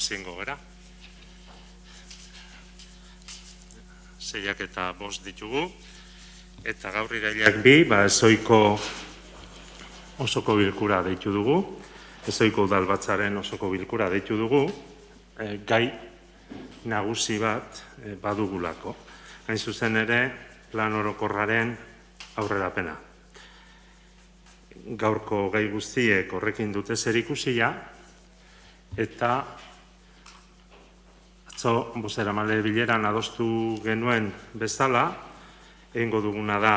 Ezingo gara. 6 eta 5 ditugu. Eta gaur irailak 2, ezoiko osoko bilkura deitu dugu. Ezoiko udalbatzaren osoko bilkura deitu dugu. Gai nagusi bat badugulako. Hain zuzen ere, plan orokorraren aurrerapena. Gaurko gai guztiek horrekin dute zerikusia, eta atzo bozeramale bileran adostu genuen bezala, egingo duguna da,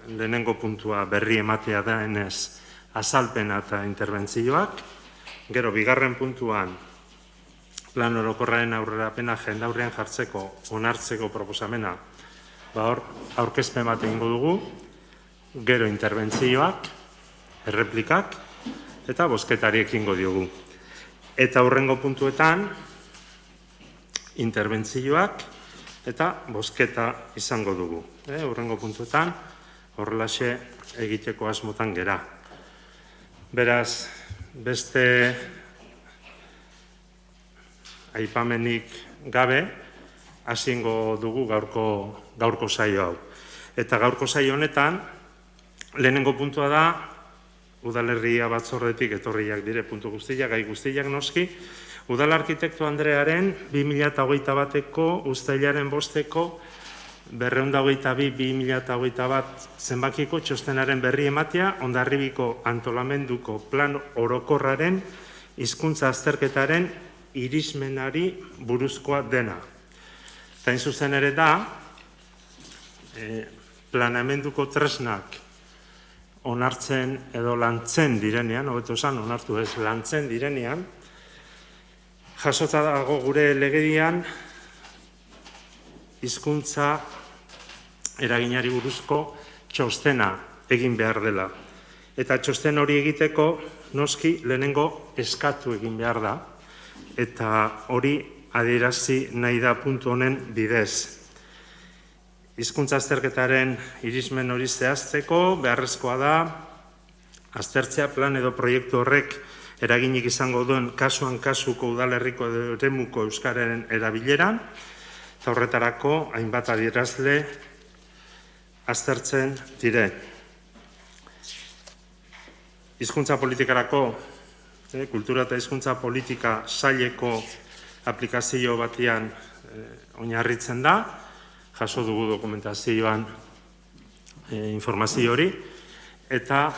lehenengo puntua berri ematea da enez azalpena eta interbentzioak, gero bigarren puntuan plan orokorraren aurrerapena jendaurrean jartzeko, onartzeko proposamena, hor aurkezpen bat egingo dugu, gero interbentzioak, erreplikak, eta bozketari ekingo diogu. Eta hurrengo puntuetan, interbentzioak, eta bozketa izango dugu. Hurrengo puntuetan, horrelaxe egiteko asmotan gera. Beraz, beste aipamenik gabe, hasingo dugu gaurko saio hau. Eta gaurko saio honetan, lehenengo puntua da, udalerria batzordetik etorriak dire puntu guztiak, gai guztiak noski, udal arkitekto Andrearen 2021ko uztailaren 5ko 222-2021 zenbakiko txostenaren berri ematea Hondarribiko antolamenduko plan orokorraren hizkuntza azterketaren irismenari buruzkoa dena. Eta hain zuzen ere da, planeamenduko tresnak onartzen edo lantzen direnean, hobeto esan, onartu ez, lantzen direnean, jasota dago gure legedian hizkuntza eraginari buruzko txostena egin behar dela. Eta txosten hori egiteko noski lehenengo eskatu egin behar da, eta hori adierazi nahi da puntu honen bidez. Hizkuntza azterketaren irismen hori zehazteko, beharrezkoa da, aztertzea plan edo proiektu horrek eraginik izango duen kasuan kasuko udalerriko edo eremuko euskararen erabileran, eta horretarako hainbat adierazle aztertzen dire. Hizkuntza politikarako, kultura eta hizkuntza politika saileko aplikazio batean oinarritzen da, jaso dugu dokumentazioan informazio hori, eta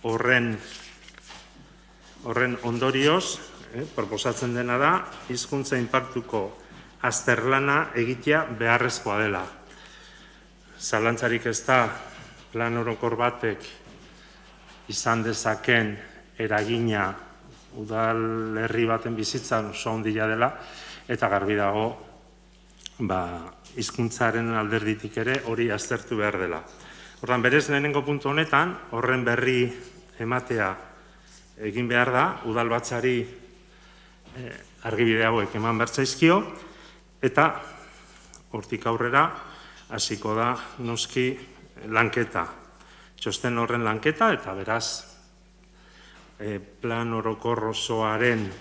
horren ondorioz, proposatzen dena da, hizkuntza inpaktuko azterlana egitea beharrezkoa dela. Zalantzarik ez da, plan orokor batek izan dezaken eragina udalerri baten bizitzan oso handia dela, eta garbi dago, hizkuntzaren alderditik ere hori aztertu behar dela. Ordan berez lehenengo puntu honetan, horren berri ematea egin behar da, udalbatzari argibide hauek eman bertzaizkio, eta hortik aurrera hasiko da noski lanketa. Txosten horren lanketa, eta beraz plan orokor osoaren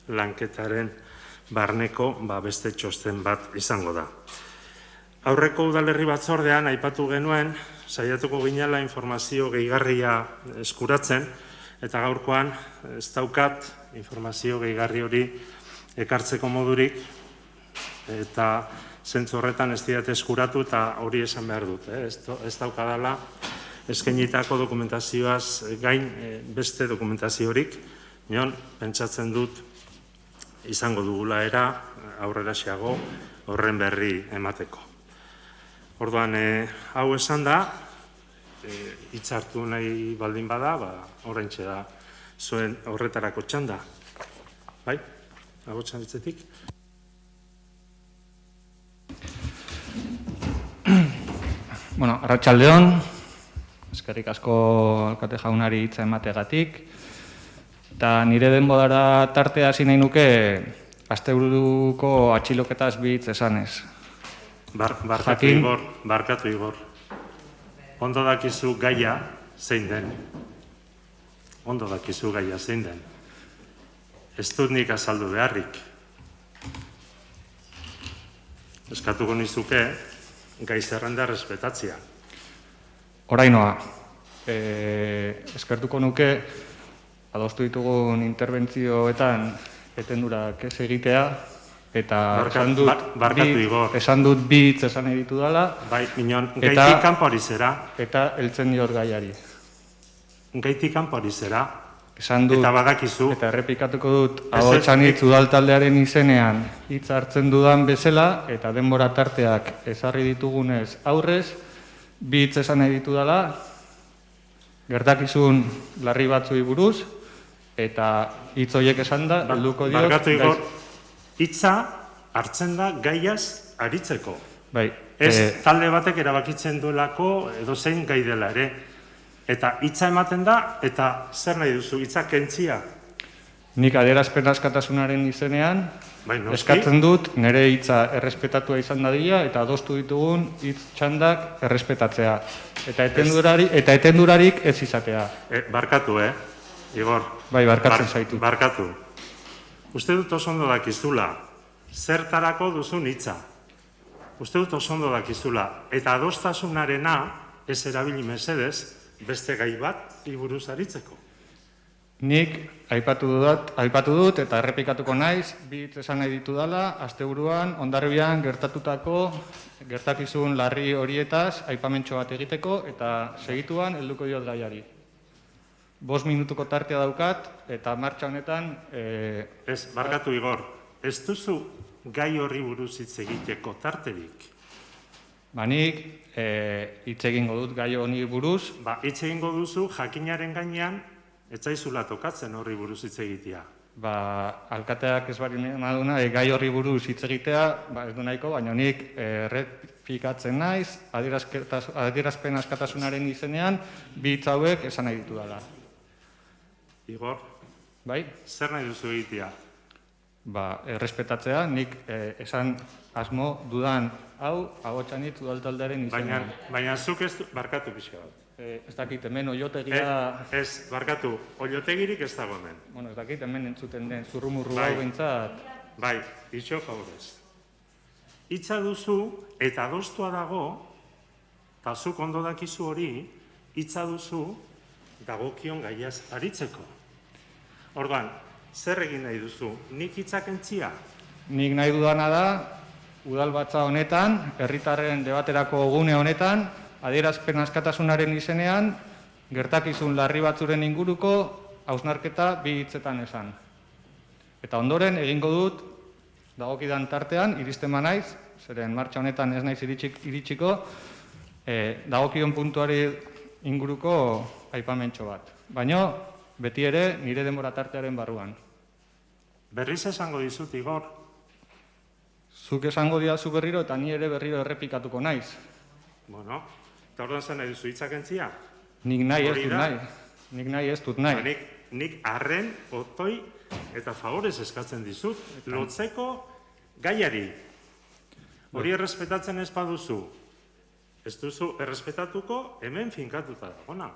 lanketaren barneko beste txosten bat izango da. Aurreko udalerri batzordean aipatu genuen, saiatuko ginela informazio gehigarria eskuratzen, eta gaurkoan ez daukat informazio gehigarri hori ekartzeko modurik, eta zentzu horretan ez diat eskuratu eta hori esan behar dut. Ez daukadala eskainitako dokumentazioaz gain beste dokumentaziorik, nion pentsatzen dut izango dugula era aurrera xeago horren berri emateko. Orduan, hau esan da, hitzartu nahi baldin bada, oraintxe da zuen horretarako txanda. Bai? Hau txanditzetik? Bueno, arratsaldeon, eskerrik asko alkate jaunari hitza emategatik, eta nire denbora tartea hasi nahi nuke asteburuko atxiloketaz bi hitz esanez. Barkatu Igor. Ondo dakizu gaia zein den. Ez dut nik azaldu beharrik. eskatuko nizuke gai zerrenda respetatzea. Orainoa, eskertuko nuke, adostu ditugun interbentzioetan etendurak ez egitea, eta esan dut bi hitz esan editu dela. Bai, minon, gaitik kanpo hori zera. Eta heltzen diot gaiari. Gaitik kanpo hori zera. Esan dut, eta badakizu. Eta errepikatuko dut, ahotsanitz udaltaldearen izenean hitz hartzen dudan bezala, eta denbora tarteak ezarri ditugunez aurrez, bi hitz esan editu dela, gertakizun larri batzui buruz, eta hitz horiek esan da, helduko diot. Barkatu Igor, hitza hartzen da gaiaz aritzeko. Bai. Ez talde batek erabakitzen duelako edozein gai dela ere. Eta hitza ematen da, eta zer nahi duzu, hitza kentzia? Nik adierazpen askatasunaren izenean, eskatzen dut nire hitza errespetatua izan dadila, eta adostu ditugun hitz txandak errespetatzea. Eta etendurarik ez izatea. Barkatu, Igor. Bai, barkatzen zaitu. Barkatu. Uste dut oso ondo dakizula, zertarako duzun hitza. Uste dut oso ondo dakizula, eta adostasunarena ez erabili mesedez, beste gai bat buruz aritzeko. Nik aipatu dut eta errepikatuko naiz, bi hitz esan nahi ditu dela, asteburuan Hondarribian gertakizun larri horietaz aipamentxo bat egiteko eta segituan helduko diot gaiari. 5 minutuko tartea daukat eta martxa honetan... Ez, barkatu Igor, ez duzu gai horri buruz hitz egiteko tarterik? Nik hitz egingo dut gai honi buruz. Hitz egingo duzu jakinaren gainean ez zaizula tokatzen horri buruz hitz egitea. Alkateak ez bari maduna gai horri buruz hitz egitea, ez du nahiko, baina nik errepikatzen naiz, adierazpen askatasunaren izenean, bi hitz hauek esan nahi ditu dela. Igor, bai? Zer nahi duzu egitea? Errespetatzea, nik esan asmo dudan hau, agotxanitz udaltaldearen izenean. Baina zuk ez du, barkatu pixka bat. Ez dakit, hemen oiotegia... Ez, barkatu, oiotegirik ez dago hemen. Ez dakit, hemen entzuten den zurrumurru hau bintzat. Bai, itxo favorez. Hitza duzu, eta adostua dago, eta zuk ondo dakizu hori, hitza duzu, dagokion gaiaz aritzeko. Orduan, zer egin nahi duzu? Nik hitzak entzia? Nik nahi dudana da, udalbatza honetan, herritarren debaterako gune honetan, adierazpen askatasunaren izenean, gertakizun larri batzuren inguruko hausnarketa bi hitzetan esan. Eta ondoren egingo dut, dagokidan tartean, iristen naiz, zeren martxa honetan ez naiz iritsiko, dagokion puntuari inguruko aipamentxo bat. Baina, beti ere, nire denbora tartearen barruan. Berriz esango dizut, Igor. Zuk esango diazu berriro eta ni ere berriro errepikatuko naiz. Bueno, eta orduan zen nahi duzu hitzak entzia? Nik nahi ez dut nahi. Nik arren, otoi eta favorez eskatzen dizut, lotzeko gaiari. Hori errespetatzen ez baduzu. Ez duzu errespetatuko hemen finkatuta dagona.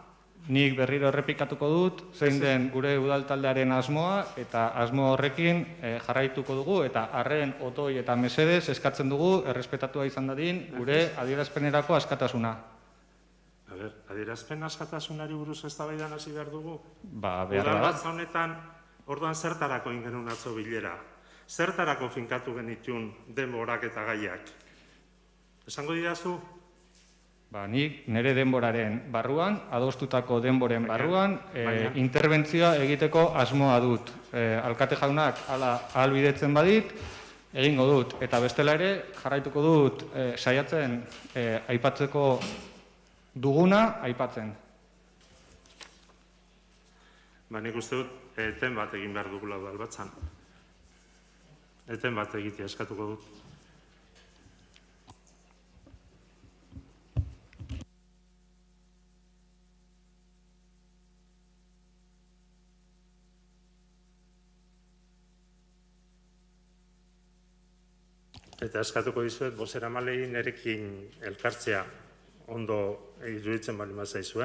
Nik berriro errepikatuko dut, zein den gure udaltaldearen asmoa, eta asmo horrekin jarraituko dugu, eta arren, otoi eta mesedez eskatzen dugu errespetatua izan dadin gure adierazpenerako askatasuna. Adierazpen askatasunari buruz eztabaidan hasi behar dugu? Behar da. Udalbatza honetan, orduan zertarako ingenun atzo bilera? Zertarako finkatu genitun denborak eta gaiak? Esango didazu? Nik nire denboraren barruan, adostutako denboren barruan, interbentzioa egiteko asmoa dut. Alkate jaunak ahalbidetzen badit, egingo dut. Eta bestela ere, jarraituko dut saiatzen aipatzeko duguna aipatzen. Nik uste dut, eten bat egin behar dugula udalbatzan. Eten bat egitea eskatuko dut. Eta eskatuko dizuet, bozeramalei nerekin elkartzea ondo iruditzen bali mazaizu,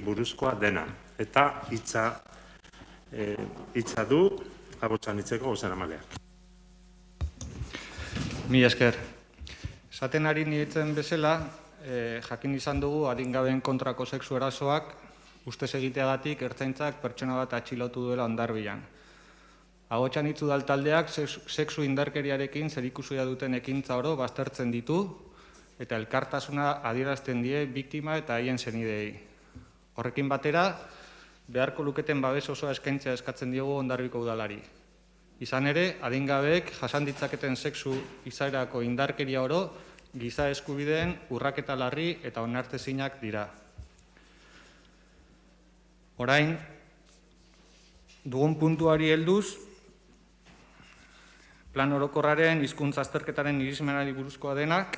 buruzkoa dena. Eta hitza du abotsan hitzeko bozeramaileak. Mila esker. Esaten ari niretzen bezala, jakin izan dugu adingabeen kontrako sexu erasoak ustez egiteagatik ertzaintzak pertsona bat atxilotu duela Hondarribian. Ahotsan hitz udal taldeak sexu indarkeriarekin zerikusia duten ekintza oro baztertzen ditu eta elkartasuna adierazten die biktima eta haien senideei. Horrekin batera, beharko luketen babes osoa eskaintzea eskatzen diogu Hondarribiko udalari. Izan ere, adingabeek jasan ditzaketen sexu izaerako indarkeria oro giza eskubideen urraketa larri eta onartezinak dira. Orain, dugun puntuari helduz, plan orokorraren hizkuntza azterketaren irizmenari buruzkoa denak,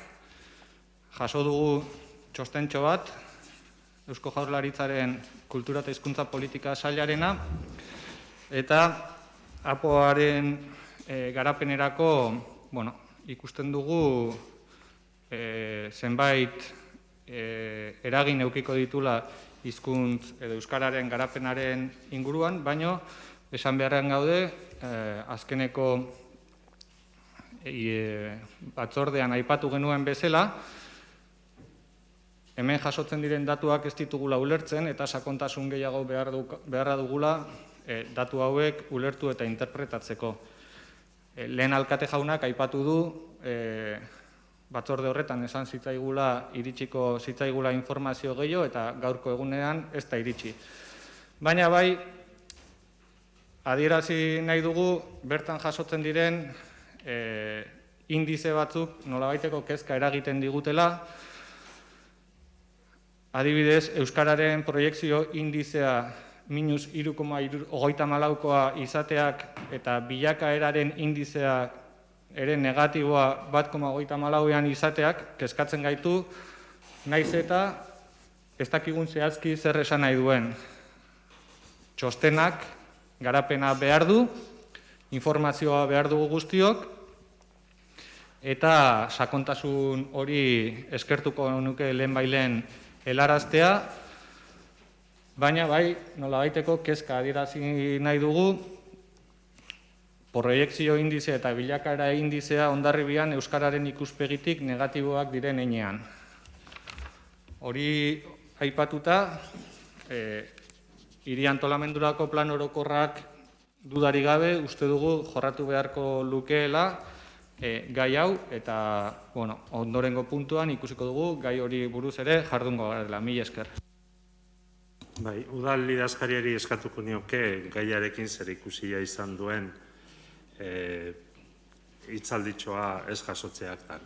jaso dugu txostentxo bat, Eusko Jaurlaritzaren kultura eta hizkuntza politika sailarena, eta APOaren garapenerako, ikusten dugu zenbait eragin edukiko ditula hizkuntz edo euskararen garapenaren inguruan, baino esan beharrean gaude azkeneko batzordean aipatu genuen bezala, hemen jasotzen diren datuak ez ditugula ulertzen eta sakontasun gehiago beharra dugula datu hauek ulertu eta interpretatzeko. Lehen alkate jaunak aipatu du batzorde horretan esan iritsiko zitzaigula informazio gehiago eta gaurko egunean ez da iritsi. Baina bai, adierazi nahi dugu bertan jasotzen diren indize batzuk nolabaiteko kezka eragiten digutela. Adibidez, euskararen proiekzio indizea -3,34koa izateak eta bilakaeraren indizea ere negatiboa 1,34ean izateak kezkatzen gaitu, naiz eta ez dakigun zehazki zer esan nahi duen. Txostenak garapena behar du, informazioa behar dugu guztiok, eta sakontasun hori eskertuko nuke lehenbailen helaraztea, baina bai, nolabaiteko kezka adierazi nahi dugu, proiekzio indizea eta bilakaera indizea Hondarribian euskararen ikuspegitik negatiboak diren heinean. Hori aipatuta, hiri antolamendurako plan orokorrak dudarik gabe, uste dugu jorratu beharko lukeela gai hau, eta ondorengo puntuan ikusiko dugu gai hori buruz ere jardungo garela. Mila esker. Bai, udal idazkariari eskatuko nioke gaiarekin zer ikusia izan duen hitzalditxoa ez jasotzeak da.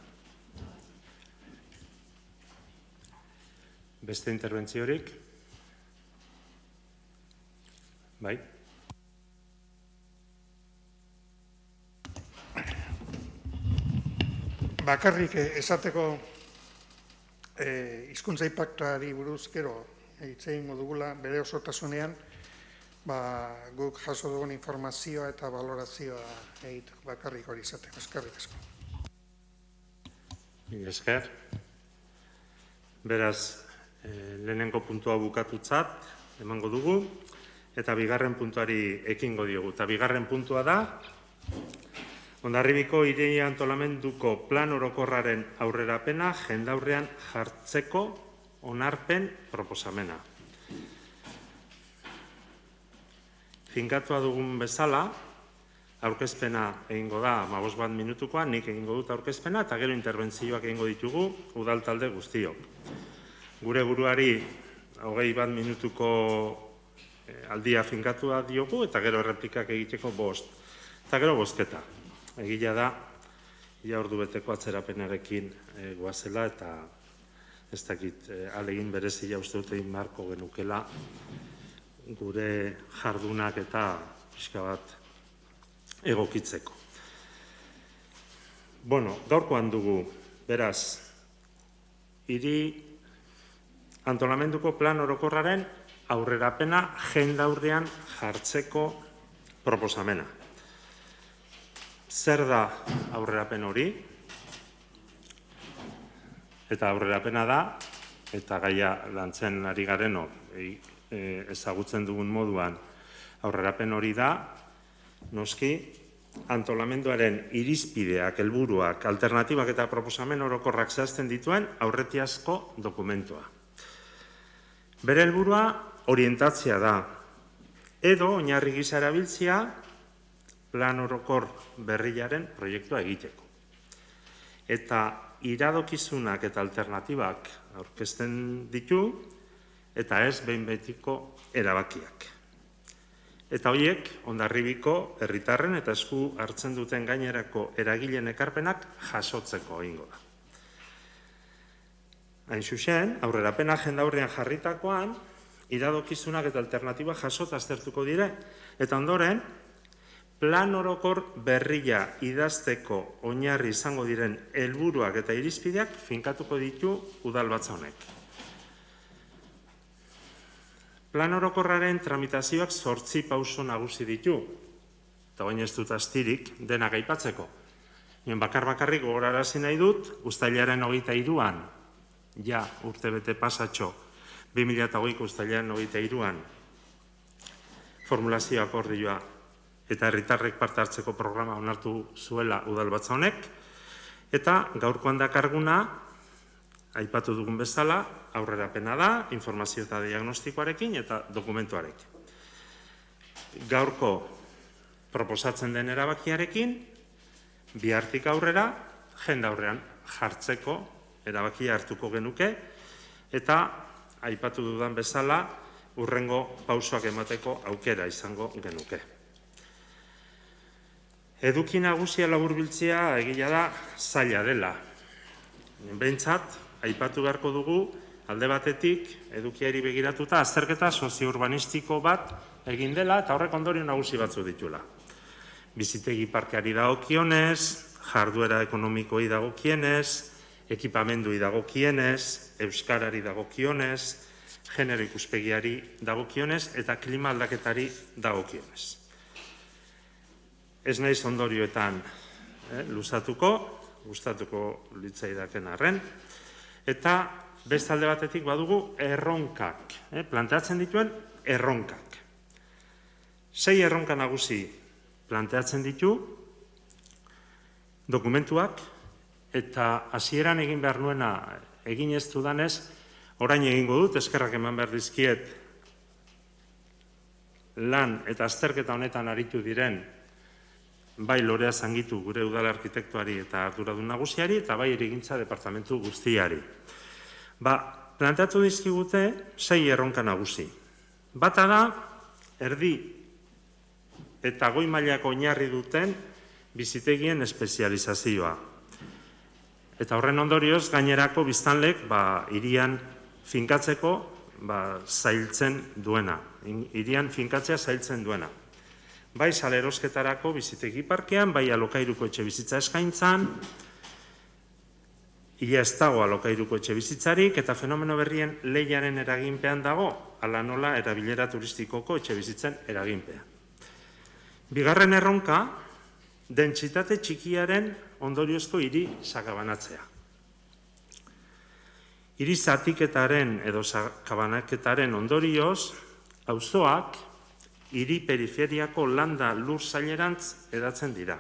Beste interbentziorik? Bai. Bakarrik esateko hizkuntza inpaktuari buruz gero hitz egingo dugula bere osotasunean, guk jaso dugun informazioa eta valorazioa egiteko bakarrik hori izateko. Eskerrik asko. Esker. Beraz, lehenengo puntua bukatutzat emango dugu, eta bigarren puntuari ekingo diogu. Eta bigarren puntua da, Hondarribiko hiri antolamenduko plan orokorraren aurrerapena jendaurrean jartzeko onarpen proposamena. Finkatua dugun bezala, aurkezpena egingo da 15 minutukoa, nik egingo dut aurkezpena, eta gero interbentzioak egingo ditugu udal talde guztiok. Gure buruari 21 minutuko aldia finkatua diogu, eta gero erreplikak egiteko 5. Eta gero bozketa. Egia da, ia ordu beteko atzerapenarekin goazela, eta ez dakit alegin berezia uste dut egin beharko genukela gure jardunak eta pixka bat egokitzeko. Gaurkoan dugu, beraz, hiri antolamenduko plan orokorraren aurrerapena jendaurrean jartzeko proposamena. Zer da aurrerapen hori? Eta aurrerapena da eta gaia lantzen ari garenok ezagutzen dugun moduan aurrerapen hori da, noski, antolamenduaren irizpideak, helburuak, alternatibak eta proposamen orokorrak zehazten dituen aurretiazko dokumentua. Bere helburua orientatzea da, edo oinarri gisa erabiltzea plan orokor berriaren proiektua egiteko. Eta iradokizunak eta alternatibak aurkezten ditu, eta ez behin betiko erabakiak. Eta horiek, Hondarribiko herritarren eta esku hartzen duten gainerako eragileen ekarpenak jasotzeko egingo da. Hain zuzen, aurrerapena jendaurrean jarritakoan, iradokizunak eta alternatibak jasota aztertuko dire, eta ondoren, plan orokor berria idazteko oinarri izango diren helburuak eta irizpideak finkatuko ditu udalbatza honek. Plan orokorraren tramitazioak 8 pauso nagusi ditu, eta baina ez dut astirik denak aipatzeko. Bakarrik gogorarazi nahi dut, uztailaren 23an, ja urtebete pasatxo, 2008ko uztailaren 23an, formulazio akordioa eta herritarrek parte hartzeko programa onartu zuela udalbatza honek, eta gaurkoan dakarguna, aipatu dugun bezala, aurrerapena da, informazio eta diagnostikoarekin eta dokumentuarekin. Gaurko proposatzen den erabakiarekin, bihartik aurrera, jendaurrean jartzeko erabakia hartuko genuke, eta aipatu dudan bezala, hurrengo pausoak emateko aukera izango genuke. Eduki nagusia laburbiltzea egia da zaila dela. Behintzat, aipatu beharko dugu, alde batetik, edukiari begiratuta, azterketa sozio-urbanistiko bat egin dela, eta horrek ondorio nagusi batzu ditula. Bizitegi parkeari dagokionez, jarduera ekonomikoi dagokienez, ekipamendui dagokienez, euskarari dagokionez, genero ikuspegiari dagokionez, eta klima aldaketari dagokionez. Ez naiz ondorioetan luzatuko, gustatuko litzaidaken arren, eta beste alde batetik badugu erronkak, planteatzen dituen erronkak. 6 erronka nagusi planteatzen ditu dokumentuak, eta hasieran egin behar nuena egin ez dudanez, orain egingo dut, eskerrak eman behar dizkiet lan eta azterketa honetan aritu diren bai Lorea Zangitu gure udal arkitektuari eta arduradun nagusiari, eta bai Hirigintza departamentu guztiari. Planteatu dizkigute 6 erronka nagusi. Bata da, erdi eta goi mailako oinarri duten bizitegien espezializazioa. Eta horren ondorioz, gainerako biztanlek hirian finkatzeko zailtzen duena. Hirian finkatzea zailtzen duena. Bai salerosketarako bizitegi parkean, bai alokairuko etxe bizitza eskaintzan, ia ez dago alokairuko etxe bizitzarik, eta fenomeno berrien lehiaren eraginpean dago, ala nola erabilera turistikoko etxe bizitzen eraginpean. Bigarren erronka, dentsitate txikiaren ondoriozko hiri sakabanatzea. Hiri zatiketaren edo sakabanaketaren ondorioz, auzoak hiri periferiako landa lur zailerantz edatzen dira.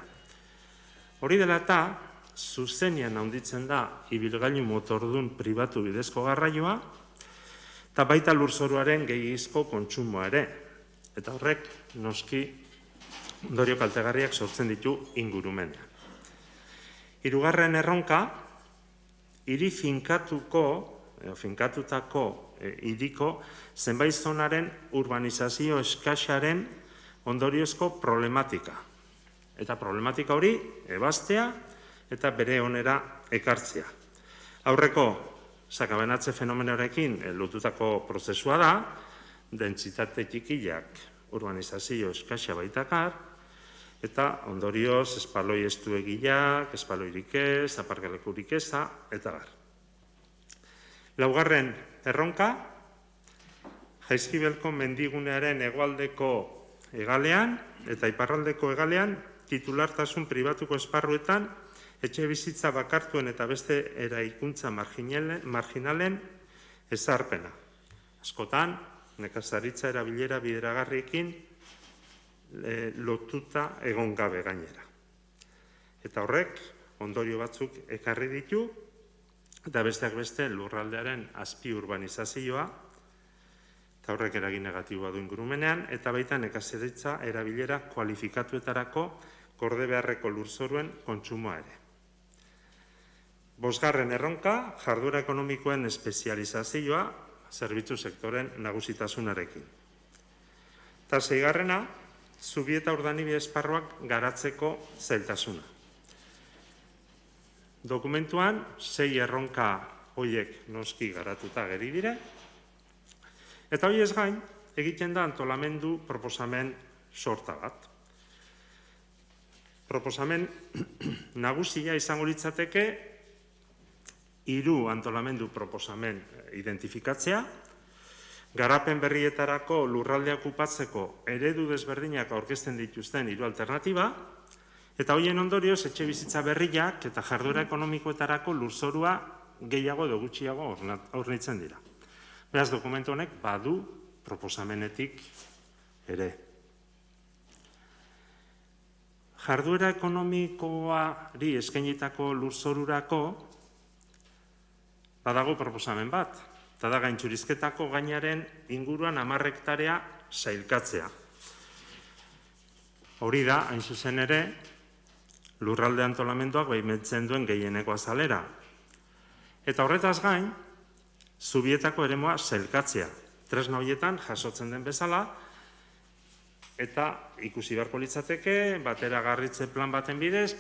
Hori dela eta, zuzenean handitzen da ibilgailu motordun pribatu bidezko garraioa, eta baita lurzoruaren gehiagizko kontsumoa ere. Eta horrek, noski, ondorio kaltegarriak sortzen ditu ingurumenean. Hirugarren erronka, hiri finkatutako hiriko zenbait zonaren urbanizazio eskaxaren ondoriozko problematika. Eta problematika hori ebaztea eta bere onera ekartzea. Aurreko sakabanatze fenomenoarekin lotutako prozesua da, dentsitate txikiak urbanizazio eskaxa baitakar, eta ondorioz espaloi estuegiak, espaloirik ez, aparkalekurik eza, eta bar. Laugarren erronka, Jaizkibelko mendigunearen hegoaldeko hegalean eta iparraldeko hegalean titulartasun pribatuko esparruetan etxe bizitza bakartuen eta beste eraikuntza marginalen Ezarpena. Askotan, nekazaritza erabilera bideragarriekin lotuta egon gabe gainera. Eta horrek, ondorio batzuk ekarri ditu, eta besteak beste lurraldearen azpi urbanizazioa, eta horrek eragin negatiboa du ingurumenean, eta baita nekazaritza erabilera kualifikatuetarako gorde beharreko lurzoruen kontsumoa ere. Bosgarren erronka, jarduera ekonomikoen espezializazioa, zerbitzu sektoren nagusitasunarekin. Eta seigarrena, zubi eta urdanibide esparruak garatzeko zailtasuna. Dokumentuan, 6 erronka horiek noski garatuta geri dire, eta hori ez gain, egiten da antolamendu proposamen sorta bat. Proposamen nagusia izango litzateke 3 antolamendu proposamen identifikatzea, garapen berrietarako lurraldea okupatzeko eredu desberdinak aurkezten dituzten 3 alternatiba, eta horien ondorioz etxe bizitza berriak eta jarduera ekonomikoetarako lurzorua gehiago edo gutxiago hornitzen dira. Beraz, dokumentu honek badu proposamenetik ere. Jarduera ekonomikoari eskainitako lurzorurako badago proposamen bat, eta da gaintxurizketako gainaren inguruan 10 hektarea sailkatzea. Hori da, hain zuzen ere, lurralde antolamenduak baimentzen duen gehieneko azalera. Eta horretaz gain, zubietako eremua sailkatzea. Tresna horietan jasotzen den bezala, eta ikusi beharko litzateke, bateragarritze plan baten bidez,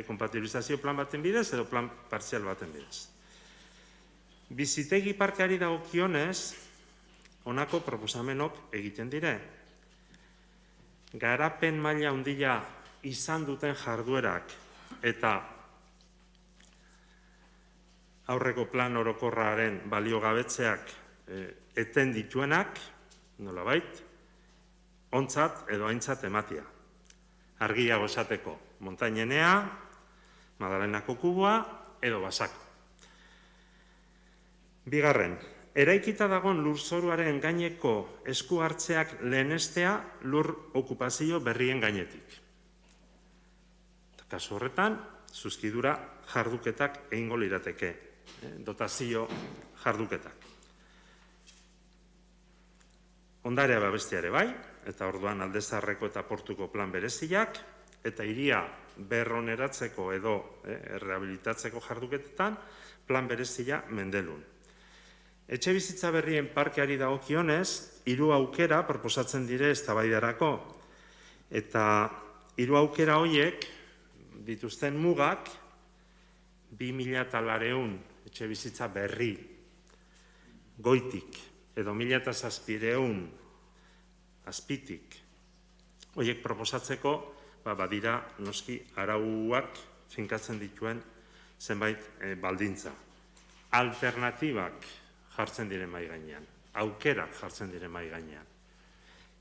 kompatibilizazio plan baten bidez, edo plan partzial baten bidez. Bizitegi parkeari dagokionez, honako proposamenok egiten dire. Garapen maila handia izan duten jarduerak eta aurreko plan orokorraren baliogabetzeak eten dituenak, nolabait, ontzat edo aintzat ematia. Argiago esateko, montainenea, Madalenako kubua edo basako. Bigarren, eraikita dagoen lurzoruaren gaineko esku hartzeak lehenestea lur okupazio berrien gainetik. Kasu horretan, zuzkidura jarduketak egingo lirateke, dotazio jarduketak. Ondarea babesteare bai, eta orduan Aldezarreko eta Portuko plan bereziak, eta hiria berroneratzeko edo rehabilitatzeko jarduketetan plan berezia Mendelun. Etxe bizitza berrien parkeari dagokionez, 3 aukera proposatzen dire eztabaidarako. Eta 3 aukera horiek dituzten mugak 2.400 etxe bizitza berri goitik edo 1.700 azpitik. Horiek proposatzeko badira noski arauak finkatzen dituen zenbait baldintza. Alternatibak jartzen diren mahai gainean, aukerak jartzen diren mahai gainean.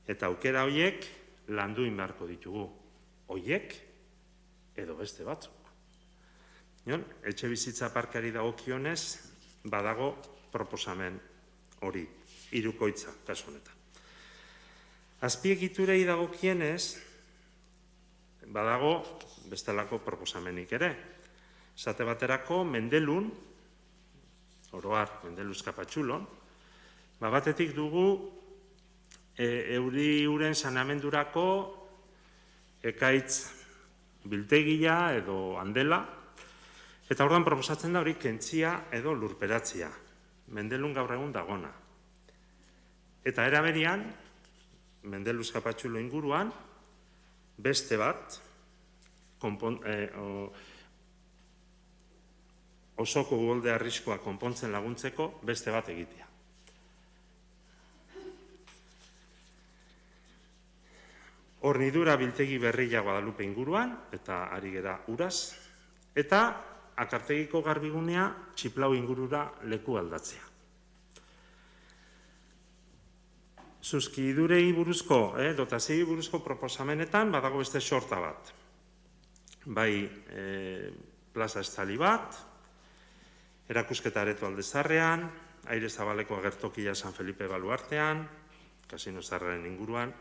Eta aukera horiek landu inbarko ditugu. Horiek edo beste batzuk. Etxe bizitza parkeari dagokionez badago proposamen hori, 3koitza kasu honetan. Azpiegiturei dagokienez badago bestelako proposamenik ere. Esate baterako Mendelun, oroar Mendeluz Kapatxulon, batetik dugu euri uren saneamendurako ekaitz biltegia edo handela, eta orduan proposatzen da hori kentzia edo lurperatzia. Mendelun gaur egun dagona. Eta era berean, Mendeluz Kapatxulo inguruan, beste bat, osoko uholde arriskoa konpontzen laguntzeko beste bat egitea. Hornidura biltegi berria Guadalupe inguruan, eta ari gera uraz, eta Akartegiko garbigunea Txiplau ingurura leku aldatzea. Zuzkidurei buruzko, dotazioei buruzko proposamenetan badago beste sorta bat. Bai plaza estali bat, erakusketa areto Aldezarrean, Aire Zabaleko agertokia San Felipe Baluartean, Kasino Zaharraren inguruan,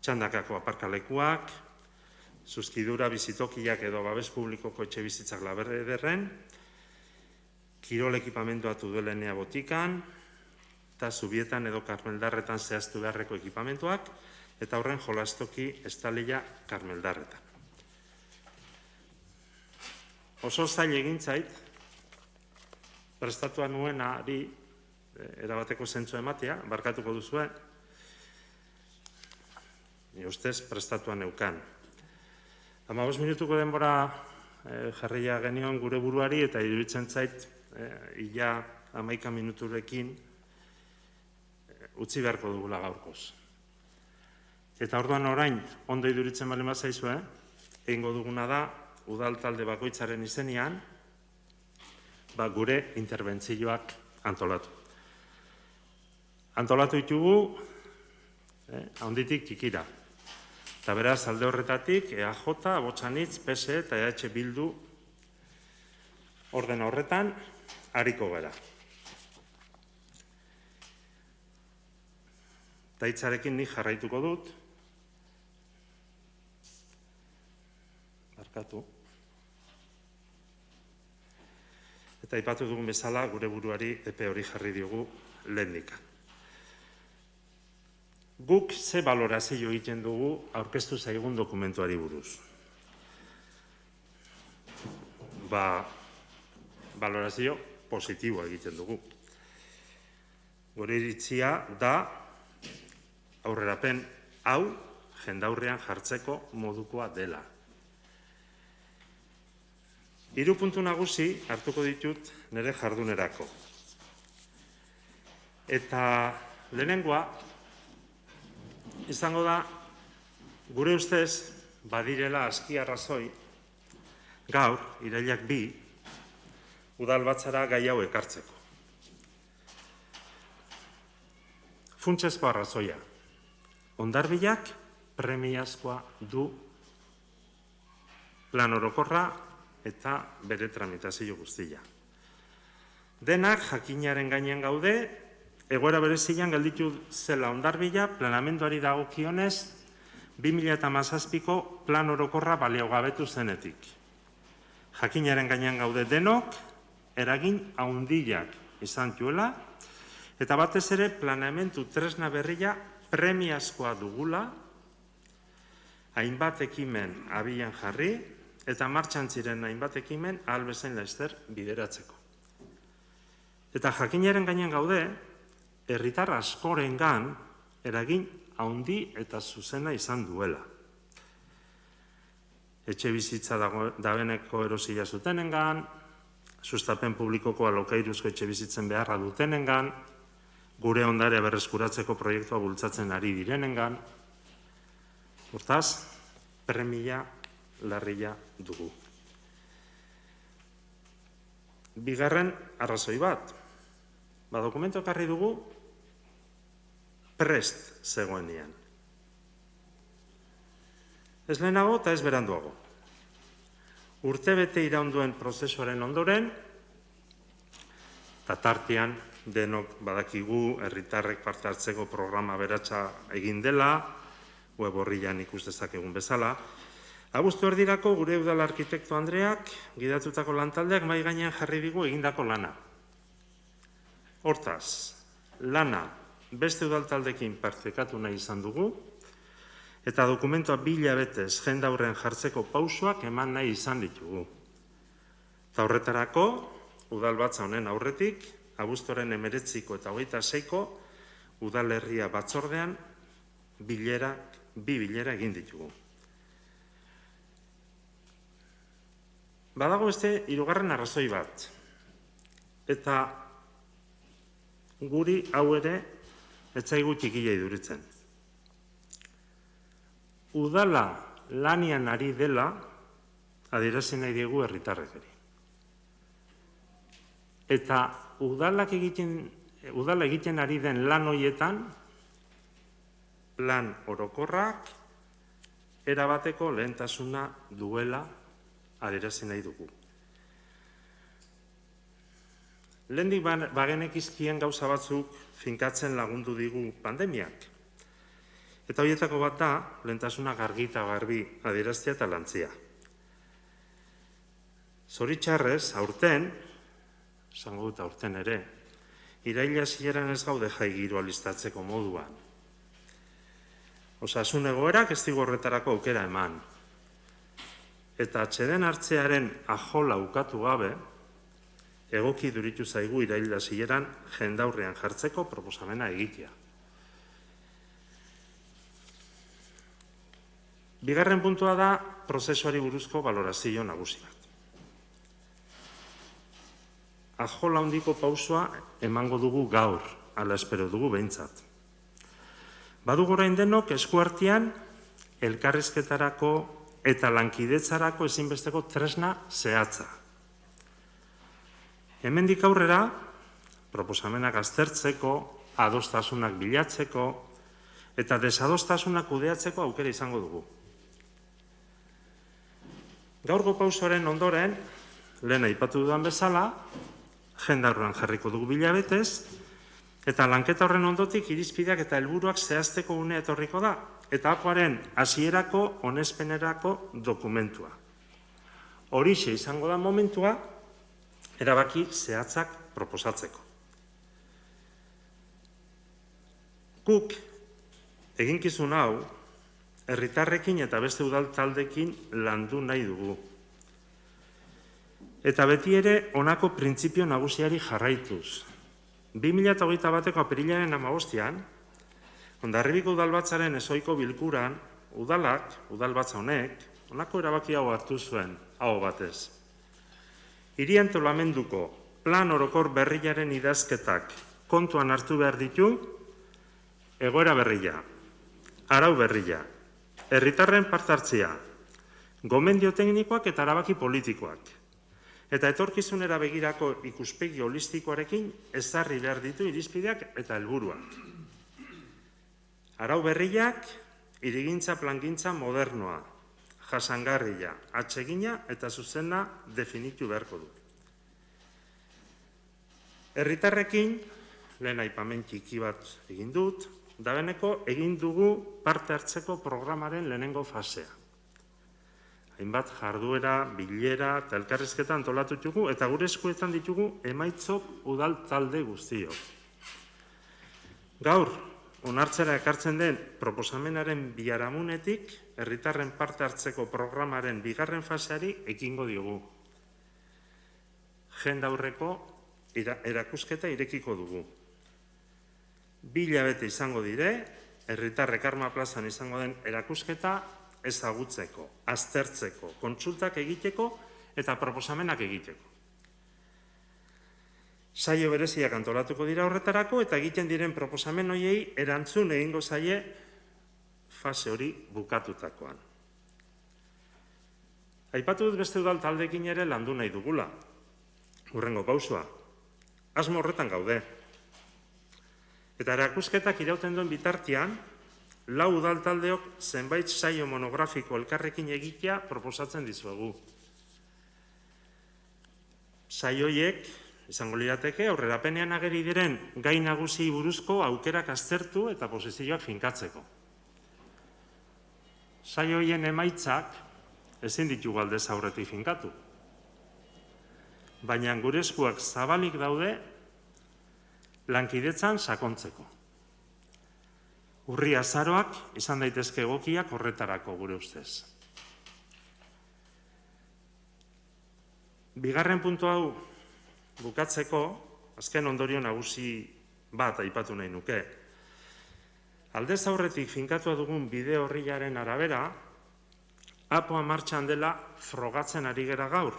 Txandakako aparkalekuak, zuzkidura bizitokiak edo babes publikoko etxe bizitzak Laberrederren, kirol ekipamentua Tudelenea botikan, eta Zubietan edo Karmeldarretan zehaztu beharreko ekipamentuak, eta horren jolastoki Estalia Karmeldarretan. Oso zail egin zait, prestatua nuenari erabateko zentzua ematea, barkatuko duzue, ni ustez prestatua neukan. 15 minutuko denbora jarria genion gure buruari eta iruditzen zait ia 11 minuturekin utzi beharko dugula gaurkoz. Eta orduan orain, ondo iduritzen bali mazaizue, egingo duguna da, udal talde bakoitzaren izenean, gure interbentzioak antolatu. Antolatu ditugu, handitik txikira. Eta beraz, alde horretatik, EAJ, Botxanitz, PSE eta EH Bildu ordena horretan, hariko gara. Taitzarekin nik jarraituko dut. Barkatu. Eta aipatu dugun bezala, gure buruari epe hori jarri diogu lehendikan. Guk ze balorazio egiten dugu aurkeztu zaigun dokumentuari buruz. Balorazio positiboa egiten dugu. Gure iritzia da aurrerapen hau jendaurrean jartzeko modukoa dela. 3 puntu nagusi hartuko ditut nire jardunerako. Eta lehenengoa, izango da, gure ustez, badirela aski arrazoi, gaur, irailak 2, udalbatzara gai hau ekartzeko. Funtsezko arrazoia, hondarbilak premiazkoa du plan orokorra eta bere tramitazio guztia. Denak jakinaren gainean gaude, egoera berezian gelditu zela Hondarbila planamenduari dagokionez 2017ko plan orokorra baliogabetu zenetik. Jakinaren gainean gaude denok, eragin handiak izan duela, eta batez ere planamendu tresna berria premiazkoa dugula, hainbat ekimen abian jarri, eta martxan ziren hainbat ekimen ahal bezain laster bideratzeko. Eta jakinaren gainean gaude, herritar askorengan eragin handi eta zuzena izan duela. Etxe bizitza dabeneko erosia zutenengan, sustapen publikoko alokairuzko etxe bizitzen beharra dutenengan, gure ondarea berreskuratzeko proiektua bultzatzen ari direnengan, hortaz, premia larria dugu. Bigarren arrazoi bat, dokumentu ekarri dugu prest zegoenean. Ez lehenago eta ez beranduago. Urtebete iraunduen prozesuaren ondoren, eta tartean denok badakigu herritarrek parte hartzeko programa beratsa egin dela, web horrian ikus dezakegun bezala, abuztu erdirako gure udal arkitekto Andreak gidatutako lantaldeak mahai gainean jarri digu egindako lana. Hortaz, lana beste udaltaldekin partekatu nahi izan dugu, eta dokumentua 2 hilabetez jendaurrean jartzeko pausoak eman nahi izan ditugu. Eta horretarako, udalbatza honen aurretik, abuztoren 19ko eta 26ko udalerria batzordean 2 bilera egin ditugu. Badago beste 3. arrazoi bat, eta guri hau ere ez zaigu txikia iduritzen. Udala lanian ari dela adierazi nahi diegu herritarrek ere. Eta udala egiten ari den lan hoietan, plan orokorrak erabateko lehentasuna duela adierazi nahi dugu. Lehendik bagenekizkien gauza batzuk finkatzen lagundu digu pandemiak. Eta horietako bat da, lehentasuna argi eta garbi adieraztea eta lantzia. Zoritxarrez, aurten, esango dut aurten ere, iraila hasieran ez gaude jai giroa listatzeko moduan. Osasun egoerak ez digu horretarako aukera eman. Eta atxeden hartzearen ajola ukatu gabe, egoki duritu zaigu iraila hasieran jendaurrean jartzeko proposamena egitea. Bigarren puntua da prozesuari buruzko balorazio nagusi bat. Ajola handiko pausua emango dugu gaur, ala espero dugu behintzat. Badugu orain denok eskuartean elkarrizketarako eta lankidetzarako ezinbesteko tresna zehatza. Hemendik aurrera, proposamenak aztertzeko, adostasunak bilatzeko eta desadostasunak kudeatzeko aukera izango dugu. Gaurko pausoaren ondoren, lehen aipatu dudan bezala, jendaurrean jarriko dugu bilabetez, eta lanketa horren ondotik irizpideak eta helburuak zehazteko unea etorriko da, eta akoaren hasierako onespenerako dokumentua. Horixe izango da momentua, erabaki zehatzak proposatzeko. Guk eginkizun hau, herritarrekin eta beste udal taldekin landu nahi dugu. Eta beti ere honako printzipio nagusiari jarraituz. 2021ko apirilaren 15ean, Hondarribiko udalbatzaren ezohiko bilkuran, udalbatza honek, honako erabaki hau hartu zuen, hau batez. Hiri antolamenduko plan orokor berriaren idazketak kontuan hartu behar ditu, egoera berria, arau berria, herritarren partartzia, gomendio teknikoak eta erabaki politikoak, eta etorkizunera begirako ikuspegi holistikoarekin ezarri behar ditu irizpideak eta helburuak. Arau berriak, hirigintza plangintza modernoa, jasangarria, atsegina eta zuzena definitu beharko du. Herritarrekin, lehen aipamen txiki bat egin dut, dabeneko egin dugu parte hartzeko programaren lehenengo fasea. Hainbat jarduera, bilera eta elkarrizketa antolatu ditugu eta gure eskuetan ditugu emaitzok udal talde guztiok. Gaur, onartzera ekartzen den proposamenaren biharamunetik, herritarren parte hartzeko programaren bigarren faseari ekingo diogu. Jendaurreko erakusketa irekiko dugu. 2 hilabete izango dire, herritarrek Arma plazan izango den erakusketa ezagutzeko, aztertzeko, kontsultak egiteko eta proposamenak egiteko. Saio bereziak antolatuko dira horretarako eta egiten diren proposamen horiei erantzun egingo zaie fase hori bukatutakoan. Aipatu dut beste udal taldeekin ere landu nahi dugula. Hurrengo pausua. Asmo horretan gaude. Eta erakusketak irauten duen bitartean, 4 udal taldeok zenbait saio monografiko elkarrekin egitea proposatzen dizuegu. Saioiek izango lirateke aurrerapenean ageri diren gai nagusi buruzko aukerak aztertu eta posizioak finkatzeko. Saioien emaitzak ezin ditugu aldez aurretik finkatu. Baina gure eskuak zabalik daude lankidetzan sakontzeko. Urri azaroak izan daitezke egokiak horretarako gure ustez. Bigarren puntu hau bukatzeko, azken ondorio nagusi bat aipatu nahi nuke. Aldez aurretik finkatua dugun bide horriaren arabera, apoa martxan dela frogatzen ari gera gaur,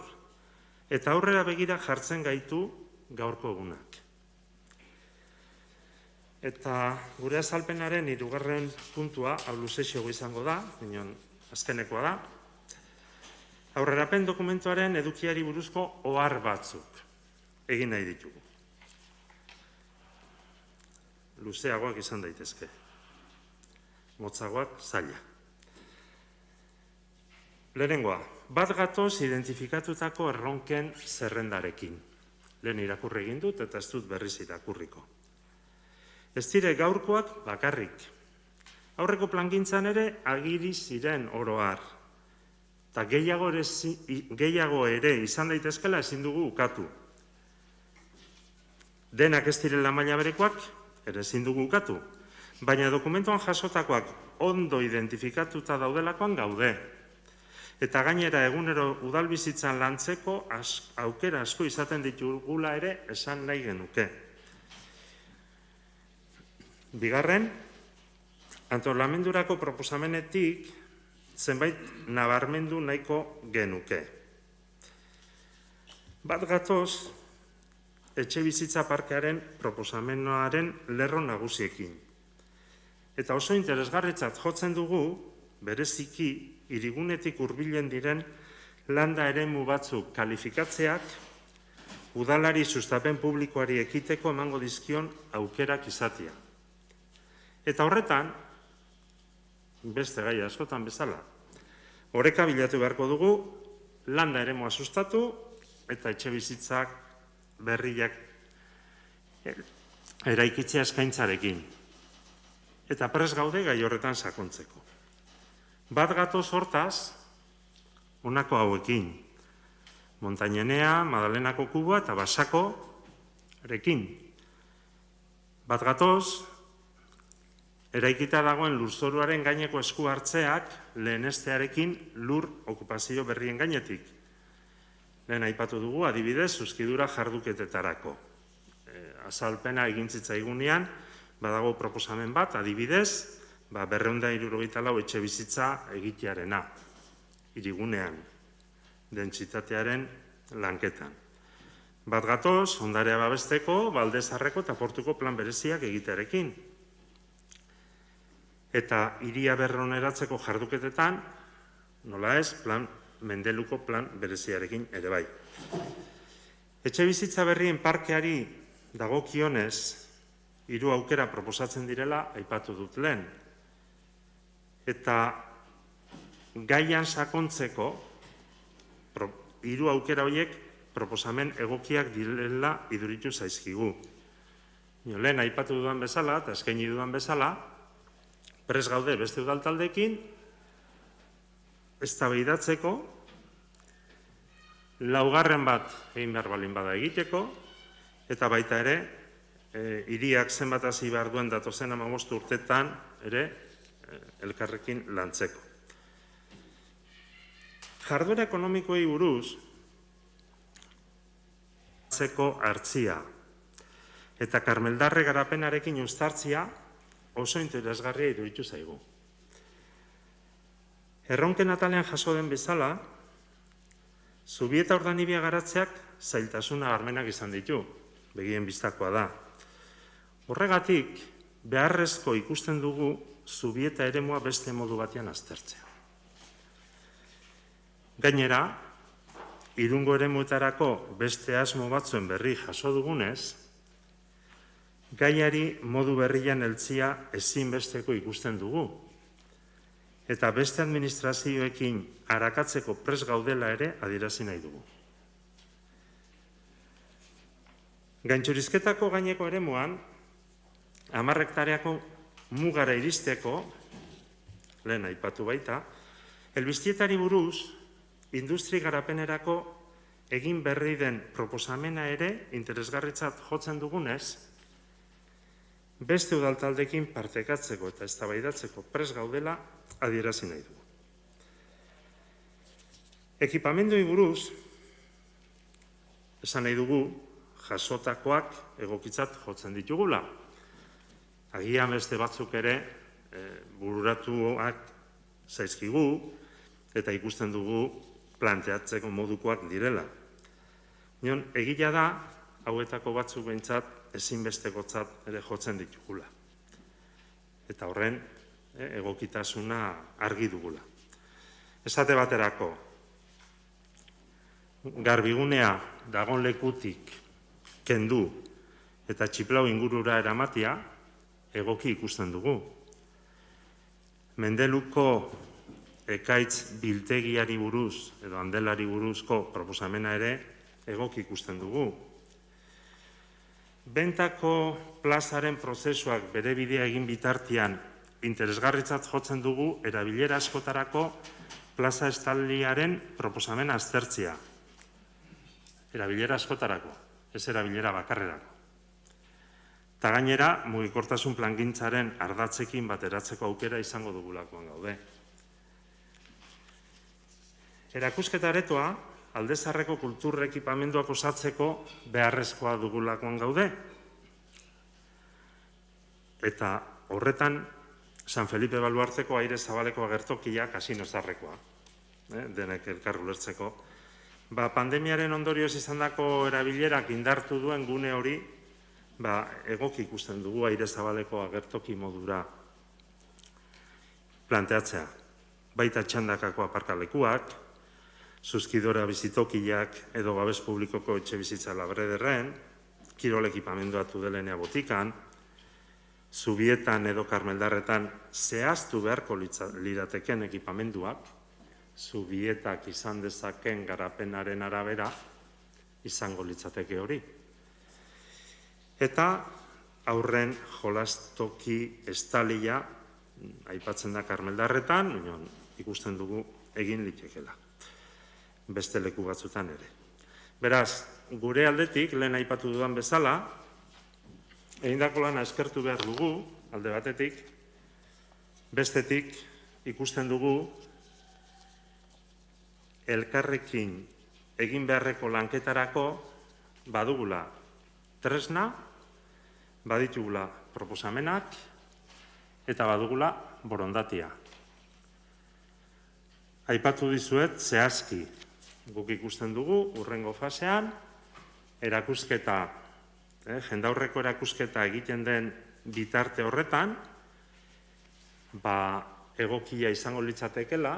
eta aurrera begira jartzen gaitu gaurko egunak. Eta gure azalpenaren 3. puntua, hau luzexo izango da, azkenekoa da, aurrerapen dokumentuaren edukiari buruzko ohar batzuk egin nahi ditugu. Luzeagoak izan daitezke. Motzagoak zaila. Lehenengoa, bat gatoz identifikatutako erronken zerrendarekin. lehen irakurri egin dut eta ez dut berriz irakurriko. Ez dire gaurkoak bakarrik. Aurreko plangintzan ere agiri ziren oro har. Eta gehiago ere izan daitezkela ezin dugu ukatu. Denak ez direla maila berekoak, ere ezin dugu ukatu. Baina dokumentuan jasotakoak ondo identifikatuta daudelakoan gaude. Eta gainera egunero udalbizitzan lantzeko aukera asko izaten ditugula ere esan nahi genuke. Bigarren, antolamendurako proposamenetik zenbait nabarmendu nahiko genuke. Bat gatoz, etxe bizitza parkearen proposamenaren lerro nagusiekin. Eta oso interesgarritzat jotzen dugu, bereziki, hirigunetik hurbilen diren landa eremu batzuk kalifikatzeak, udalari sustapen publikoari ekiteko emango dizkion aukerak izatea. Eta horretan, beste gai askotan bezala, oreka bilatu beharko dugu, landa eremua sustatu eta etxe bizitzak berriak eraikitzea eskaintzarekin. Eta prest gaude gai horretan sakontzeko. Bat gatoz hortaz, honako hauekin. Montañenea, Madalenako Kuboa eta Basako erekin. Bat gatoz, eraikita dagoen lurzoruaren gaineko esku hartzeak lehenestearekin lur okupazio berrien gainetik. Lehen aipatu dugu, adibidez, zuzkidura jarduketetarako. Azalpena egintzitzaigunean, badago proposamen bat, adibidez, 274 etxe bizitza egitearena, hirigunean, dentsitatearen lanketan. Bat gatoz, ondarea babesteko, Baldezarreko eta Portuko plan bereziak egitearekin. Eta hiria berroneratzeko jarduketetan, nola ez, Mendeluko plan bereziarekin ere bai. Etxe bizitza berrien parkeari dagokionez, 3 aukera proposatzen direla aipatu dut lehen. Eta gaian sakontzeko, 3 aukera horiek proposamen egokiak direla iduritu zaizkigu. Lehen aipatu dudan bezala, eta eskaini dudan bezala, prest gaude beste udaltaldeekin, eztabaidatzeko, laugarren bat egin behar balin bada egiteko, eta baita ere, hiriak zenbat hasi behar duen datozen 15 urtetan ere elkarrekin lantzeko. Jarduera ekonomikoei buruz, hartzia eta Karmeldarre garapenarekin uztartzia oso interesgarria iruditu zaigu. Erronken atalean jaso den bezala, Zubieta Urdanibia garatzeak zailtasuna garmenak izan ditu, begien bistakoa da. Horregatik, beharrezko ikusten dugu Zubieta eremua beste modu batean aztertzea. Gainera, Irungo eremuetarako beste asmo batzuen berri jaso dugunez, gaiari modu berrian heltzia ezinbesteko ikusten dugu. Eta beste administrazioekin arakatzeko prest gaudela ere adierazi nahi dugu. Gaintxurizketako gaineko eremuan, 10 hektareako mugara iristeko, lehen aipatu baita, helbiztietari buruz, industri garapenerako egin berri den proposamena ere interesgarritzat jotzen dugunez, beste udaltaldekin partekatzeko eta eztabaidatzeko prest gaudela adierazi nahi dugu. Ekipamendui buruz, esan nahi dugu, jasotakoak egokitzat jotzen ditugula. Agian beste batzuk ere bururatuak zaizkigu eta ikusten dugu planteatzeko modukoak direla. Egia da, hauetako batzuk behintzat ezinbestekotzat ere jotzen ditugula. Eta horren egokitasuna argi dugula. Esate baterako, garbigunea dagon lekutik kendu eta txiplau ingurura eramatia egoki ikusten dugu. Mendeluko ekaitz biltegiari buruz edo handelari buruzko proposamena ere egoki ikusten dugu. Bentako plazaren prozesuak bere bidea egin bitartean interesgarritzat jotzen dugu erabilera askotarako plaza estaldiaren proposamena aztertzea. Erabilera askotarako, ez erabilera bakarrerako. Eta gainera, mugikortasun plangintzaren ardatzekin bateratzeko aukera izango dugulakoan gaude. Erakusketa aretoa, Alde Zaharreko kultur ekipamenduak osatzeko beharrezkoa dugulakoan gaude. Eta horretan, San Felipe Baluarteko aire zabaleko agertokia Kasino Zaharrekoa, denek elkar ulertzeko. Pandemiaren ondorioz izandako erabilerak indartu duen gune hori, egoki ikusten dugu aire zabaleko agertoki modura planteatzea. Baita txandakako aparkalekuak, zuzkidora bizitokiak edo babes publikoko etxe bizitza Labrederren, kirol ekipamendua Tudelenea botikan, Zubietan edo Karmeldarretan zehaztu beharko lirateken ekipamenduak, Zubietak izan dezaken garapenaren arabera izango litzateke hori. Eta aurren jolastoki estalia, aipatzen da Karmeldarretan, ikusten dugu egin litekela. Beste leku batzutan ere. Beraz, gure aldetik, lehen aipatu dudan bezala, egindako lana eskertu behar dugu, alde batetik, bestetik ikusten dugu elkarrekin egin beharreko lanketarako badugula tresna, baditugula proposamenak eta badugula borondatia. Aipatu dizuet zehazki guk ikusten dugu hurrengo fasean erakusketa, jendaurreko erakusketa egiten den bitarte horretan, egokia izango litzatekela,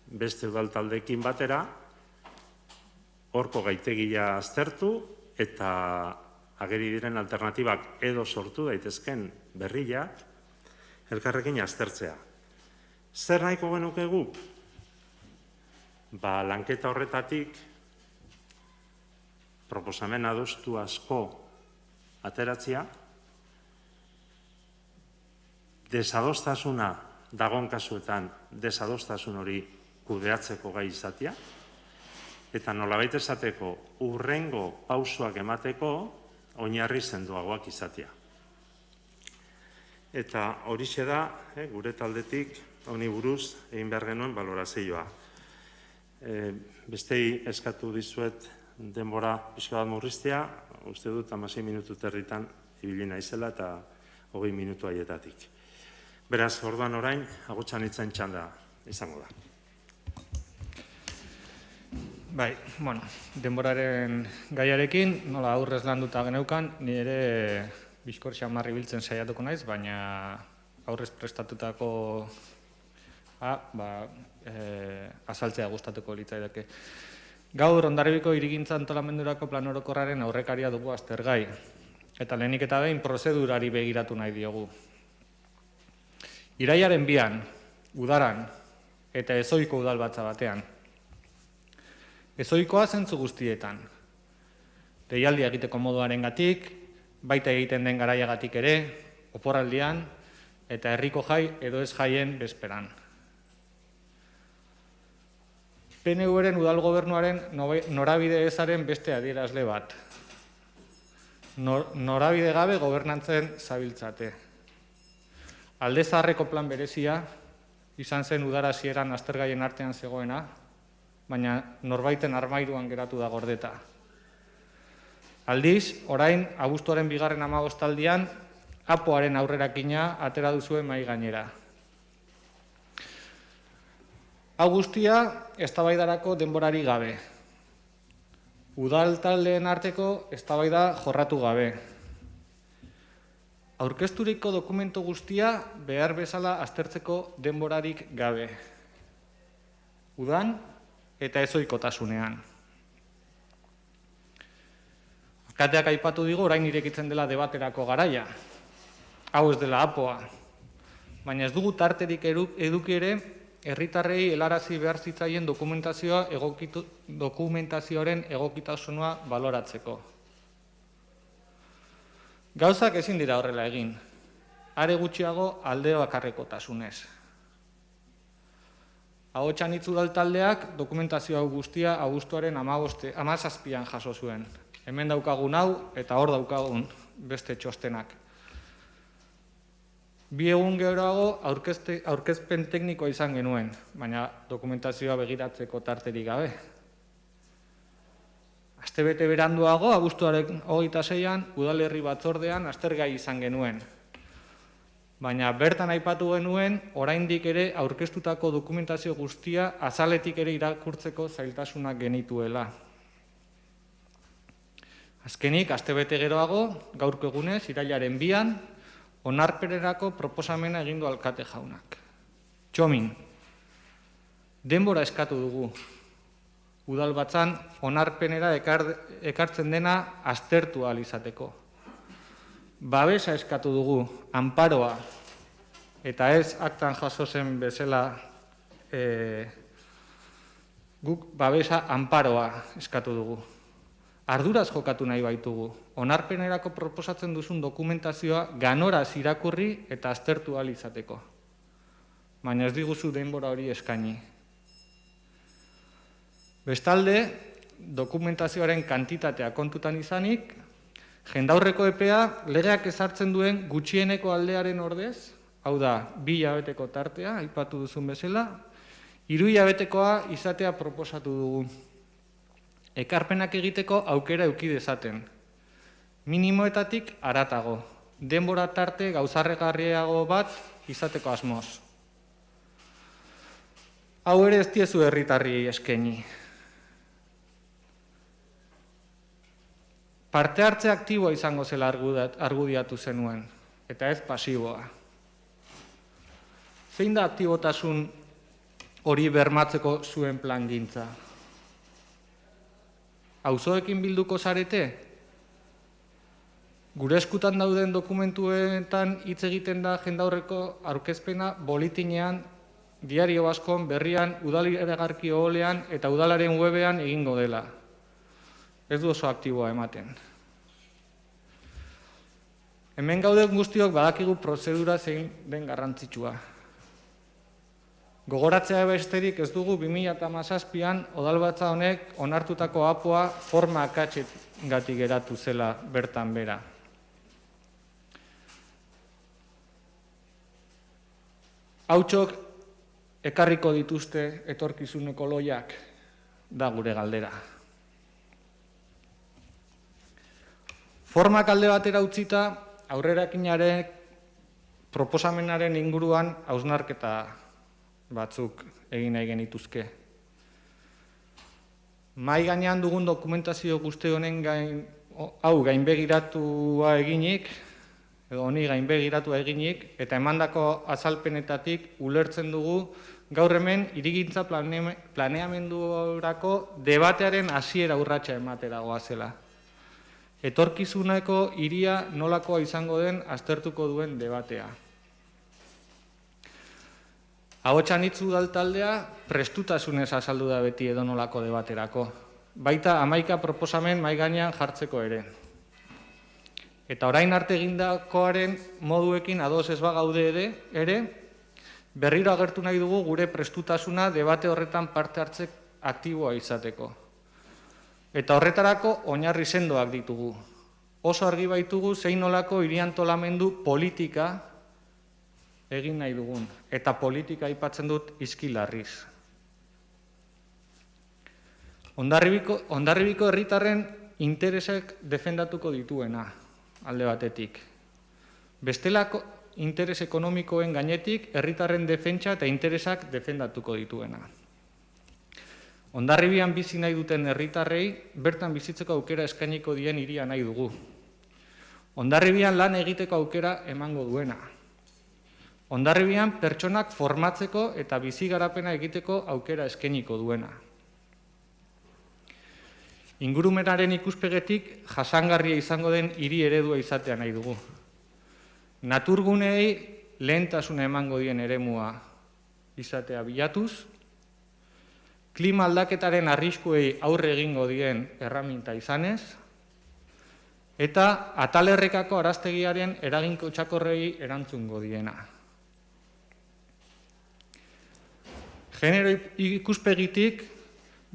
beste udal taldeekin batera, horko gaitegia aztertu eta ageri diren alternatibak edo sortu daitezken berriak elkarrekin aztertzea. Zer nahiko genuke guk? Lanketa horretatik proposamen adostu asko ateratzea, desadostasuna dagon kasuetan desadostasun hori kudeatzeko gai izatea, eta nolabait esateko hurrengo pausoak emateko oinarri sendoagoak izatea. Eta horixe da, gure taldetik, honi buruz, egin behar genuen balorazioa. Bestei eskatu dizuet denbora pixka bat murriztea, uste dut 16 minutu territan ibili naizela eta 20 minutu haietatik. Beraz, orduan orain, agotxan itzen txanda izango da. Bai, denboraren gaiarekin, nola aurrez landuta geneukan, ni ere bizkor xamarri biltzen saiatuko naiz, baina aurrez prestatutako azaltzea gustatuko litzaidake. Gaur, Hondarribiko hirigintza antolamendurako plan orokorraren aurrekaria dugu aztergai, eta lehenik eta behin prozedurari begiratu nahi diogu. Irailaren 2an, udaran, eta ezoiko udalbatza batean. Ezoikoa zentzu guztietan. Deialdia egiteko moduarengatik, baita egiten den garaiagatik ere, oporraldian, eta herriko jai edo ez jaien bezperan. PNV-ren udal gobernuaren norabide ezaren beste adierazle bat. Norabide gabe gobernantzen zabiltzate. Alde Zaharreko plan berezia izan zen udara hasieran aztergaien artean zegoena, baina norbaiten armairuan geratu da gordeta. Aldiz, orain, abuztuaren 2. APOaren aurrerakina atera duzuen mahai gainera. Hau guztia, eztabaidarako denborari gabe. Udal taldeen arteko eztabaida jorratu gabe. Aurkezturiko dokumentu guztia behar bezala aztertzeko denborarik gabe. Udan eta ezoikotasunean. Alkateak aipatu digu orain irekitzen dela debaterako garaia. Hau ez dela APOa. Baina ez dugu tarterik eduki ere herritarrei helarazi behar zitzaien dokumentazioaren egokitasuna baloratzeko. Gauzak ezin dira horrela egin, are gutxiago alde bakarrekotasunez. Ahotsan hitz udal taldeak dokumentazio hau guztia abuztuaren 17an jaso zuen. Hemen daukagun hau eta hor daukagun beste txostenak. 2 egun geroago aurkezpen teknikoa izan genuen, baina dokumentazioa begiratzeko tarterik gabe. Astebete beranduago, abuztuaren 26an, udalerri batzordean aztergai izan genuen. Baina bertan aipatu genuen, oraindik ere aurkeztutako dokumentazio guztia azaletik ere irakurtzeko zailtasunak genituela. Azkenik, astebete geroago, gaurko egunez, irailaren 2an, onarpenerako proposamena egin du alkate jaunak. Txomin, denbora eskatu dugu. Udalbatzan onarpenera ekartzen dena aztertu ahal izateko. Babesa eskatu dugu, anparoa, eta ez aktan jaso zen bezala guk babesa anparoa eskatu dugu. Arduraz jokatu nahi baitugu, onarpenerako proposatzen duzun dokumentazioa ganoraz irakurri eta aztertu ahal izateko. Baina ez diguzu denbora hori eskaini. Bestalde, dokumentazioaren kantitatea kontutan izanik, jendaurreko epea legeak ezartzen duen gutxieneko aldearen ordez, hau da, 2 hilabeteko tartea, aipatu duzun bezala, 3 hilabetekoa izatea proposatu dugu. Ekarpenak egiteko aukera eduki dezaten. Minimoetatik haratago, denbora tarte gauzarregarriago bat izateko asmoz. Hau ere ez diezu herritarri eskaini. Parte hartze aktiboa izango zela argudiatu zenuen, eta ez pasiboa. Zein da aktibotasun hori bermatzeko zuen plangintza? Auzoekin bilduko zarete? Gure eskutan dauden dokumentuetan hitz egiten da jendaurreko aurkezpena bolitinean, Diario Baskon, Berrian, Udal iragarki oholean eta udalaren webean egingo dela. Ez du oso aktiboa ematen. Hemen gauden guztiok badakigu prozedura zein den garrantzitsua. Gogoratzea besterik ez dugu 2017an Udalbatza honek onartutako apoa forma akatsengatik geratu zela bertan bera. Hautsok ekarriko dituzte etorkizuneko loiak da gure galdera. Formak alde batera utzita, aurrerakinaren proposamenaren inguruan hausnarketa batzuk egin nahi genituzke. Mahai gainean dugun dokumentazio guzti honen gainbegiratua eginik, edo honi gainbegiratua eginik, eta emandako azalpenetatik ulertzen dugu gaur hemen hirigintza planeamendurako debatearen hasiera urratsa ematera goazela. Etorkizuneko hiria nolakoa izango den aztertuko duen debatea. Ahotsan hitz udal taldea prestutasunez azaldu da beti edonolako debaterako. Baita 11 proposamen mahai gainean jartzeko ere. Eta orain arte egindakoaren moduekin ados ez bagaude ere, berriro agertu nahi dugu gure prestutasuna debate horretan parte hartze aktiboa izateko. Eta horretarako oinarri sendoak ditugu. Oso argi baitugu zein nolako hiri-antolamendu politika egin nahi dugun. Eta politika aipatzen dut izkilarriz. Hondarribiko herritarren interesek defendatuko dituena, alde batetik. Bestelako interes ekonomikoen gainetik herritarren defentsa eta interesak defendatuko dituena. Hondarribian bizi nahi duten herritarrei bertan bizitzeko aukera eskainiko dien hiria nahi dugu. Hondarribian lan egiteko aukera emango duena. Hondarribian pertsonak formatzeko eta bizi garapena egiteko aukera eskainiko duena. Ingurumenaren ikuspegetik jasangarria izango den hiri eredua izatea nahi dugu. Naturguneei lehentasuna emango dien eremua izatea bilatuz, klima aldaketaren arriskuei aurre egingo dien erraminta izanez, eta atalerrekako araztegiaren eraginko txakorrei erantzungo diena. Genero ikuspegitik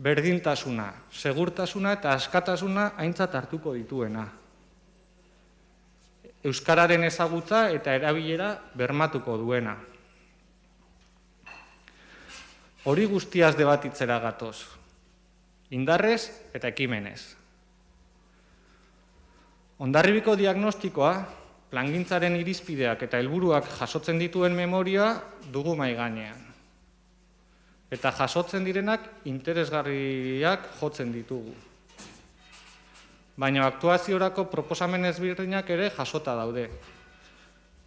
berdintasuna, segurtasuna eta askatasuna aintzat hartuko dituena. Euskararen ezagutza eta erabilera bermatuko duena. Hori guztiaz debatitzera gatoz, indarrez eta ekimenez. Hondarribiko diagnostikoa, plangintzaren irizpideak eta helburuak jasotzen dituen memoria dugu mahai gainean. Eta jasotzen direnak interesgarriak jotzen ditugu. Baina aktuaziorako proposamen ezberdinak ere jasota daude.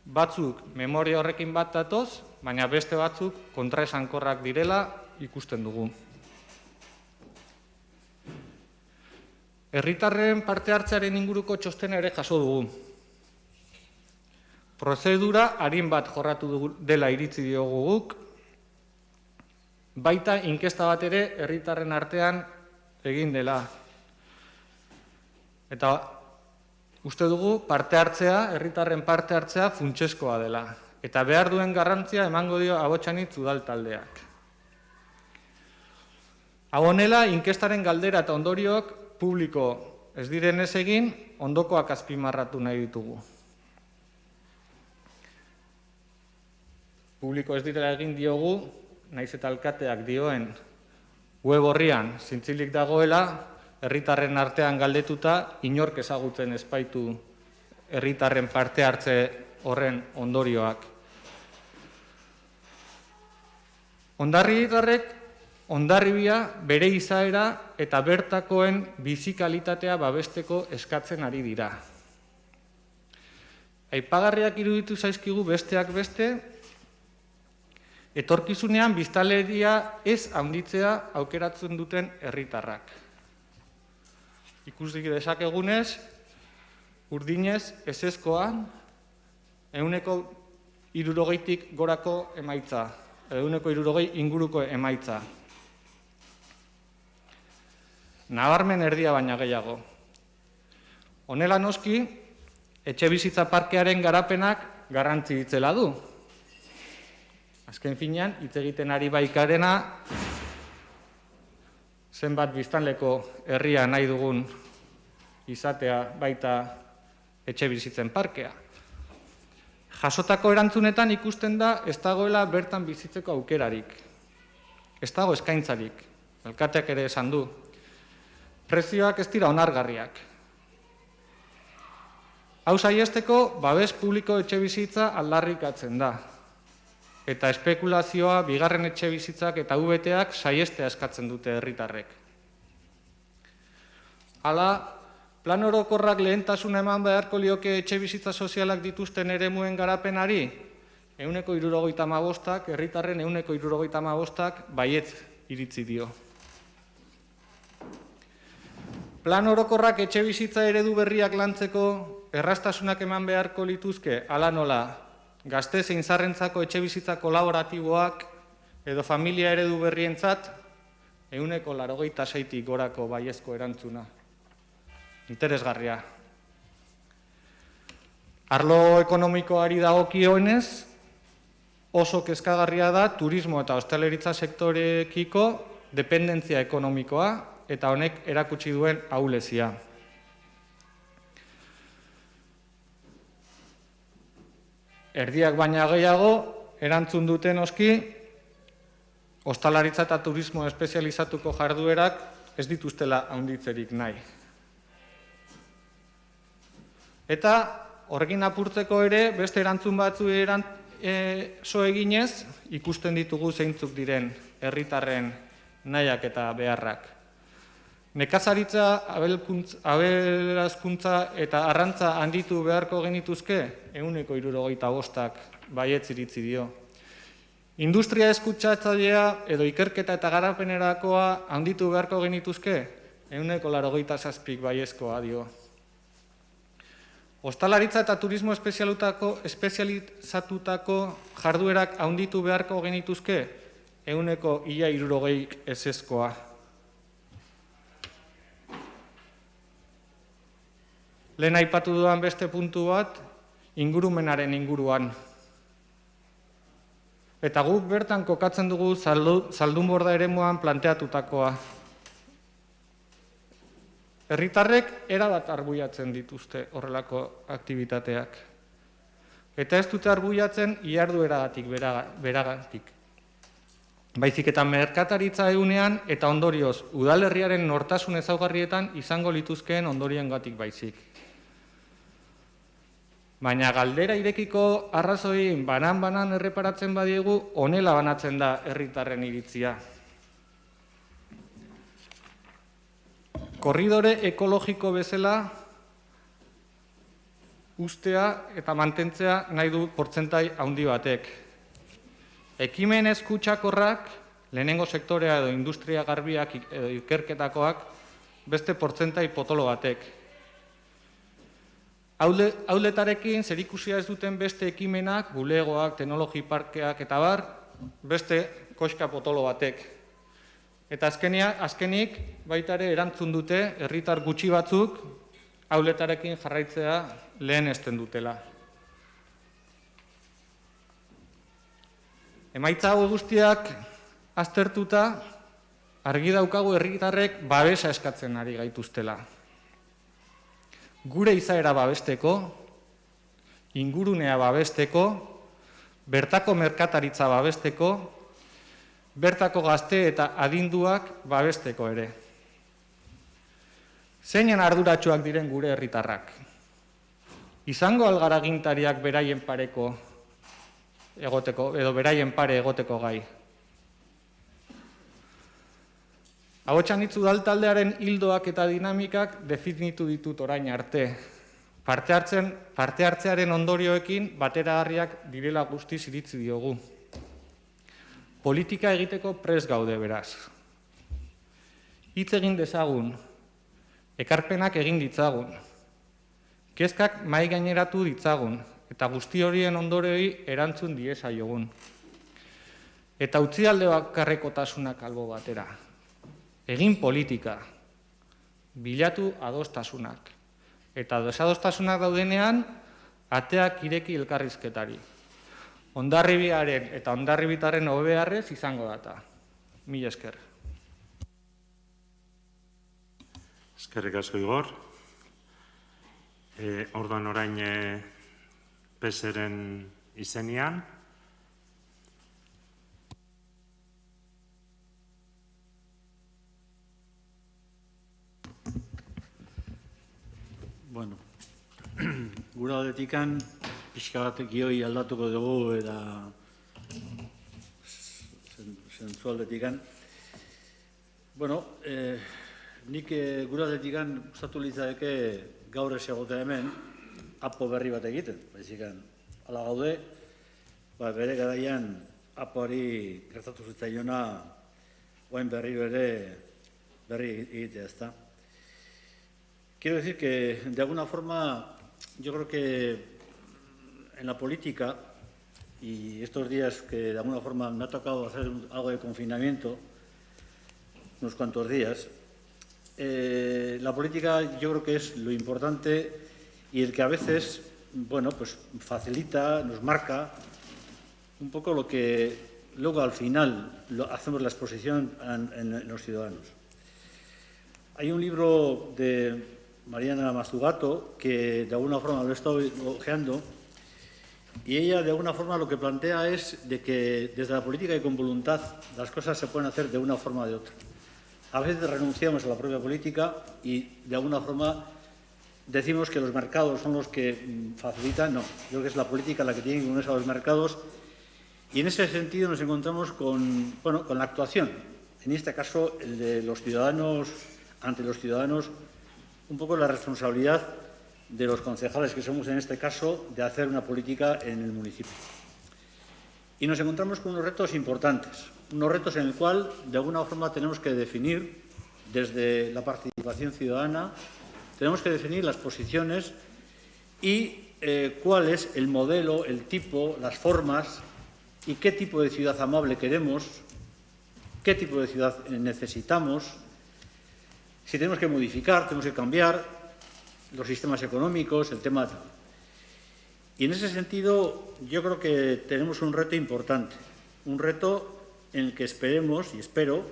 Batzuk memoria horrekin bat datoz, baina beste batzuk kontraesankorrak direla ikusten dugu. Herritarren parte hartzearen inguruko txostena ere jaso dugu. Prozedura arin bat jorratu dela iritzi diogu guk, baita inkesta bat ere herritarren artean egin dela. Eta uste dugu parte hartzea, herritarren parte hartzea funtsezkoa dela. Eta behar duen garrantzia emango dio Abotxanitz udal taldeak. Hau honela, inkestaren galdera eta ondorioak publiko ez direnez egin, ondokoak azpimarratu nahi ditugu. Publiko ez direla egin diogu, naiz eta alkateak dioen web orrian zintzilik dagoela, herritarren artean galdetuta, inork ezagutzen espaitu herritarren parte hartze horren ondorioak. Hondarribitarrek Hondarribia bere izaera eta bertakoen bizi kalitatea babesteko eskatzen ari dira. Aipagarriak iruditu zaizkigu besteak beste, etorkizunean biztanleria ez handitzea aukeratzen duten herritarrak. Ikusi dezakegunez, Urdinez ezezkoa 160tik gorako emaitza, 160 inguruko emaitza. Nabarmen erdia baina gehiago. Honela noski, etxebizitza parkearen garapenak garrantzi itzela du. Azken finean, hitz egiten ari baikarena, zenbat biztanleko herria nahi dugun izatea baita etxebizitzen parkea. Jasotako erantzunetan ikusten da ez dagoela bertan bizitzeko aukerarik. Ez dago eskaintzarik, alkateak ere esan du. Prezioak ez dira onargarriak. Hau saiesteko, babes publiko etxebizitza aldarrikatzen da. Eta espekulazioa, bigarren etxebizitzak eta UBT-ak saiestea eskatzen dute herritarrek. Hala, plan orokorrak lehentasuna eman beharko lioke etxebizitza sozialak dituzten eremuen garapenari, 175ak, herritarren 175ak baietz iritzi dio. Plan orokorrak etxebizitza eredu berriak lantzeko erraztasunak eman beharko lituzke, hala nola, gazte zein zaharrentzako etxebizitza kolaboratiboak edo familia eredu berrientzat 186tik gorako baiezko erantzuna. Interesgarria. Arlo ekonomikoari dagokionez, oso kezkagarria da turismo eta hostaleritza sektorekiko dependentzia ekonomikoa eta honek erakutsi duen ahulezia. Erdiak baina gehiago, erantzun duten oski, hostalaritza eta turismo espezializatuko jarduerak ez dituztela handitzerik nahi. Eta horrekin apurtzeko ere, beste erantzun batzu so eginez, ikusten ditugu zeintzuk diren herritarren nahiak eta beharrak. Nekazaritza, aberazkuntza eta arrantza handitu beharko genituzke, 175ak baietz iritzi dio. Industria eskutxatzailea edo ikerketa eta garapenerakoa handitu beharko genituzke, 187 baiezkoa dio. Hostalaritza eta turismo espezializatutako jarduerak handitu beharko genituzke, 160 ezezkoa. Lehen aipatu dudan beste puntu bat, ingurumenaren inguruan. Eta guk bertan kokatzen dugu Zaldunborda eremuan planteatutakoa. Herritarrek erabat arbuiatzen dituzte horrelako aktibitateak. Eta ez dute arbuiatzen ihardueragatik beragatik. Baizik eta merkataritza egunean eta ondorioz udalerriaren nortasun ezaugarrietan izango lituzkeen ondoriengatik baizik. Baina galdera irekiko arrazoi banan erreparatzen badiegu, honela banatzen da herritarren iritzia. Korridore ekologiko bezala ustea eta mantentzea nahi du portzentai handi batek. Ekimen eskutsakorrak, lehenengo sektorea edo industria garbiak edo ikerketakoak, beste portzentai potolo batek. Auletarekin zerikusia ez duten beste ekimenak, bulegoak, teknologi parkeak eta bar, beste koska potolo batek. Eta azkenik baitare erantzun dute herritar gutxi batzuk auletarekin jarraitzea lehen esten dutela. Emaitza hau guztiak aztertuta argi daukagu herritarrek babesa eskatzen ari gaituztela. Gure izaera babesteko, ingurunea babesteko, bertako merkataritza babesteko, bertako gazte eta adinduak babesteko ere. Zeinen arduratsuak diren gure herritarrak? Izango algaragintariak beraien pareko egoteko, edo beraien pare egoteko gai. Ahotsanitz udaltaldearen hildoak eta dinamikak definitu ditut orain arte. Parte hartzearen ondorioekin bateragarriak direla guztiz iritzi diogu. Politika egiteko prest gaude beraz. Hitz egin dezagun, ekarpenak egin ditzagun, kezkak mahai gaineratu ditzagun, eta guzti horien ondorioei erantzun diezaiogun. Eta utzi alde bakarrekotasunak albo batera. Egin politika, bilatu adostasunak. Eta desadostasunak daudenean, ateak ireki elkarrizketari. Hondarribiaren eta hondarribitarren hobeharrez izango data. Mila esker. Eskerrik asko, Igor. Orduan orain PSren izenean. Bueno, gure aldetikan pixka bat gioi aldatuko dugu eta zentzu aldetikan. Bueno, nik gure aldetikan gustatu litzateke gaur ez egotea hemen apo berri bat egiten. Baizikan, hala gaude, bere garaian apoari gertatu zitzaiona oain berriro ere berri egitea, ezta. Quiero decir que, de alguna forma, yo creo que en la política, y estos días que de alguna forma me ha tocado hacer algo de confinamiento, unos cuantos días, la política yo creo que es lo importante y el que a veces, bueno, pues facilita, nos marca un poco lo que luego al final hacemos la exposición en los ciudadanos. Hay un libro de Mariana Mazzucato, que de alguna forma lo he estado ojeando, y ella de alguna forma lo que plantea es de que desde la política y con voluntad las cosas se pueden hacer de una forma o de otra. A veces renunciamos a la propia política y de alguna forma decimos que los mercados son los que facilitan. No, yo creo que es la política la que tiene que unirse a los mercados, y en ese sentido nos encontramos con la actuación, en este caso el de los ciudadanos, ante los ciudadanos, un poco la responsabilidad de los concejales, que somos en este caso, de hacer una política en el municipio. Y nos encontramos con unos retos importantes, unos retos en el cual, de alguna forma, tenemos que definir, desde la participación ciudadana, tenemos que definir las posiciones y cuál es el modelo, el tipo, las formas y qué tipo de ciudad amable queremos, qué tipo de ciudad necesitamos, si tenemos que modificar, tenemos que cambiar, los sistemas económicos, el tema tal. Y en ese sentido yo creo que tenemos un reto importante, un reto en el que esperemos y espero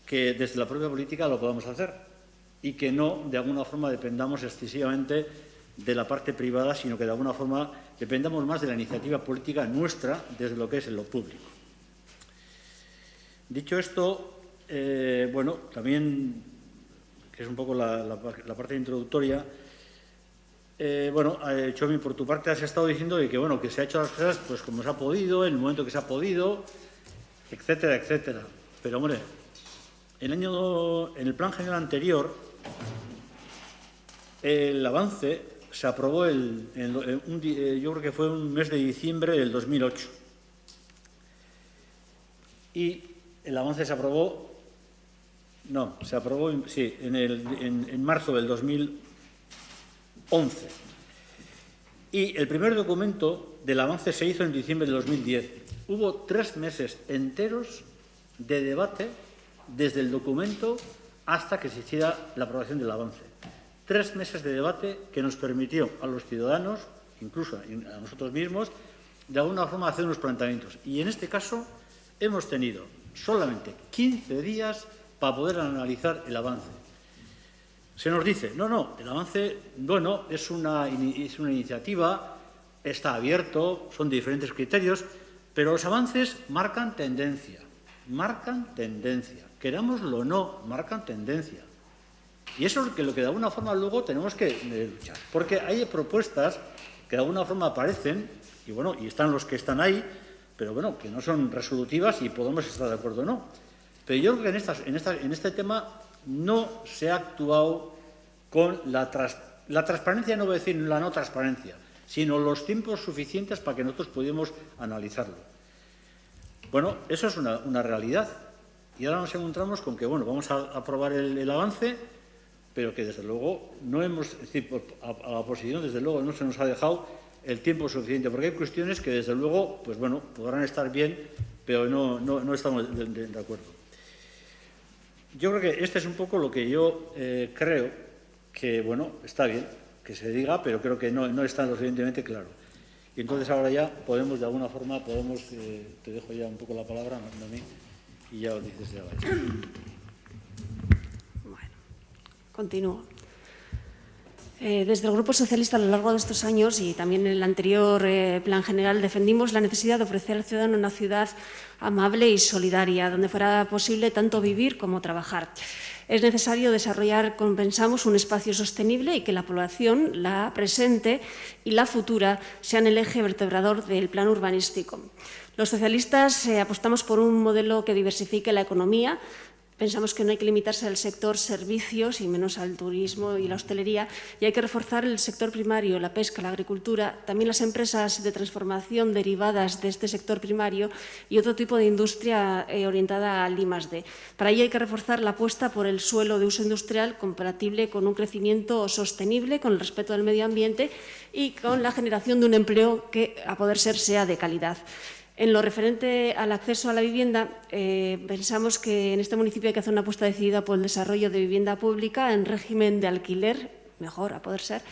que desde la propia política lo podamos hacer y que no de alguna forma dependamos excesivamente de la parte privada, sino que de alguna forma dependamos más de la iniciativa política nuestra desde lo que es en lo público. Dicho esto, bueno, también, que es un poco la parte introductoria, bueno, Chomi, por tu parte has estado diciendo de que, bueno, que se ha hecho las cosas pues como se ha podido, en el momento que se ha podido, etcétera, etcétera. Pero, hombre, en el plan general anterior, el avance se aprobó yo creo que fue un mes de diciembre del 2008. Y el avance se aprobó, sí, en marzo del 2011. Y el primer documento del avance se hizo en diciembre de 2010. Hubo 3 meses enteros de debate desde el documento hasta que se hiciera la aprobación del avance. 3 meses de debate que nos permitió a los ciudadanos, incluso a nosotros mismos, de alguna forma hacer unos planteamientos. Y en este caso hemos tenido solamente 15 días para poder analizar el avance. Se nos dice, no, el avance, bueno, es una iniciativa, está abierto, son diferentes criterios, pero los avances marcan tendencia, querámoslo o no, marcan tendencia. Y eso es lo que de alguna forma luego tenemos que luchar, porque hay propuestas que de alguna forma aparecen, y bueno, y están los que están ahí, pero bueno, que no son resolutivas y podemos estar de acuerdo o no. Pero yo creo que en este tema no se ha actuado con la transparencia, no voy a decir la no transparencia, sino los tiempos suficientes para que nosotros pudiéramos analizarlo. Bueno, eso es una realidad. Y ahora nos encontramos con que, bueno, vamos a aprobar el avance, pero que desde luego no hemos, es decir, a la oposición desde luego no se nos ha dejado el tiempo suficiente, porque hay cuestiones que desde luego, pues bueno, podrán estar bien, pero no estamos de acuerdo. Yo creo que este es un poco lo que yo creo que, bueno, está bien que se diga, pero creo que no está lo suficientemente claro. Y entonces ahora ya podemos, de alguna forma, te dejo ya un poco la palabra, a mí, y ya os dices ya. Bueno, continúo. Desde el Grupo Socialista, a lo largo de estos años y también en el anterior Plan General, defendimos la necesidad de ofrecer al ciudadano una ciudad amable y solidaria, donde fuera posible tanto vivir como trabajar. Es necesario desarrollar, como pensamos, un espacio sostenible y que la población, la presente y la futura, sean el eje vertebrador del plan urbanístico. Los socialistas apostamos por un modelo que diversifique la economía. Pensamos que no hay que limitarse al sector servicios y menos al turismo y la hostelería, y hay que reforzar el sector primario, la pesca, la agricultura, también las empresas de transformación derivadas de este sector primario y otro tipo de industria orientada al I+D. Para ello hay que reforzar la apuesta por el suelo de uso industrial compatible con un crecimiento sostenible, con el respeto del medio ambiente y con la generación de un empleo que, a poder ser, sea de calidad. En lo referente al acceso a la vivienda, pensamos que en este municipio hay que hacer una apuesta decidida por el desarrollo de vivienda pública en régimen de alquiler, mejor a poder ser,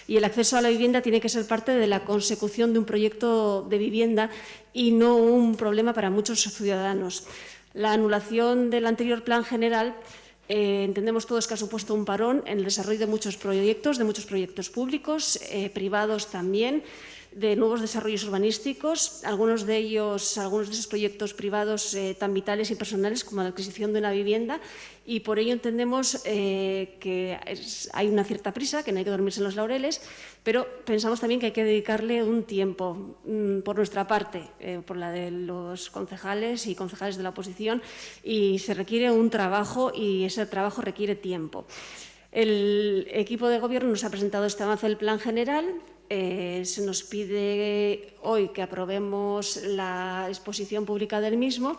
y el acceso a la vivienda tiene que ser parte de la consecución de un proyecto de vivienda y no un problema para muchos ciudadanos. La anulación del anterior Plan General entendemos todos que ha supuesto un parón en el desarrollo de muchos proyectos públicos, privados también, de nuevos desarrollos urbanísticos, algunos de esos proyectos privados tan vitales y personales como la adquisición de una vivienda, y por ello entendemos que hay una cierta prisa, que no hay que dormirse en los laureles, pero pensamos también que hay que dedicarle un tiempo por nuestra parte, por la de los concejales y concejales de la oposición, y se requiere un trabajo y ese trabajo requiere tiempo. El equipo de gobierno nos ha presentado este avance del Plan General. Se nos pide hoy que aprobemos la exposición pública del mismo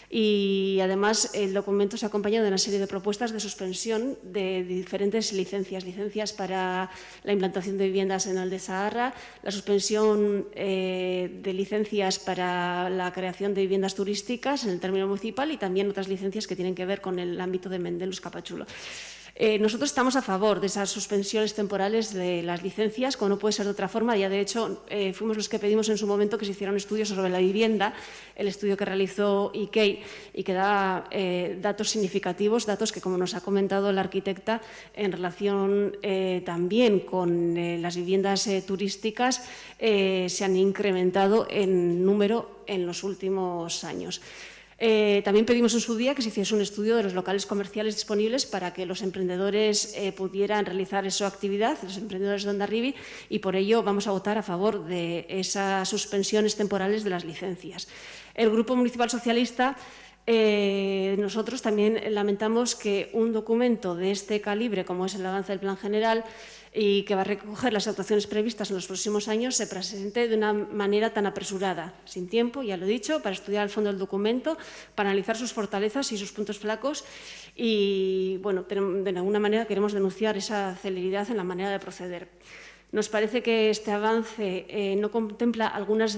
y, además, el documento se ha acompañado de una serie de propuestas de suspensión de diferentes licencias para la implantación de viviendas en el de Saharra, la suspensión de licencias para la creación de viviendas turísticas en el término municipal y también otras licencias que tienen que ver con el ámbito de Mendelus Capachulo. Nosotros estamos a favor de esas suspensiones temporales de las licencias, como no puede ser de otra forma. Ya, de hecho, fuimos los que pedimos en su momento que se hiciera un estudio sobre la vivienda, el estudio que realizó IKEI, y que da datos significativos, datos que, como nos ha comentado la arquitecta, en relación también con las viviendas turísticas, se han incrementado en número en los últimos años. También pedimos en su día que se hiciese un estudio de los locales comerciales disponibles para que los emprendedores pudieran realizar esa actividad, los emprendedores de Hondarribia, y por ello vamos a votar a favor de esas suspensiones temporales de las licencias. El Grupo Municipal Socialista, nosotros también lamentamos que un documento de este calibre, como es el avance del Plan General, y que va a recoger las actuaciones previstas en los próximos años, se presente de una manera tan apresurada, sin tiempo, ya lo he dicho, para estudiar al fondo el documento, para analizar sus fortalezas y sus puntos flacos, y, bueno, de alguna manera queremos denunciar esa celeridad en la manera de proceder. Nos parece que este avance no contempla algunas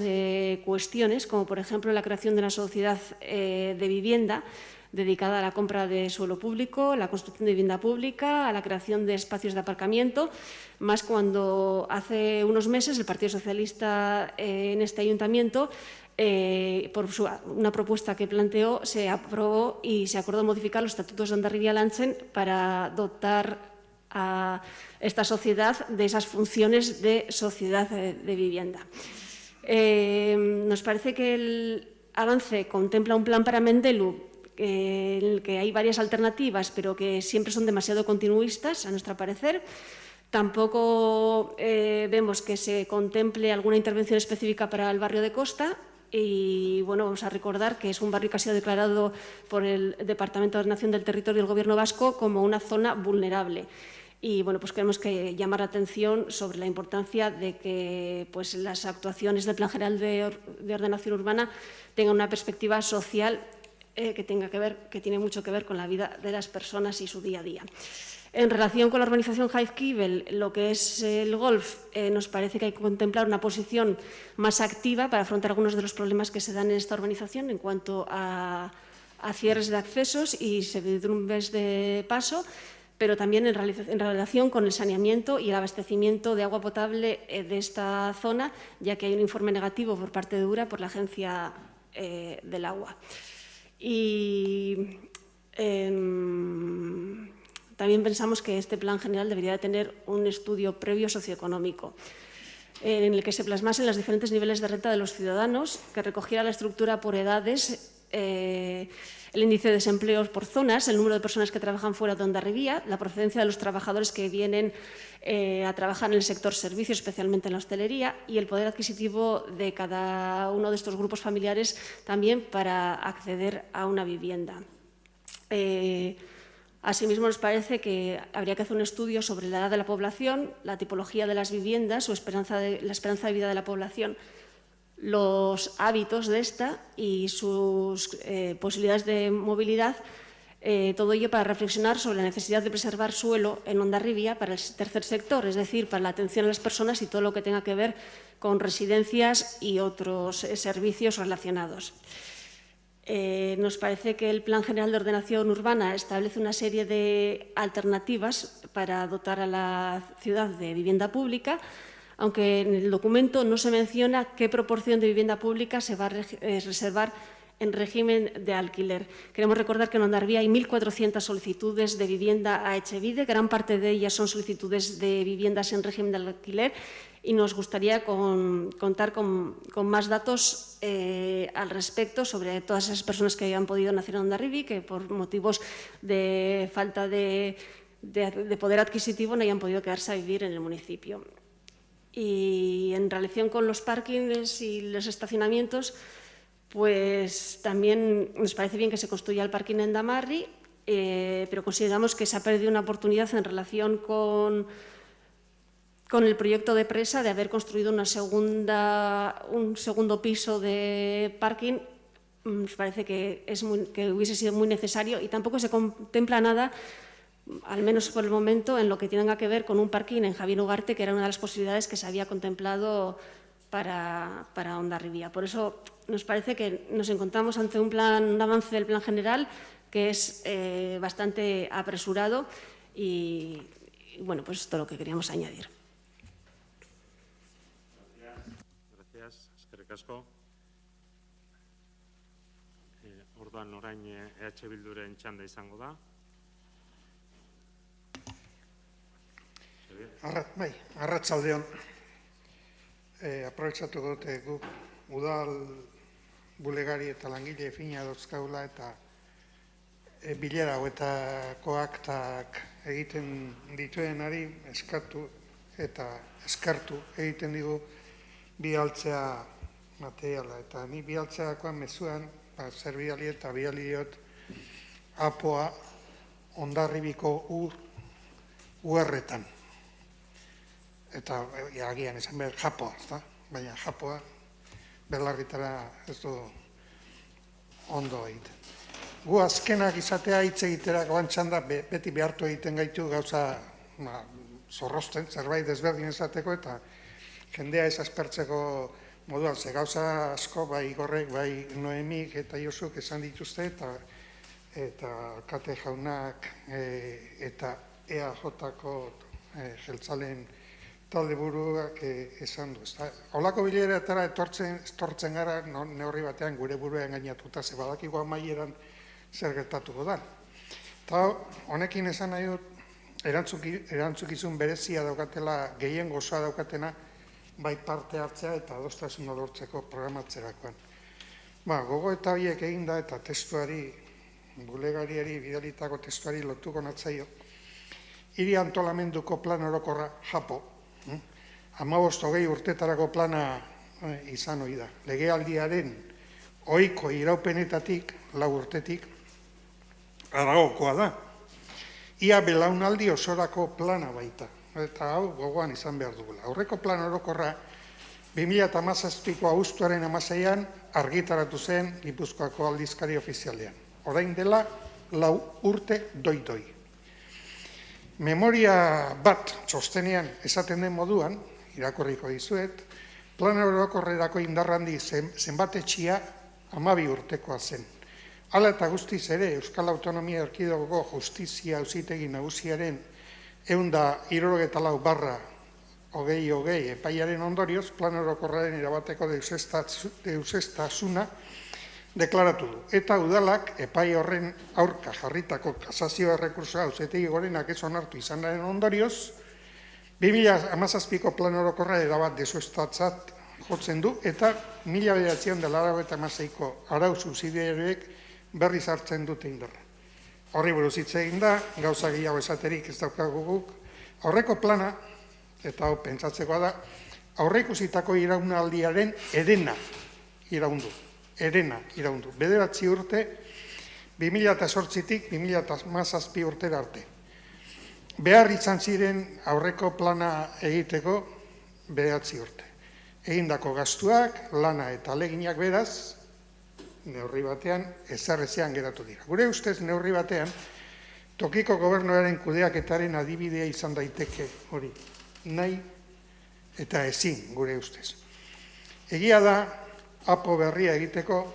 cuestiones, como por ejemplo la creación de una sociedad de vivienda dedicada a la compra de suelo público, la construcción de vivienda pública, a la creación de espacios de aparcamiento, más cuando hace unos meses el Partido Socialista en este ayuntamiento, por una propuesta que planteó, se aprobó y se acordó modificar los estatutos de Hondarribia-Lantzen para dotar a esta sociedad de esas funciones de sociedad de vivienda. Nos parece que el avance contempla un plan para Mendelu en el que hay varias alternativas, pero que siempre son demasiado continuistas, a nuestro parecer. Tampoco vemos que se contemple alguna intervención específica para el barrio de Costa. Y, bueno, vamos a recordar que es un barrio que ha sido declarado por el Departamento de Ordenación del Territorio del Gobierno vasco como una zona vulnerable. Y, bueno, pues queremos llamar la atención sobre la importancia de que, pues, las actuaciones del Plan General de Ordenación Urbana tengan una perspectiva social que tiene mucho que ver con la vida de las personas y su día a día. En relación con la urbanización Jaizkibel, lo que es el golf, nos parece que hay que contemplar una posición más activa para afrontar algunos de los problemas que se dan en esta urbanización en cuanto a cierres de accesos y servidumbres de paso, pero también en relación con el saneamiento y el abastecimiento de agua potable de esta zona, ya que hay un informe negativo por parte de URA por la Agencia del Agua. Y también pensamos que este plan general debería de tener un estudio previo socioeconómico en el que se plasmasen los diferentes niveles de renta de los ciudadanos, que recogiera la estructura por edades, el índice de desempleo por zonas, el número de personas que trabajan fuera de Hondarribia, la procedencia de los trabajadores que vienen a trabajar en el sector servicios, especialmente en la hostelería, y el poder adquisitivo de cada uno de estos grupos familiares también para acceder a una vivienda. Asimismo, nos parece que habría que hacer un estudio sobre la edad de la población, la tipología de las viviendas, la esperanza de vida de la población, los hábitos de esta y sus posibilidades de movilidad, todo ello para reflexionar sobre la necesidad de preservar suelo en Hondarribia para el tercer sector, es decir, para la atención a las personas y todo lo que tenga que ver con residencias y otros servicios relacionados. Nos parece que el Plan General de Ordenación Urbana establece una serie de alternativas para dotar a la ciudad de vivienda pública, aunque en el documento no se menciona qué proporción de vivienda pública se va a reservar en régimen de alquiler. Queremos recordar que en Hondarribia hay 1.400 solicitudes de vivienda a Etxebide, gran parte de ellas son solicitudes de viviendas en régimen de alquiler, y nos gustaría contar con más datos al respecto sobre todas esas personas que hayan podido nacer en Hondarribia, que por motivos de falta de poder adquisitivo no hayan podido quedarse a vivir en el municipio. Y en relación con los parkings y los estacionamientos, pues también nos parece bien que se construya el parking en Damarri, pero consideramos que se ha perdido una oportunidad en relación con el proyecto de presa de haber construido un segundo piso de parking. Nos parece que hubiese sido muy necesario, y tampoco se contempla nada, al menos por el momento, en lo que tenga que ver con un parking en Javier Ugarte, que era una de las posibilidades que se había contemplado para Hondarribia. Por eso nos parece que nos encontramos ante un avance del Plan General que es bastante apresurado y bueno, pues esto es lo que queríamos añadir. Gracias, eskerrik asko. Orduan orain EH Bilduren txanda izango da. Arratsaldeon. Aprobetxatu dute guk udal bulegari eta langile fina dauzkagula eta bilera hauetako aktak egiten dituenari eskatu eta eskartu egiten digu bialtzea materiala. Eta ni bialtzeakoan mezuan, zerbidali eta biali diot apoa Hondarribiko uherretan. Eta agian esan behar japoa, baina japoa belarritara ez du ondo egiten. Gu azkenak izatea hitz egitera goantzan da, beti behartu egiten gaitu gauza zorrosten, zerbait desberdin esateko, eta jendea ez aspertzeko moduan, ze gauza asko, bai Igorrek, bai Noemik eta Josuk esan dituzte, eta alkate jaunak eta EAJ-ko jeltzaleen talde buruak esan du. Holako bileretara etortzen gara neurri batean gure burua engainatuta, ze badakigu amaieran zer gertatuko da. Eta honekin esan nahi dut, erantzukizun berezia daukatela, gehien gozoa daukatena, bai parte hartzea eta adostasuna lortzeko programatzerakoan. Gogo eta horiek eginda eta testuari, bulegariari, bidalitako testuari lotuko natzaio, hiri antolamenduko plan orokorra japo, 15-20 urtetarako plana izan ohi da. Legealdiaren ohiko iraupenetatik, 4 urtetik, haragokoa da. Ia belaunaldi osorako plana baita. Eta hau gogoan izan behar dugula. Aurreko plan orokorra 2017ko abuztuaren 16an argitaratu zen Gipuzkoako aldizkari ofizialean. Orain dela 4 urte doi-doi. Memoria bat txostenean esaten den moduan, irakurriko dizuet, plan orokorrerako indarrandi zenbatetxia 12 urtekoa zen. Hala eta guztiz ere, Euskal Autonomia Erkidegoko Justizia Auzitegi Nagusiaren 174/2020 epaiaren ondorioz, plan orokorraren erabateko deuseztasuna deklaratu du. Eta udalak epai horren aurka jarritako kasazio errekursoa Auzitegi Gorenak ez onartu izanaren ondorioz, 2017ko plan orokorra erabat deuseztatzat jotzen du, eta 1996ko arau subsidiarioek berriz hartzen dute indarra. Horri buruz hitz egin da, gauza gehiago esaterik ez daukagu guk. Aurreko plana, eta hau pentsatzekoa da, aurreikusitako iraunaldiaren herena iraundu. 9 urte, 2008tik 2017 urtera arte. Behar izan ziren aurreko plana egiteko 9 urte. Egindako gastuak, lana eta aleginak beraz, neurri batean ezarrezean geratu dira. Gure ustez neurri batean, tokiko gobernuaren kudeaketaren adibidea izan daiteke hori. Nahi eta ezin gure ustez. Egia da, apo berria egiteko,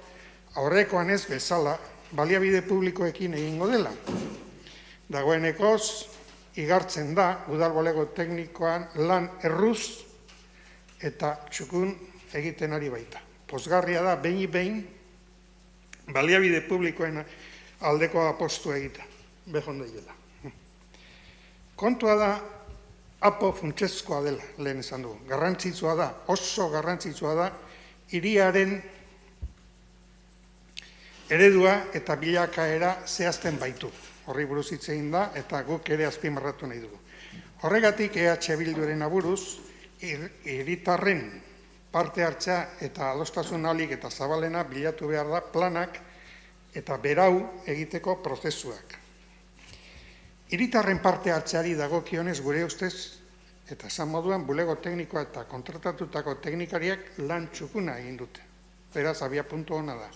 aurrekoan ez bezala, baliabide publikoekin egingo dela. Dagoenekoz, igartzen da, udalbolego teknikoan lan erruz eta txukun egiten ari baita. Pozgarria da, behin, baliabide publikoen aldeko apostu egita, behondaiela. Kontua da, apo funtsezkoa dela, lehen esan dugu. Garrantzitsua da, oso garrantzitsua da, hiriaren eredua eta bilakaera zehazten baitu. Horri buruz hitz egin da, eta guk ere azpimarratu nahi dugu. Horregatik EH Bilduren aburuz, hiritarren parte hartzea eta adostasun ahalik eta zabalena bilatu behar da planak eta berau egiteko prozesuak. Hiritarren parte hartzeari dagokionez gure ustez, eta esan moduan, bulego teknikoa eta kontratatutako teknikariak lan txukuna egin dute. Beraz, abiapuntu hona da.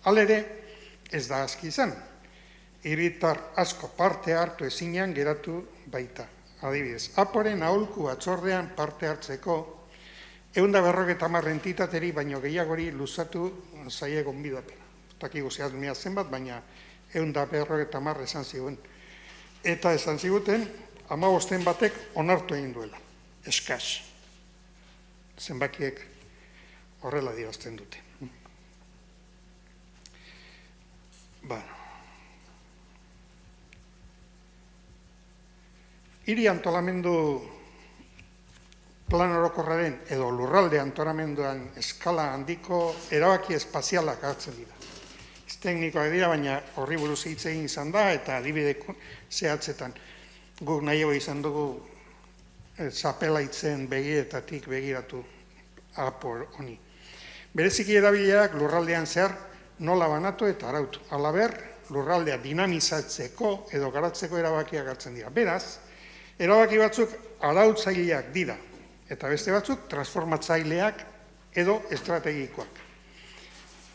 Halere, ez da aski izan. Hiritar asko parte hartu ezinean geratu baita. Adibidez, aporen aholku batzordean parte hartzeko 150 entitateri baino gehiagori luzatu zaie gonbidapena. Takigu zehaz mea zenbat, baina 150 esan zigun. Eta esan ziguten, 15 batek onartu egin duela. Eskas. Zenbakiek horrela dirazten dute. Hiri antolamendu plan orokorraren edo lurralde antolamenduan eskala handiko erabaki espazialak hartzen dira. Ez teknikoak dira, baina horri buruz hitz egin izan da, eta adibide zehatzetan guk nahiago izan dugu zapelaitzen begietatik begiratu apor honi. Bereziki erabileak lurraldean zehar nola banatu eta arautu. Halaber, lurraldea dinamizatzeko edo garatzeko erabakiak hartzen dira. Beraz, erabaki batzuk arautzaileak dira, eta beste batzuk transformatzaileak edo estrategikoak.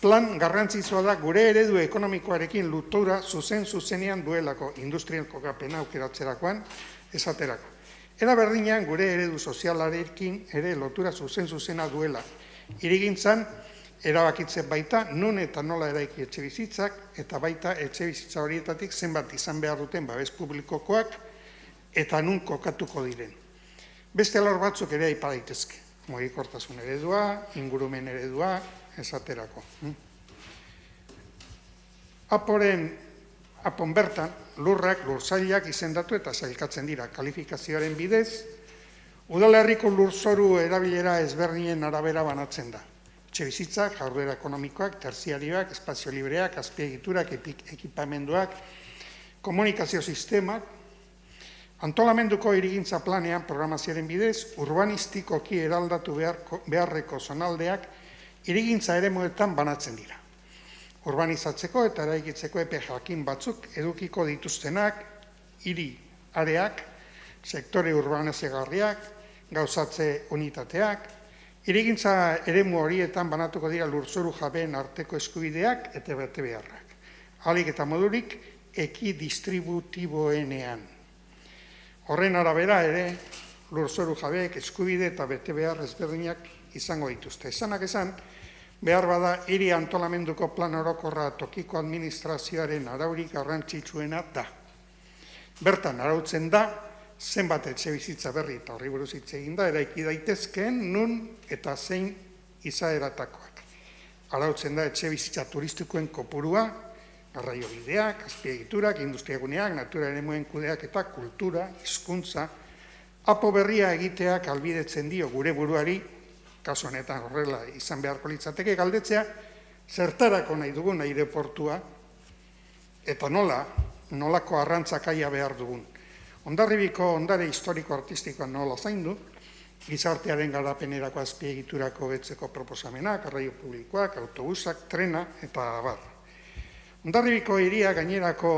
Plan garrantzitsua da gure eredu ekonomikoarekin lotura zuzenean duelako industrial kokapena aukeratzerakoan esaterako. Era berdinean gure eredu sozialarekin ere lotura zuzena duela. Hirigintzan erabakitzen baita nun eta nola eraiki etxebizitzak eta baita etxebizitza horietatik zenbat izan behar duten babes publikokoak eta nun kokatuko diren. Beste alor batzuk ere aipa daitezke. Mugikortasun eredua, ingurumen eredua, esaterako. Apon bertan, lurrak, lursailak izendatu eta sailkatzen dira. Kalifikazioaren bidez, udalerriko lurzoru erabilera ezberdinen arabera banatzen da. Etxebizitzak, jarduera ekonomikoak, terziarioak, espazio libreak, azpiegiturak, ekipamenduak, komunikazio sistemak, antolamenduko hirigintza planean programazioaren bidez, urbanistikoki eraldatu beharreko zonaldeak hirigintza eremuetan banatzen dira. Urbanizatzeko eta eraikitzeko epe jakin batzuk edukiko dituztenak, hiri areak, sektore urbanizgarriak, gauzatze unitateak, hirigintza eremu horietan banatuko dira lurzoru jabeen arteko eskubideak eta betebeharrak. Ahalik eta modurik ekidistributiboenean. Horren arabera ere, lurzoru jabeek eskubide eta betebehar ezberdinak izango dituzte. Esanak esan, behar bada hiri antolamenduko plan orokorra tokiko administrazioaren araurik garrantzitsuena da. Bertan arautzen da, zenbat etxebizitza berri eta horri buruz hitz egin da, eraiki daitezkeen nun eta zein izaeratakoak. Arautzen da etxebizitza turistikoen kopurua, garraio bideak, azpiegiturak, industriaguneak, natura eremuen kudeak eta kultura, hizkuntza, apo berria egiteak albidetzen dio gure buruari, kasu honetan horrela izan beharko litzateke galdetzea, zertarako nahi dugun aireportua eta nolako arrantzakaia behar dugun. Hondarribiko ondare historiko-artistikoan nola zaindu, gizartearen garapenerako azpiegiturako betzeko proposamenak, garraio publikoak, autobusak, trena eta abar. Hondarribiko hiria gainerako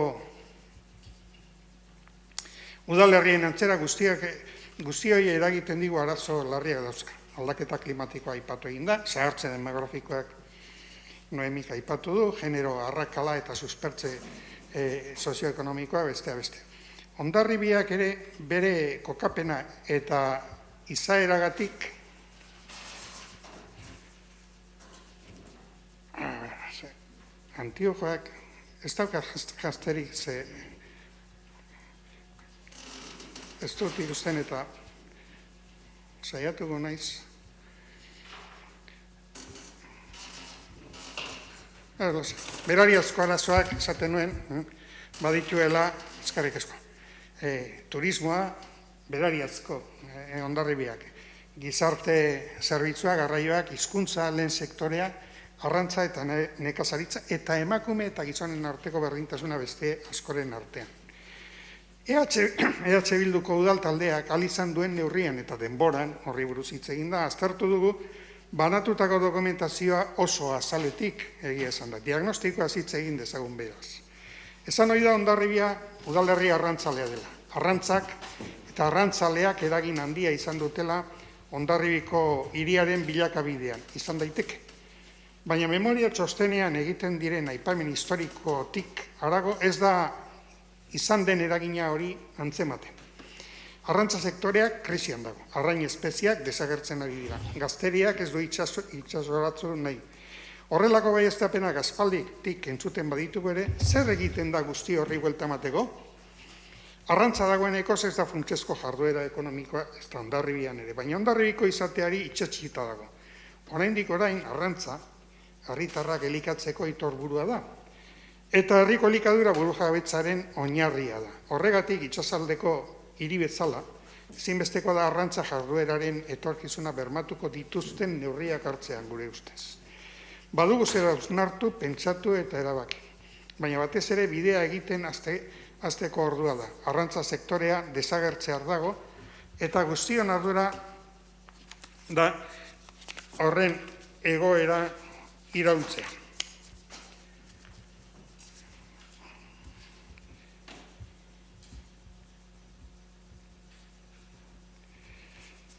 udalerrien antzera guztioi eragiten digu arazo larriak dauzka. Aldaketa klimatikoa aipatu egin da, zahartze demografikoak Noemik aipatu du, genero arrakala eta suspertze sozioekonomikoa bestea beste. Hondarribiak ere bere kokapena eta izaeragatik Antiojoak ez dauka jazterik ez dut ikusten eta saiatuko naiz. Berariazko arazoak esaten nuen, badituela, eskarrik asko, turismoa berariazko Hondarribiak, gizarte zerbitzua, garraioak, hizkuntza lehen sektorea, arrantza eta nekazaritza, eta emakume eta gizonen arteko berdintasuna beste askoren artean. EH Bilduko udal taldeak izan duen neurrian eta denboran, horri buruz hitz egin da, aztertu dugu, banatutako dokumentazioa oso azaletik egia esan da. Diagnostikoa hitz egin dezagun beraz. Esan hori da Hondarribia udalerri arrantzalea dela. Arrantzak eta arrantzaleak eragin handia izan dutela Hondarribiko hiriaren bilakabidean. Izan daiteke. Baina memoria txostenean egiten diren aipamen historikotik harago ez da izan den eragina hori antzematen. Arrantza sektoreak krisian dago. Arrain espeziak desagertzen ari dira. Gazteriak ez du itxasoratu nahi. Horrelako baieztapenak aspalditik entzuten badituko ere, zer egiten da guzti horri buelta emateko? Arrantza dagoeneko ez da funtsezko jarduera ekonomikoa, ez da Hondarribian ere, baina Hondarribiko izateari itxatxita dago. Oraindik orain, arrantza, herritarrak elikatzeko itorburua da. Eta herriko elikadura burujabetzaren oinarria da. Horregatik itsasaldeko hiri bezala, ezinbesteko da arrantza jardueraren etorkizuna bermatuko dituzten neurriak hartzean gure ustez. Badugu zer hausnartu, pentsatu eta erabaki. Baina batez ere bidea egiten hasteko ordua da. Arrantza sektorea desagertzear dago eta guztion ardura da horren egoera iraultzea.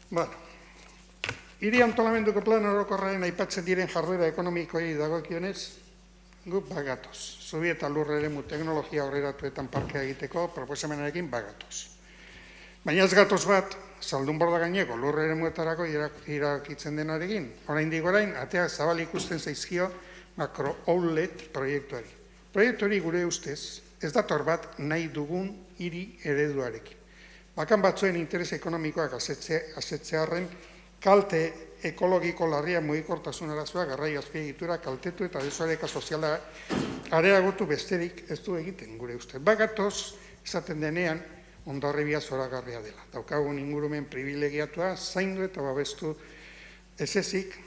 Bueno, hiri antolamenduko plan orokorraren aipatzen diren jarduera ekonomikoei dagokionez, guk bagatoz. Zubi eta lur eremu teknologia aurreratuetan parkea egiteko proposamenarekin bagatoz. Baina ez gatoz bat, zaldunborda gaineko lur eremuetarako irakitzen denarekin. Oraindik orain, ateak zabal ikusten zaizkio makro outlet proiektuari. Proiektuari gure ustez, ez dator bat nahi dugun hiri ereduarekin. Bakan batzuen interes ekonomikoak asetzearren, kalte ekologiko larria mugikortasun arazoa, garraio azpiegitura kaltetu eta desoreka soziala areagotu besterik ez du egiten gure ustez. Bagatoz, esaten denean, Hondarribia zoragarria dela. Daukagun ingurumen privilegiatua, zaindu eta babestu ez ezik,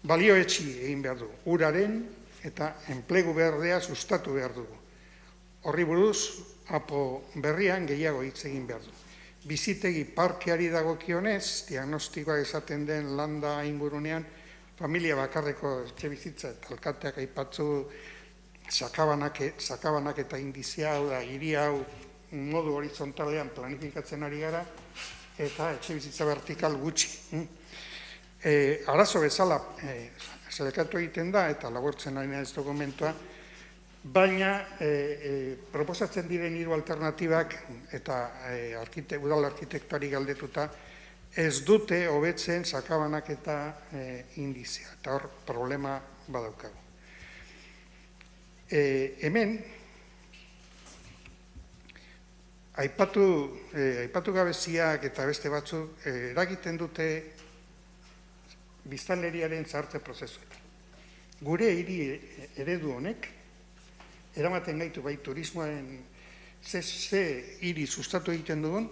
balioetxi egin behar dugu. Uraren eta enplegu berdea sustatu behar dugu. Horri buruz, apo berrian gehiago hitz egin behar dugu. Bizitegi parkeari dagokionez, diagnostikoa esaten den landa ingurunean, familia bakarreko etxebizitza eta alkateak aipatzu sakabanak eta indizia hau da, hiri hau modu horizontalean planifikatzen ari gara, eta etxebizitza vertikal gutxi. Arazo bezala selekatu egiten da, eta laburtzen ari ez dokumentua, baina proposatzen diren hiru alternatibak eta udal arkitektuari galdetuta ez dute hobetzen sakabanak eta indizia, eta hor problema badaukagu. Hemen, aipatu gabeziak eta beste batzuk eragiten dute biztanleriaren zahartze prozesuetan. Gure hiri eredu honek, eramaten gaitu bai turismoaren ze hiri sustatu egiten dugun,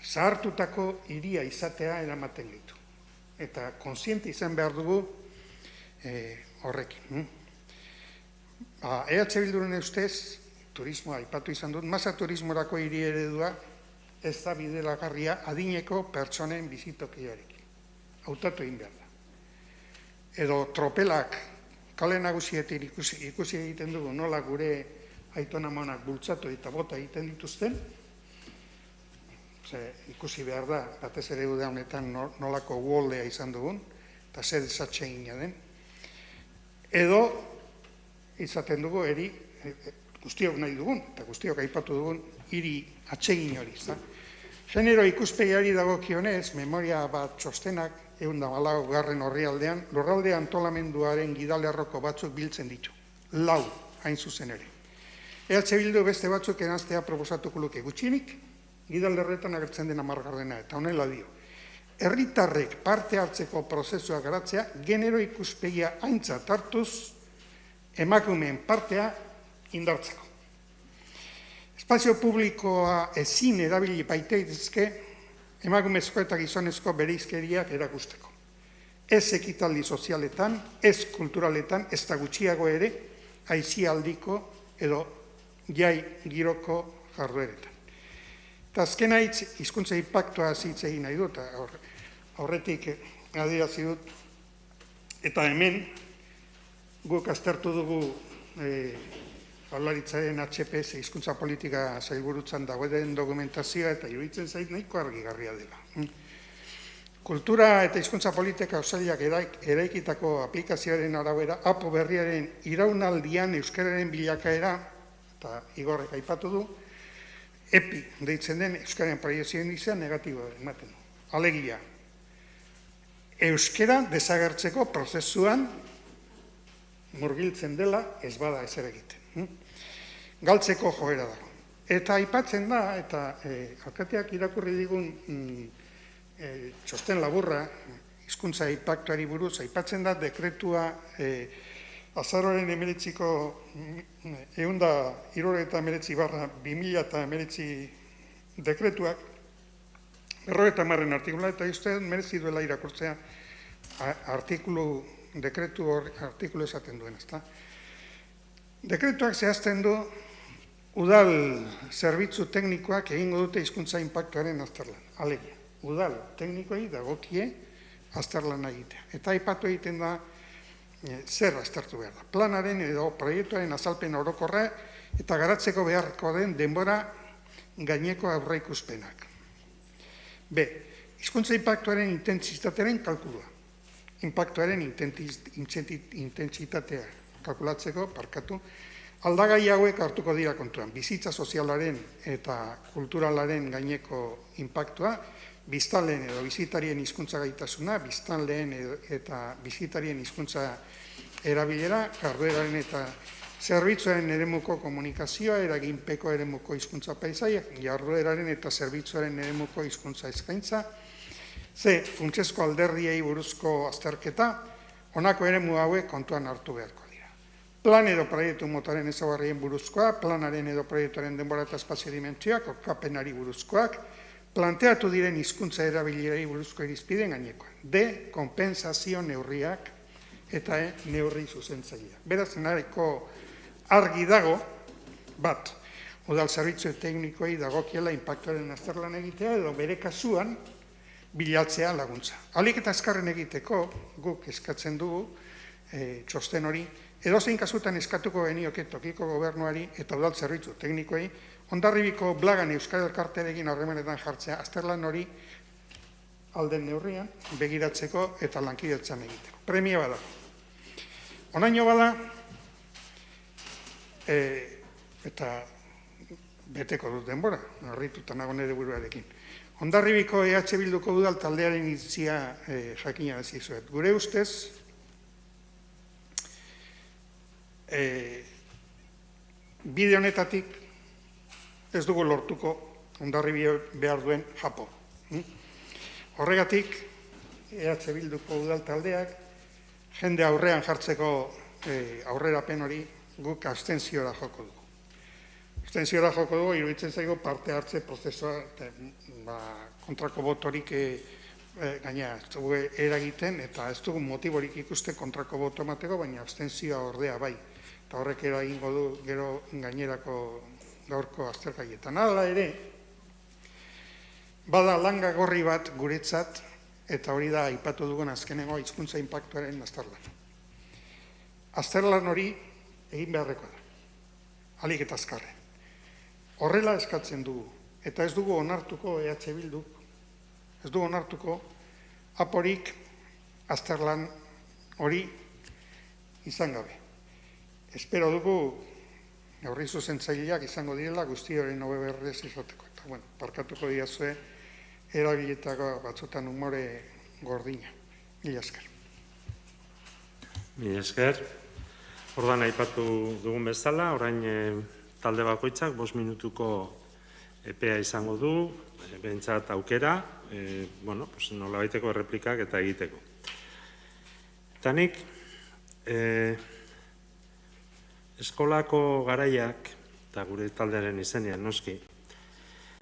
zahartutako hiria izatea eramaten gaitu. Eta kontziente izan behar dugu horrekin. EH Bilduren ustez, turismoa aipatu izan dut, masa turismorako hiri eredua ez da bideragarria adineko pertsonen bizitokiarekin. Hautatu egin behar da. Edo tropelak kale nagusietik ikusi egiten dugu nola gure aitona amonak bultzatu eta bota egiten dituzten, ikusi behar da, batez ere uda honetan nolako uoldea izan dugun, eta zer desatsegina den, edo izaten dugu eri guztiok nahi dugun, eta guztiok aipatu dugun hiri atsegin hori. Genero ikuspegiari dagokionez, memoria bat txostenak, 114. orrialdean, lurralde antolamenduaren gidalerroko batzuk biltzen ditu. 4, hain zuzen ere. EH Bildu beste batzuk eranztea proposatuko luke gutxinik, gidalerretan agertzen den 10. eta honela dio. Herritarrek parte hartzeko prozesua garatzea, genero ikuspegia aintzat hartuz, emakumeen partea indartzeko. Espazio publikoa ezin erabili baitaitezke, emakumezko eta gizonezko bereizkeriak erakusteko. Ez ekitaldi sozialetan, ez kulturaletan, ez da gutxiago ere, aisialdiko edo jai giroko jardueretan. Eta azken haitz, hizkuntza inpaktua hitz egin nahi dut, horretik adierazi dut, eta hemen guk aztertu dugu Jaurlaritzaren HPS hizkuntza politika sailburutzan dagoen dokumentazioa eta iruditzen zait nahiko argigarria dela. Kultura eta hizkuntza politika sailak eraikitako aplikazioaren arabera apo berriaren iraunaldian euskararen bilakaera, eta Igorrek aipatu du, EPI deitzen den euskararen proiekzio indizea negatibo ematen du. Alegia, euskara desagertzeko prozesuan murgiltzen dela ez bada ezer egiten. Galtzeko joera dago. Eta aipatzen da, eta alkateak irakurri digun txosten laburra, hizkuntza inpaktuari buruz, aipatzen da dekretua azaroaren 19/2019 dekretuak, 50. artikulua, eta uste merezi duela irakurtzea artikulu esaten duen, ezta? Dekretuak zehazten du udal zerbitzu teknikoak egingo dute hizkuntza inpaktuaren azterlan. Alegia, udal teknikoei dagokie azterlan egitea. Eta aipatu egiten da zer aztertu behar da. Planaren edo proiektuaren azalpen orokorra eta garatzeko beharko den denbora gaineko aurreikuspenak. B. Hizkuntza inpaktuaren intentsitatearen kalkulua. Inpaktuaren intentsitatea kalkulatzeko, aldagai hauek hartuko dira kontuan. Bizitza sozialaren eta kulturalaren gaineko inpaktua, biztanleen edo bizitarien hizkuntza gaitasuna, biztanleen eta bizitarien hizkuntza erabilera, jardueraren eta zerbitzuaren eremuko komunikazioa, eraginpeko eremuko hizkuntza paisaia, jardueraren eta zerbitzuaren eremuko hizkuntza eskaintza, C. Funtsezko alderdiei buruzko azterketa, honako eremu hauek kontuan hartu beharko dira. Plan edo proiektu motaren ezaugarrien buruzkoa, planaren edo proiektuaren denbora eta espazio dimentsioak, kokapenari buruzkoak, planteatu diren hizkuntza erabilerei buruzko irizpideen gainekoa. D. Konpentsazio neurriak eta neurri zuzentzaileak. Beraz, nahiko argi dago, bat, udal zerbitzu teknikoei dagokiela inpaktuaren azterlan egitea edo bere kasuan bilatzea laguntza. Ahalik eta azkarren egiteko, guk eskatzen dugu txosten hori, edozein kasutan eskatuko genioke tokiko gobernuari eta udal zerbitzu teknikoei Hondarribiko Blagan Euskal Elkartearekin harremanetan jartzea azterlan hori alden neurrian begiratzeko eta lankidetzan egiteko. Premia bada. Onaino bada, eta beteko dut denbora, harrituta nago nire buruarekin. Hondarribiko EH Bilduko udal taldearen iritzia jakina bezizuet. Gure ustez, bide honetatik ez dugu lortuko Hondarribi behar duen Japo. Horregatik, EH Bilduko udal taldeak jende aurrean jartzeko aurrerapen hori guk abstentziora joko dugu. Abstentziora joko dugu, iruditzen zaigu parte hartze prozesua kontrako botorik gaina ez dugu eragiten eta ez dugu motiborik ikuste kontrako boto emateko, baina abstentzioa ordea bai. Eta horrek eragingo du gero gainerako gaurko aztergaietan. Hala ere, bada langa gorri bat guretzat, eta hori da aipatu dugun azkenengo hizkuntza inpaktuaren azterlan. Azterlan hori egin beharrekoa da, ahalik eta azkarren. Horrela eskatzen dugu, eta ez dugu onartuko EH Bilduk, ez dugu onartuko aporik azterlan hori izan gabe. Espero dugu neurri zuzentzaileak izango direla guztioren hobe berrez izateko. Eta, parkatuko diazue erabiletako batzutan umore gordina. Mila esker. Mila esker. Ordan aipatu dugun bezala, orain talde bakoitzak 5 minutuko epea izango du, behintzat aukera, nolabaiteko erreplikak eta egiteko. Eta nik, eskolako garaiak, eta gure taldearen izenean noski,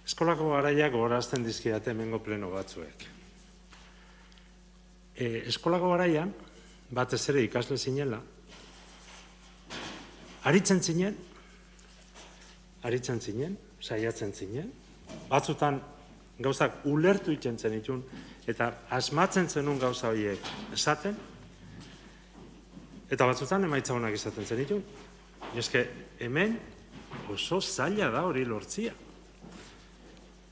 eskolako garaiak gogorazten dizkidate hemengo pleno batzuek. Eskolako garaian, batez ere ikasle zinela, aritzen zinen, saiatzen zinen, batzutan gauzak ulertu itxentzen itun, eta asmatzen zenun gauza horiek esaten, eta batzutan emaitza honak izaten zen itun. Eske, hemen oso zaila da hori lortzia.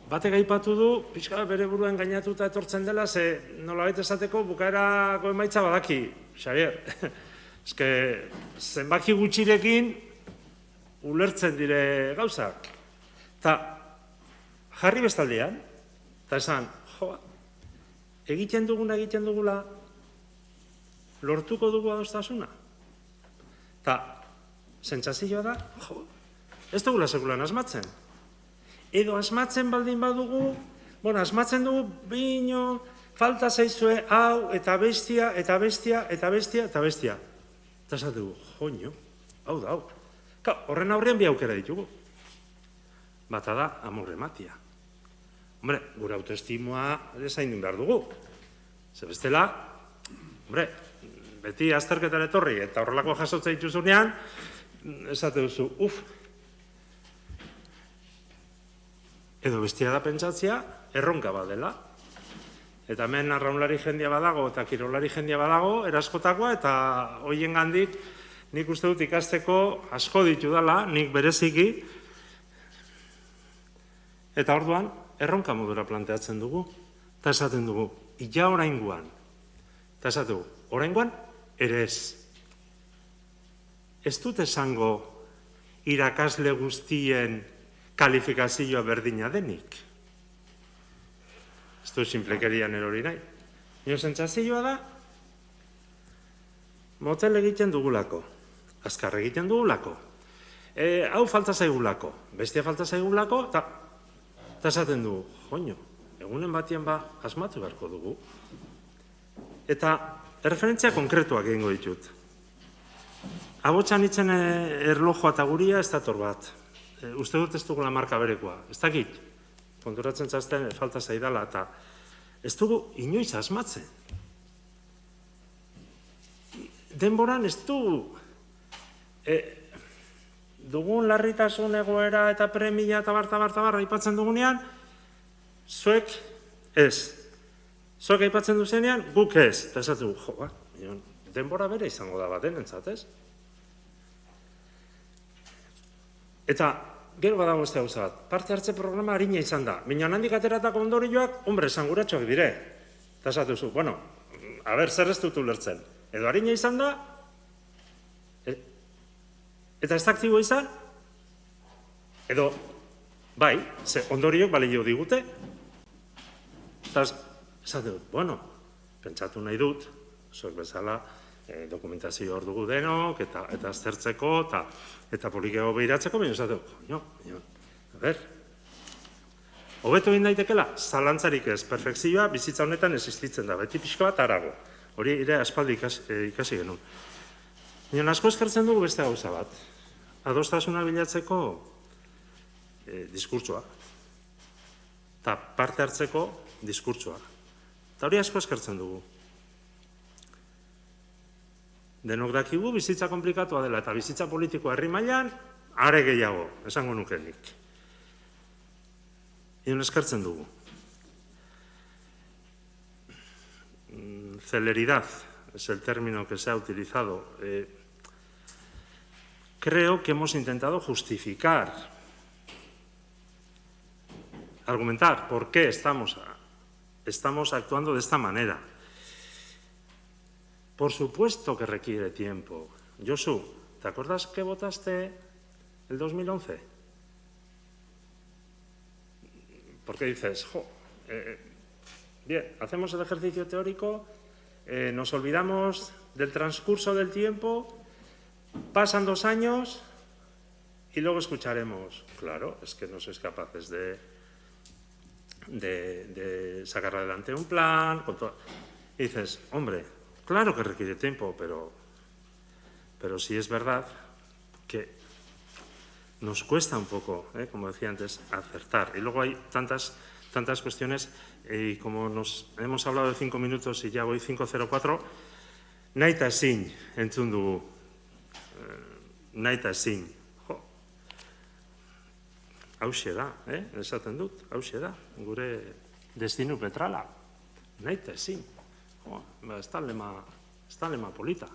Batek aipatu du, pixka bere buruen gainatuta etortzen dela, ze nolabait esateko bukaerako emaitza badaki, Xavier. Eske, zenbaki gutxirekin ulertzen dire gauzak. Eta jarri bestaldean, eta esan, egiten dugula, lortuko dugu adostasuna. Eta, sentsazioa da, ez dugula sekulan asmatzen. Edo asmatzen baldin badugu, asmatzen dugu, bino, falta zaizue hau, eta bestia, eta bestia, eta bestia, eta bestia. Eta esate dugu, joño, hau da, hau. Horren aurrean bi aukera ditugu. Bata da, amor ematia. Hombre, gure autoestimoa ere zaindun behar dugu. Ze bestela, hombre, beti azterketara etorri eta horrelako jasotzea dituzunean, esate duzu, edo bestia da pentsatzea, erronka badela. Eta hemen arraunlari jendia badago eta kirolari jendia badago, eraskotakoa, eta hoien gandik nik uste dut ikasteko asko ditu dela, nik bereziki, eta orduan, erronka modura planteatzen dugu, eta esaten dugu, ila oraingoan, eta esaten dugu, oraingoan, ere ez. Ez dut esango irakasle guztien kalifikazioa berdina denik. Ez du sinplekerian erori nahi. Nio sentsazioa da, motel egiten dugulako, azkar egiten dugulako, hau falta zaigulako, bestia falta zaigulako, eta esaten dugu, joño, egunen batien asmatu beharko dugu. Eta erreferentzia konkretuak egingo ditut. Abotsan itzen erlojoa eta guria ez dator bat. Uste dut ez dugula marka berekoa. Ez dakit, konturatzen txazten falta zaidala, eta ez dugu inoiz asmatzen. Denboran ez dugu dugun larritasun egoera eta premia eta barta aipatzen dugunean, zuek ez. Zuek aipatzen duzenean, guk ez. Eta esatu, denbora bere izango da baten, entzat, ez? Eta, gero badago ez gauza bat, parte hartze programa harina izan da. Minan handik ateratako ondorioak, hombre, esanguratxoak dire. Eta esatu zu, zer ez dut ulertzen. Edo harina izan da, eta ez aktibo izan, edo, bai, ze ondoriok balio digute, eta esate dut, pentsatu nahi dut, zuek bezala, dokumentazio hor dugu denok, eta aztertzeko, eta politikego behiratzeko, baina esate dut, hobeto egin daitekela, zalantzarik ez, perfekzioa bizitza honetan existitzen da, beti pixko bat arago, hori ere aspaldi ikasi genuen. Baina asko eskertzen dugu beste gauza bat, adostasuna bilatzeko diskurtsoa, eta parte hartzeko diskurtsoa. Eta hori asko eskertzen dugu. Denok dakigu bizitza komplikatua dela, eta bizitza politikoa herri mailan, are gehiago, esango nukenik. Ion eskertzen dugu. Celeridad es el término que se ha utilizado. Creo que hemos intentado justificar, argumentar por qué estamos actuando de esta manera. Por supuesto que requiere tiempo. Josu, ¿te acuerdas que votaste el 2011? Porque dices, bien, hacemos el ejercicio teórico, nos olvidamos del transcurso del tiempo, pasan 2 años y luego escucharemos. Claro, es que no sois capaces de sacar adelante un plan. Y dices, hombre, claro que requiere tiempo, pero sí es verdad que nos cuesta un poco, como decía antes, acertar. Y luego hay tantas cuestiones, y como nos hemos hablado de 5 minutos y ya voy 5:04, naita ezin entzun dugu. Naita ezin. Hauxe da, esaten dut, hauxe da, gure destinu petrala. Naita ezin. Ez da lema polita.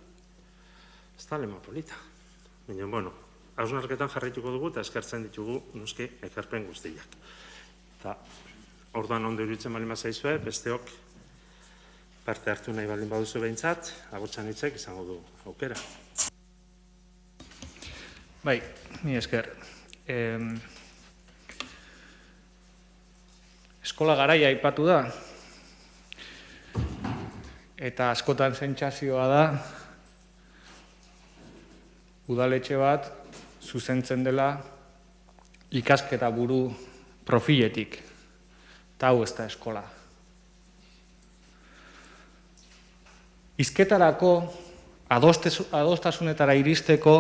Ez da lema polita. Baina, hausnarketan jarraituko dugu eta eskertzen ditugu noski ekarpen guztiak. Eta orduan ondo iruditzen baldin bazaizue, besteok parte hartu nahi baldin baduzu behintzat, agotxan hitzek izango du aukera. Bai, ni esker. Eskola garaia aipatu da, eta askotan sentsazioa da, udaletxe bat zuzentzen dela ikasketa buru profiletik. Eta hau ez da eskola. Hizketarako, adostasunetara iristeko,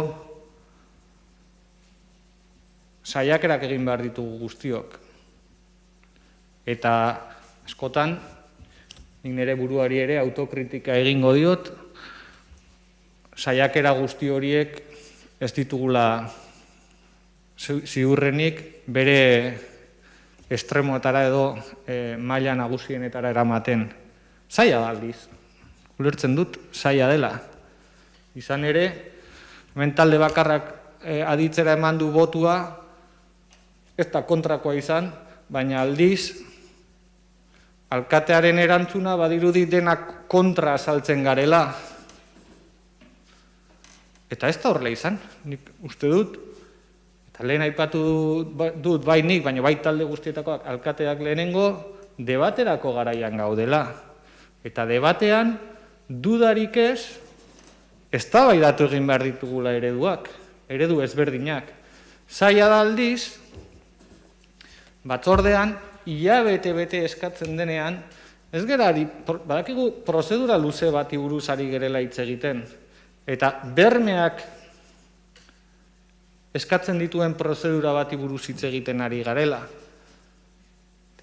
saiakerak egin behar ditugu guztiok. Eta askotan, nik nire buruari ere autokritika egingo diot, saiakera guzti horiek ez ditugula ziurrenik bere estremoetara edo maila nagusienetara eramaten. Zaila da aldiz, ulertzen dut, zaila dela. Izan ere, mentalde bakarrak aditzera eman du botua, ez da kontrakoa izan, baina aldiz, alkatearen erantzuna badirudi denak kontra azaltzen garela. Eta ez da horrela izan, nik uste dut, eta lehen aipatu dut bai nik, baina bai talde guztietako alkateak lehenengo, debaterako garaian gaudela. Eta debatean, dudarik eztabaidatu egin behar ditugula ereduak, eredu ezberdinak. Zaila da aldiz, batzordean, hilabete-bete eskatzen denean, ez gerari, badakigu prozedura luze bati buruz ari gerela hitz egiten, eta bermeak eskatzen dituen prozedura bati buruz hitz egiten ari garela.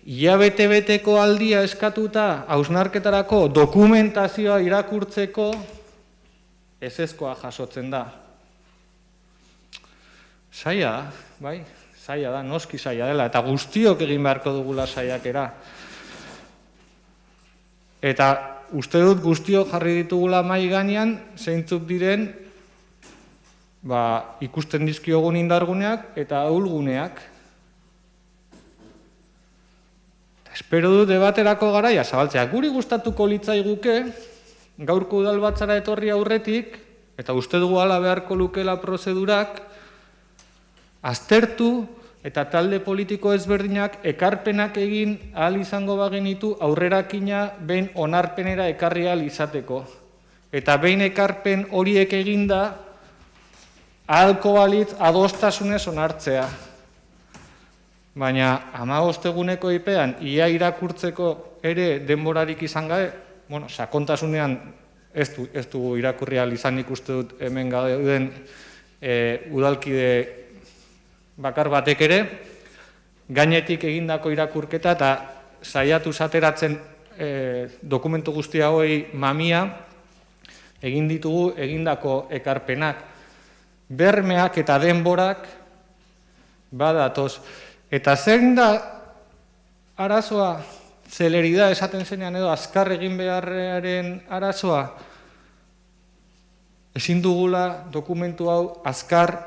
Hilabete-beteko aldia eskatuta, hausnarketarako dokumentazioa irakurtzeko, ezezkoa jasotzen da. Zaila da, bai? Zaila da, noski zaila dela, eta guztiok egin beharko dugula saiakera. Eta uste dut guztiok jarri ditugula mahai gainean, zeintzuk diren ikusten dizkiogun indarguneak eta ahulguneak. Espero dut debaterako garaia zabaltzea. Guri gustatuko litzaiguke, gaurko udalbatzara etorri aurretik, eta uste dugu hala beharko lukela prozedurak, aztertu eta talde politiko ezberdinak ekarpenak egin ahal izango bagenitu aurrerakina behin onarpenera ekarri ahal izateko. Eta behin ekarpen horiek eginda ahalko balitz adostasunez onartzea. Baina 15 eguneko epean ia irakurtzeko ere denborarik izan gabe, sakontasunean ez du irakurri ahal izanik uste dut hemen gauden udalkide bakar batek ere, gainetik egindako irakurketa eta saiatu zateratzen dokumentu guzti hauei mamia egin ditugu egindako ekarpenak. Bermeak eta denborak badatoz. Eta zein da arazoa, zeleridad esaten zenean edo azkar egin beharrearen arazoa? Ezin dugula dokumentu hau azkar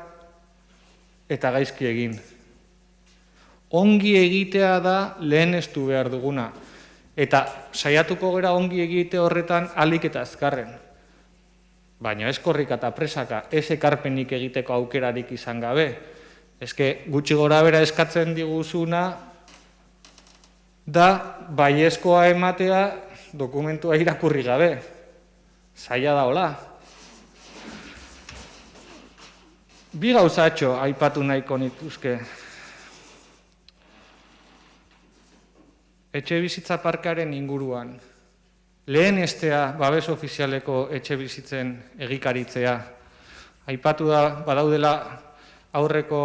eta gaizki egin. Ongi egitea da lehenestu behar duguna. Eta saiatuko gera ongi egite horretan ahalik eta azkarren. Baina ez korrika eta presaka, ez ekarpenik egiteko aukerarik izan gabe. Eske gutxi gora bera eskatzen diguzuna da baiezkoa ematea dokumentua irakurri gabe. Zaila da hola. Bi gauzatxo aipatu nahiko nituzke. Etxe bizitza parkaren inguruan. Lehen estea babes ofizialeko etxe bizitzen egikaritzea. Aipatu da badaudela aurreko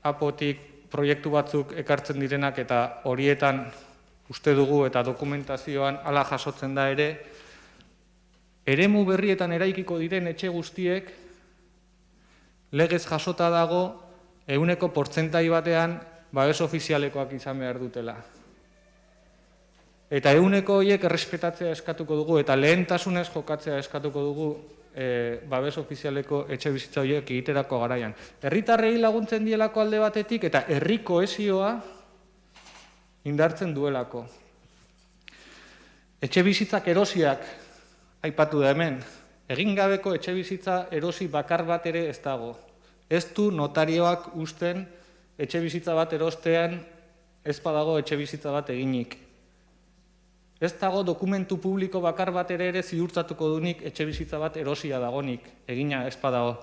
apotik proiektu batzuk ekartzen direnak eta horietan uste dugu eta dokumentazioan hala jasotzen da ere, eremu berrietan eraikiko diren etxe guztiek legez jasota dago 100% batean babes ofizialekoak izan behar dutela. Eta 100 horiek errespetatzea eskatuko dugu eta lehentasunez jokatzea eskatuko dugu babes ofizialeko etxe bizitza horiek egiterako garaian. Herritarrei laguntzen dielako alde batetik eta herri kohesioa indartzen duelako. Etxe bizitzak erosiak aipatu da hemen. Egin gabeko etxe bizitza erosi bakar bat ere ez dago. Ez du notarioak usten etxe bizitza bat erostean ez badago etxe bizitza bat eginik. Ez dago dokumentu publiko bakar bat ere ziurtatuko dunik etxe bizitza bat erosia dagonik, egina ez badago.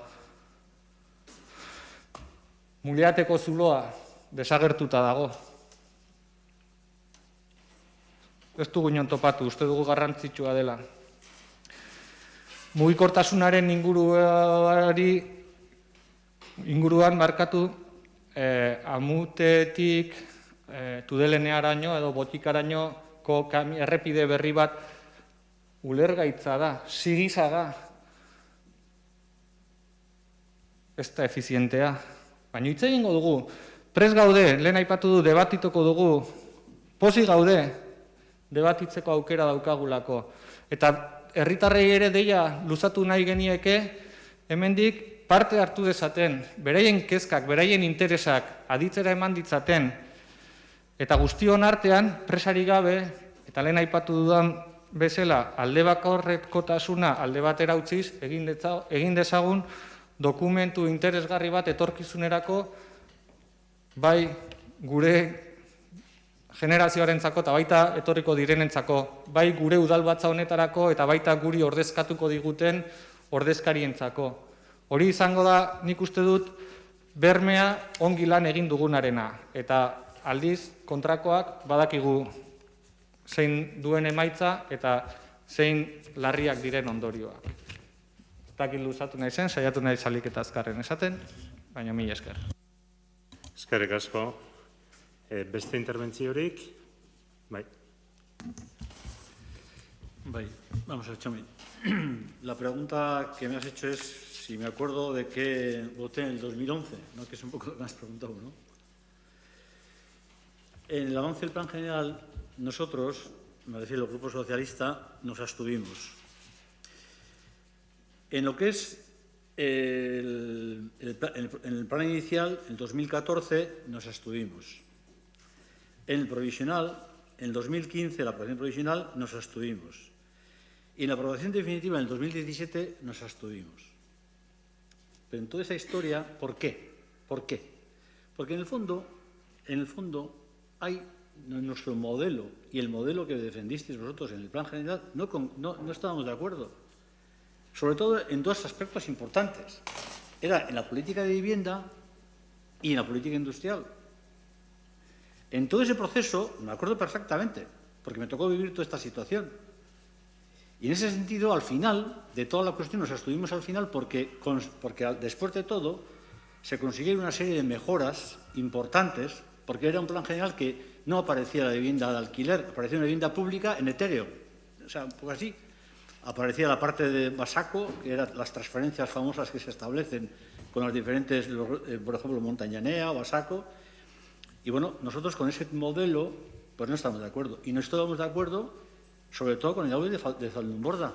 Muliateko zuloa, desagertuta dago. Ez dugu inon topatu, uste dugu garrantzitsua dela. Mugikortasunaren inguruan markatu Amutetik Tudelenearaino edo Botikarainoko errepide berri bat ulergaitza da, sigiza da. Ez da efizientea. Baina hitz egingo dugu, prest gaude, lehen aipatu du, debatituko dugu, pozik gaude, debatitzeko aukera daukagulako. Eta herritarrei ere deia luzatu nahi genieke, hemendik parte hartu dezaten, beraien kezkak, beraien interesak aditzera eman ditzaten, eta guztion artean, presari gabe, eta lehen aipatu dudan bezala, alde bakarrekotasuna alde batera utziz, egin dezagun dokumentu interesgarri bat etorkizunerako, bai gure generazioarentzako eta baita etorriko direnentzako, bai gure udalbatza honetarako eta baita guri ordezkatuko diguten ordezkarientzako. Hori izango da, nik uste dut, bermea ongi lan egin dugunarena. Eta aldiz, kontrakoak badakigu zein duen emaitza eta zein larriak diren ondorioak. Ez dakit luzatu nahi zen, saiatu nahi salik eta azkarren esaten, baina mila esker. Eskerrik asko. Beste interbentziorik? Bai. Bai, vamos a ver, Txomin. La pregunta que me has hecho es si me acuerdo de qué voté en el 2011, ¿no? Que es un poco lo que me has preguntado, ¿no? En el avance del plan general, nosotros, me decía el Grupo Socialista, nos abstuvimos. En lo que es en el plan inicial, en 2014, nos abstuvimos. En el provisional, en el 2015, la aprobación provisional, nos abstuvimos. Y en la aprobación definitiva, en el 2017, nos abstuvimos. Pero en toda esa historia, ¿por qué? ¿Por qué? Porque en el fondo hay nuestro modelo y el modelo que defendisteis vosotros en el plan general, no estábamos de acuerdo. Sobre todo en dos aspectos importantes. Era en la política de vivienda y en la política industrial. En todo ese proceso, me acuerdo perfectamente, porque me tocó vivir toda esta situación. Y en ese sentido, al final, de toda la cuestión, nos abstuvimos al final porque después de todo se consiguieron una serie de mejoras importantes, porque era un plan general que no aparecía la vivienda de alquiler, aparecía una vivienda pública en etéreo. O sea, un poco así. Aparecía la parte de Basaco, que eran las transferencias famosas que se establecen con las diferentes, por ejemplo, Montañanea, Basaco. Y bueno, nosotros con ese modelo, pues no estamos de acuerdo. Y no estábamos de acuerdo, sobre todo con el aula de Zaldunborda.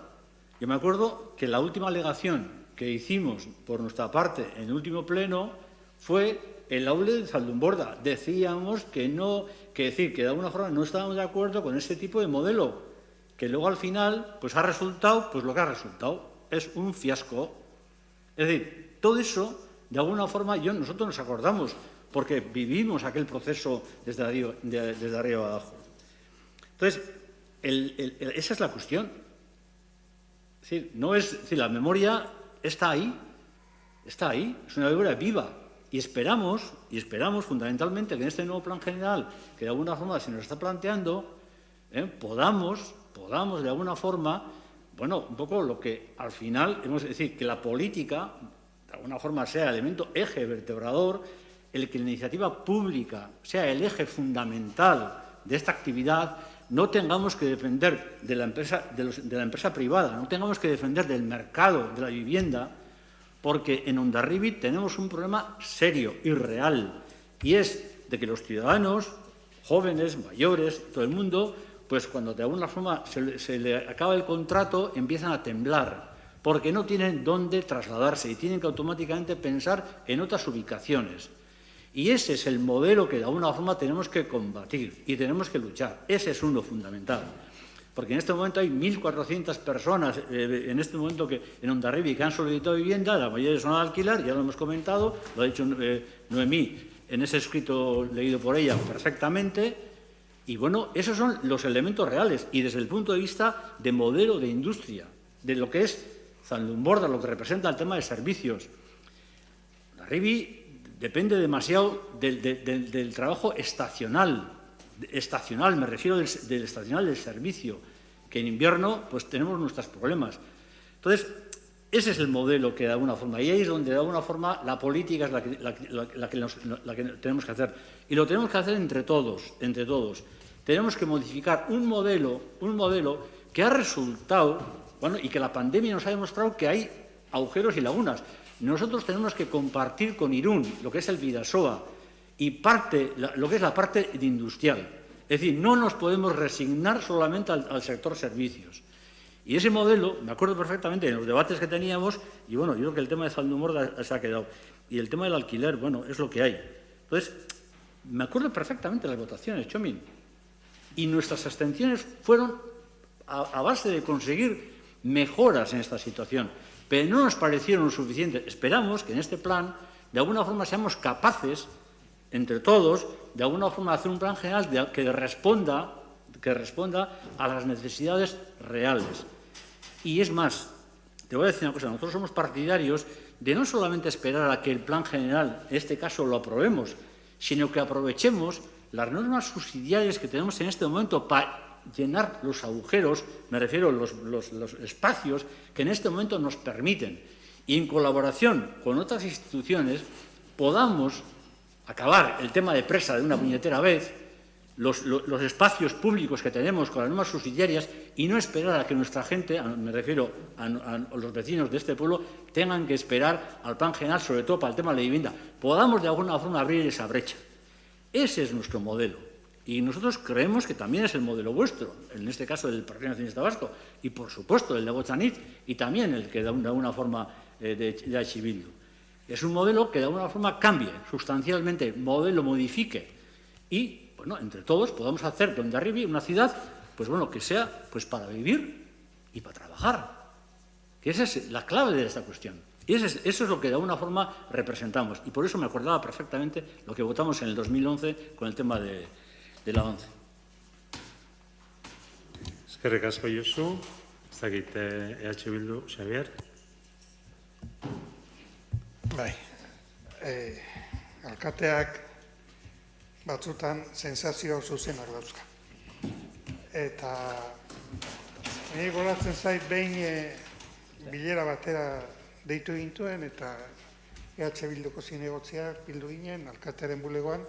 Yo me acuerdo que la última alegación que hicimos por nuestra parte en el último pleno fue el aula de Zaldunborda. Decíamos que de alguna forma no estábamos de acuerdo con ese tipo de modelo, que luego al final pues ha resultado pues lo que ha resultado. Es un fiasco. Es decir, todo eso, de alguna forma, nosotros nos acordamos, porque vivimos aquel proceso desde arriba abajo. Entonces, esa es la cuestión. Es decir, la memoria está ahí, es una memoria viva. Y esperamos fundamentalmente que en este nuevo plan general, que de alguna forma se nos está planteando, podamos de alguna forma, bueno, un poco lo que al final, es decir, que la política, de alguna forma, sea el elemento eje vertebrador, el que la iniciativa pública sea el eje fundamental de esta actividad, no tengamos que depender de la empresa privada, no tengamos que depender del mercado de la vivienda, porque en Hondarribia tenemos un problema serio y real, y es de que los ciudadanos, jóvenes, mayores, todo el mundo, pues cuando de alguna forma se le acaba el contrato, empiezan a temblar, porque no tienen dónde trasladarse y tienen que automáticamente pensar en otras ubicaciones. Y ese es el modelo que de alguna forma tenemos que combatir y tenemos que luchar. Ese es uno fundamental. Porque en este momento hay 1.400 personas en este momento que en Hondarribia que han solicitado vivienda, la mayoría son al alquiler, ya lo hemos comentado, lo ha dicho Noemí en ese escrito leído por ella perfectamente. Y bueno, esos son los elementos reales. Y desde el punto de vista de modelo de industria, de lo que es Zaldunborda, lo que representa el tema de servicios. Hondarribia depende demasiado del trabajo estacional, me refiero del estacional del servicio, que en invierno pues tenemos nuestros problemas. Entonces, ese es el modelo que de alguna forma, y ahí es donde de alguna forma la política es la que tenemos que hacer. Y lo tenemos que hacer entre todos. Tenemos que modificar un modelo que ha resultado, bueno, y que la pandemia nos ha demostrado que hay agujeros y lagunas. Nosotros tenemos que compartir con Irún lo que es el Bidasoa y lo que es la parte industrial. Es decir, no nos podemos resignar solamente al sector servicios. Y ese modelo, me acuerdo perfectamente en los debates que teníamos, y bueno, yo creo que el tema de Zaldunborda se ha quedado. Y el tema del alquiler, bueno, es lo que hay. Entonces, me acuerdo perfectamente de las votaciones, Txomin. Y nuestras abstenciones fueron a base de conseguir mejoras en esta situación. Pero no nos parecieron suficientes. Esperamos que en este plan, de alguna forma, seamos capaces, entre todos, de alguna forma, de hacer un plan general que responda a las necesidades reales. Y es más, te voy a decir una cosa, nosotros somos partidarios de no solamente esperar a que el plan general, en este caso, lo aprobemos, sino que aprovechemos las normas subsidiarias que tenemos en este momento para llenar los agujeros, me refiero a los espacios que en este momento nos permiten, y en colaboración con otras instituciones podamos acabar el tema de presa de una puñetera vez, los espacios públicos que tenemos con las normas subsidiarias y no esperar a que nuestra gente, me refiero a los vecinos de este pueblo, tengan que esperar al plan general, sobre todo para el tema de la vivienda. Podamos de alguna forma abrir esa brecha. Ese es nuestro modelo. Y nosotros creemos que también es el modelo vuestro, en este caso del Partido Nacionalista Vasco, y por supuesto el de Botxanit, y también el que de alguna forma de H. Bildu. Es un modelo que de alguna forma cambie sustancialmente, modelo modifique, y bueno, entre todos podamos hacer de Hondarribia una ciudad, pues bueno, que sea pues para vivir y para trabajar. Que esa es la clave de esta cuestión. Y eso es lo que de alguna forma representamos. Y por eso me acordaba perfectamente lo que votamos en el 2011 con el tema de la ONCE. Eskerrik asko, Josu. Ez dakit EH Bildu, Xavier. Bai, alkateak batzutan sensazio zuzenak dauzka. Eta nire goratzen zait behin bilera batera deitu gintuen eta EH Bilduko zinegotziak bildu ginen, alkatearen bulegoan,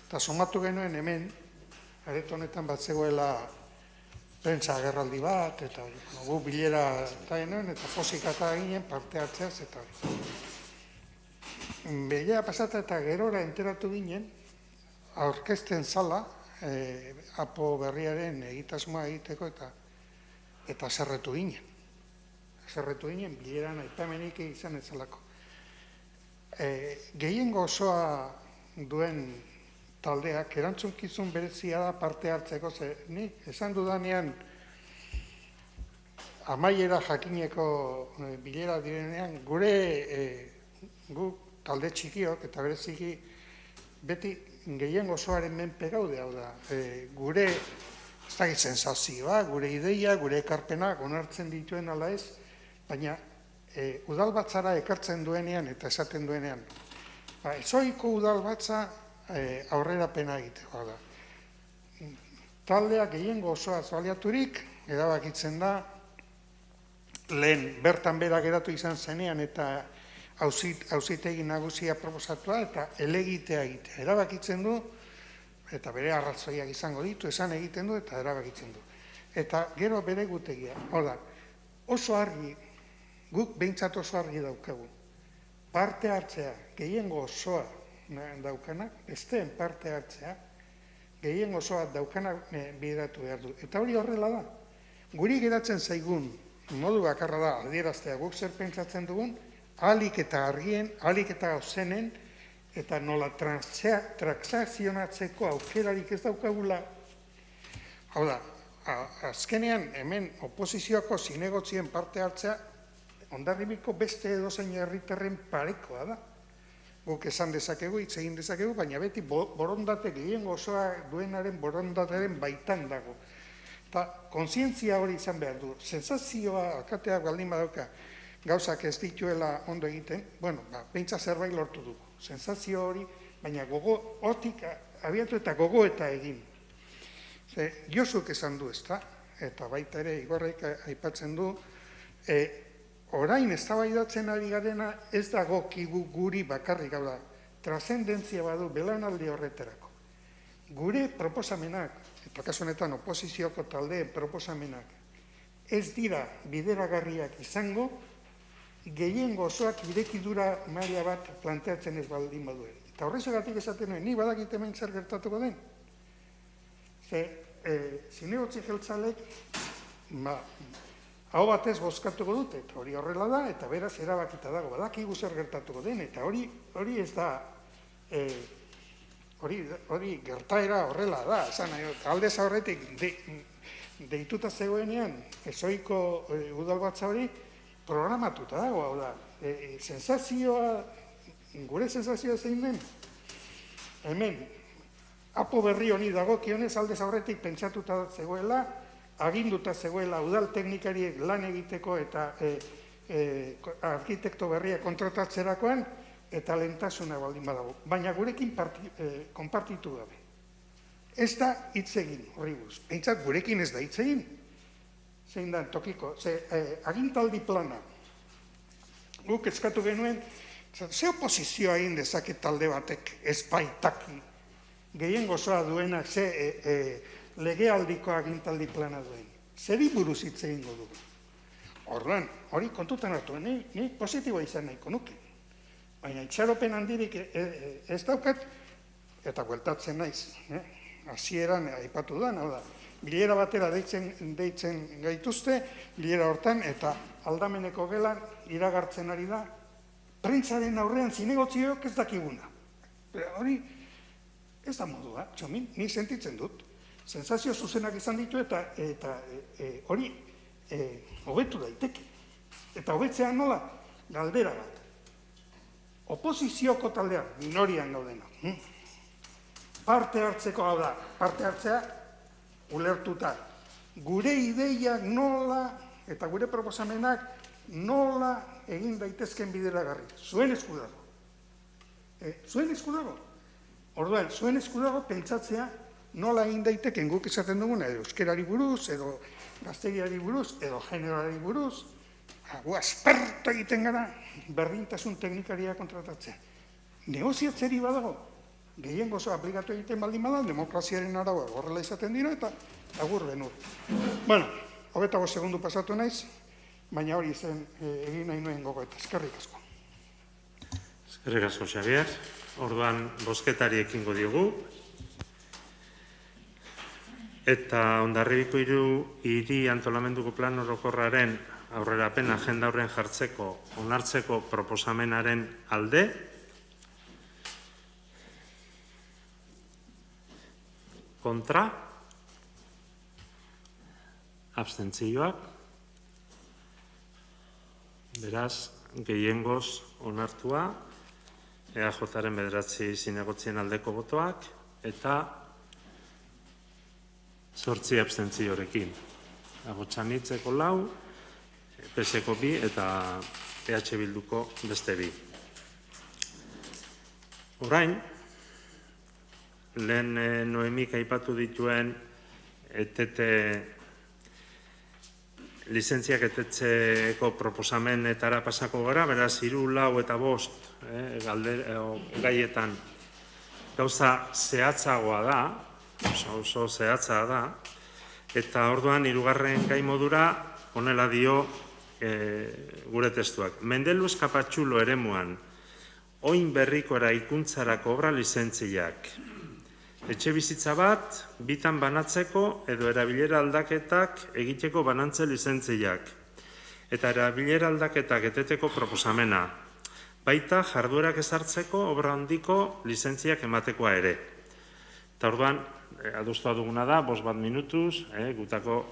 eta somatu genuen hemen, areto honetan bat zegoela prentsa agerraldi bat, eta gu bilera eta genuen, eta posikata ginen parte hartzeaz, eta bilera pasata eta gerora enteratu ginen, aurkezten zala, apo berriaren egitasmoa egiteko eta zerretu ginen. Zerretu ginen, bileran aipamenik izan ezalako. Gehiengo osoa duen taldeak erantzunkizun berezia da parte hartzeko, ze ni esan dudanean amaiera jakineko bilera direnean, gu talde txikiok eta bereziki beti gehiengo osoaren menpe gaude, hau da, gure ez dakit sensazioa, gure ideia, gure ekarpenak onartzen dituen ala ez, baina udalbatzara ekartzen duenean eta esaten duenean, ezoiko udalbatza aurrerapena egiteko da. Taldeak gehiengo osoa baliaturik, erabakitzen da, lehen bertan bera geratu izan zenean eta auzitegi nagusia proposatua eta elegitea egitea. Erabakitzen du, eta bere arrazoiak izango ditu, esan egiten du eta erabakitzen du. Eta gero bere gutegia. Hola, oso argi, guk behintzat oso argi daukagu. Parte hartzea, gehiengo osoa daukanak, besteen parte hartzea, gehiengo osoa daukanak bideratu behar du. Eta hori horrela da. Guri geratzen zaigun, modu bakarra da, adieraztea guk zer pentsatzen dugun, ahalik eta argien, ahalik eta gauzenen, eta nola transakzionatzeko aukerarik ez daukagula. Hau da, azkenean hemen oposizioko zinegotzien parte hartzea, Hondarribiko beste edozein herritarren parekoa da. Guk esan dezakegu, hitz egin dezakegu, baina beti borondate gehiengo osoa duenaren borondatearen baitan dago. Eta kontzientzia hori izan behar du. Sensazioa alkateak baldin badauka gauzak ez dituela ondo egiten, bueno, beintza zerbait lortu dugu. sensazio hori, baina gogo, hortik abiatu eta gogo eta egin. Josuk esan du, ezta? Eta baita ere, Igorrek aipatzen du, orain eztabaidatzen ari garena ez dagokigu guri bakarrik, hau da, trascendentzia badu belaunaldi horretarako. Gure proposamenak, eta kasu honetan oposizioko taldeen proposamenak, ez dira bideragarriak izango, gehiengo osoak irekidura maila bat planteatzen ez baldin baduen. Eta horrexegatik esaten nuen, ni badakit hemen zer gertatuko den. Zinegotzi jeltzalek, hau batez bozkatuko dute, eta hori horrela da, eta beraz erabakita dago, badakigu zer gertatuko den, eta hori ez da, hori gertaera horrela da, aldez aurretik deituta zegoenean, ezoiko udalbatza hori programatuta dago, hau da, sensazioa, gure sensazioa zein den, hemen, apo berri honi dagokionez aldez aurretik pentsatuta zegoela, aginduta zegoela udal teknikariek lan egiteko eta arkitekto berria kontratatzerakoan, eta lehentasuna baldin badago. Baina gurekin konpartitu gabe. Ez da hitz egin horri buruz. Behintzat gurekin ez da hitz egin. Zein da tokiko, agintaldi plana. Guk eskatu genuen, ze oposizioa egin dezaket talde batek ezbaitaki gehien gozoa duenak ze legealdiko agintaldi plana duen. Zeri buruz hitz egingo dugu. Orduan, hori kontutan hartu, ni positiboa izan nahiko nuke. Baina itxaropen handirik ez daukat, eta bueltatzen naiz. Hasieran aipatu da, hau da, bilera batera deitzen gaituzte, bilera hortan, eta aldameneko gelan iragartzen ari da, prentsaren aurrean zinegotziok ez dakiguna. Hori, ez da modua, txomin, ni sentitzen dut. Sensazio zuzenak izan ditu eta hori hobetu daiteke. Eta hobetzean nola, galdera bat. Oposizioko taldea, minorian gaudena. Parte hartzeko hau da, parte hartzea ulertuta. Gure ideiak nola eta gure proposamenak nola egin daitezken bideragarri. Zuen esku dago. Zuen esku dago. Orduan, zuen esku dago pentsatzea nola egin daiteken guk esaten duguna, edo euskerari buruz, edo gazteriari buruz, edo generoari buruz, gu asperto egiten gara berdintasun teknikaria kontratatzea. Negoziatzeri badago, gehien gozo aplikatu egiten baldin bada, demokraziaren araua horrela izaten dira, eta agur benur. Bueno, 25 segundu pasatu naiz, baina hori zen egin nahi nuen gogoeta. Eskerrik asko. Eskerrik asko, Xabier. Orduan, bozketari ekingo diogu. Eta Hondarribiko hiri antolamenduko plan orokorraren aurrerapen agenda horren jartzeko, onartzeko proposamenaren alde. Kontra. Abstentzioak. Beraz, gehiengoz onartua. EAJaren 9 zinegotzien aldeko botoak, eta 8 abstentziorekin. Agotxanitzeko 4, PSeko 2 eta EH Bilduko beste 2. Orain, lehen Noemik aipatu dituen lizentziak etetzeko proposamentara pasako gara, beraz 3, 4 eta 5 gaietan gauza zehatzagoa da, oso zehatza da, eta orduan 3. gai modura honela dio gure testuak. Mendeluz Kapatxulo eremuan, oin berriko eraikuntzarako obra lizentziak. Etxe bizitza bat, bitan banatzeko edo erabilera aldaketak egiteko banantze lizentziak. Eta erabilera aldaketak eteteko proposamena. Baita jarduerak ezartzeko obra handiko lizentziak ematekoa ere. Eta orduan, adostua duguna da, 5 minutuz, gutako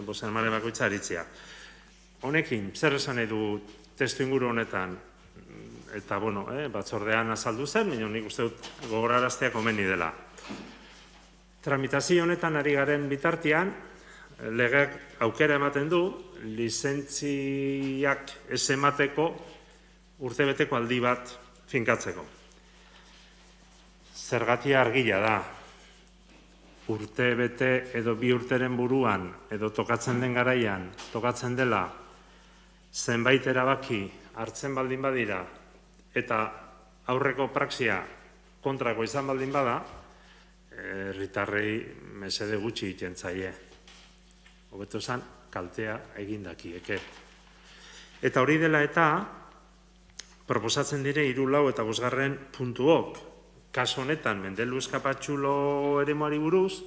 bozeramale bakoitza aritzea. Honekin, zer esan nahi du testu inguru honetan? Eta, batzordean azaldu zen, baina nik uste dut gogoraraztea komeni dela. Tramitazio honetan ari garen bitartean, legeak aukera ematen du, lizentziak ez emateko urtebeteko aldi bat finkatzeko. Zergatia argia da. Urte bete edo 2 urteren buruan edo tokatzen den garaian, tokatzen dela zenbait erabaki hartzen baldin badira eta aurreko praxia kontrako izan baldin bada, herritarrei mesede gutxi egiten zaie. Hobeto esan, kaltea egin dakieke. Eta hori dela eta, proposatzen dire 3, 4 eta 5 puntuok. Kaso honetan, Mendelu Eskapatxulo eremuari buruz,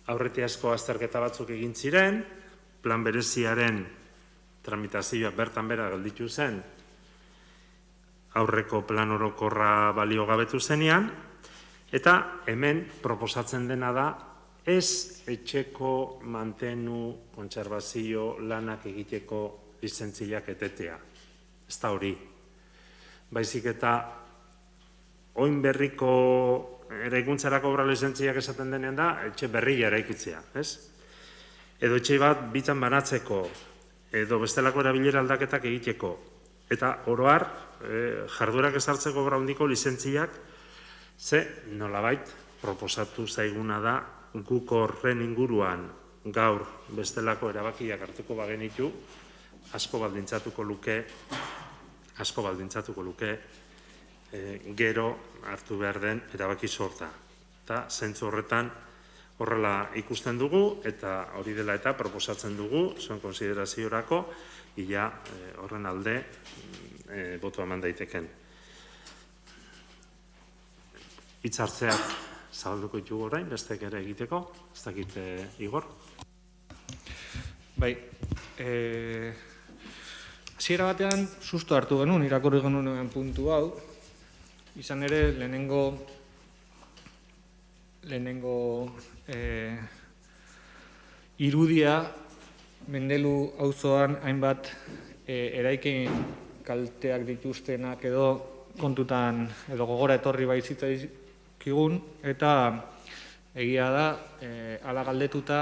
aurretiazko azterketa batzuk egin ziren, plan bereziaren tramitazioa bertan bera gelditu zen, aurreko plan orokorra baliogabetu zenean, eta hemen proposatzen dena da, ez etxeko mantenu, kontserbazio, lanak egiteko lizentziak etetea. Ez da hori. Baizik eta oin berriko eraikuntzarako obra lizentziak esaten denean da, etxe berria eraikitzea, ez? Edo etxe bat bitan banatzeko, edo bestelako erabilera aldaketak egiteko. Eta oroar, jarduerak ezartzeko obra handiko lizentziak, ze nolabait proposatu zaiguna da, guk horren inguruan gaur bestelako erabakiak hartuko bagenitu, asko baldintzatuko luke, gero hartu behar den erabaki sorta. Eta zentzu horretan horrela ikusten dugu, eta hori dela eta proposatzen dugu, zuen konsideraziorako, ia horren alde boto eman daiteken. Hitz hartzeak zabalduko ditugu orain, bestek ere egiteko, ez dakit Igor? Bai, hasiera batean susto hartu genuen, irakurri genuen puntu hau, izan ere lehenengo irudia Mendelu auzoan hainbat eraikin kalteak dituztenak edo kontutan edo gogora etorri baizitzaizkigun, eta egia da, hala galdetuta,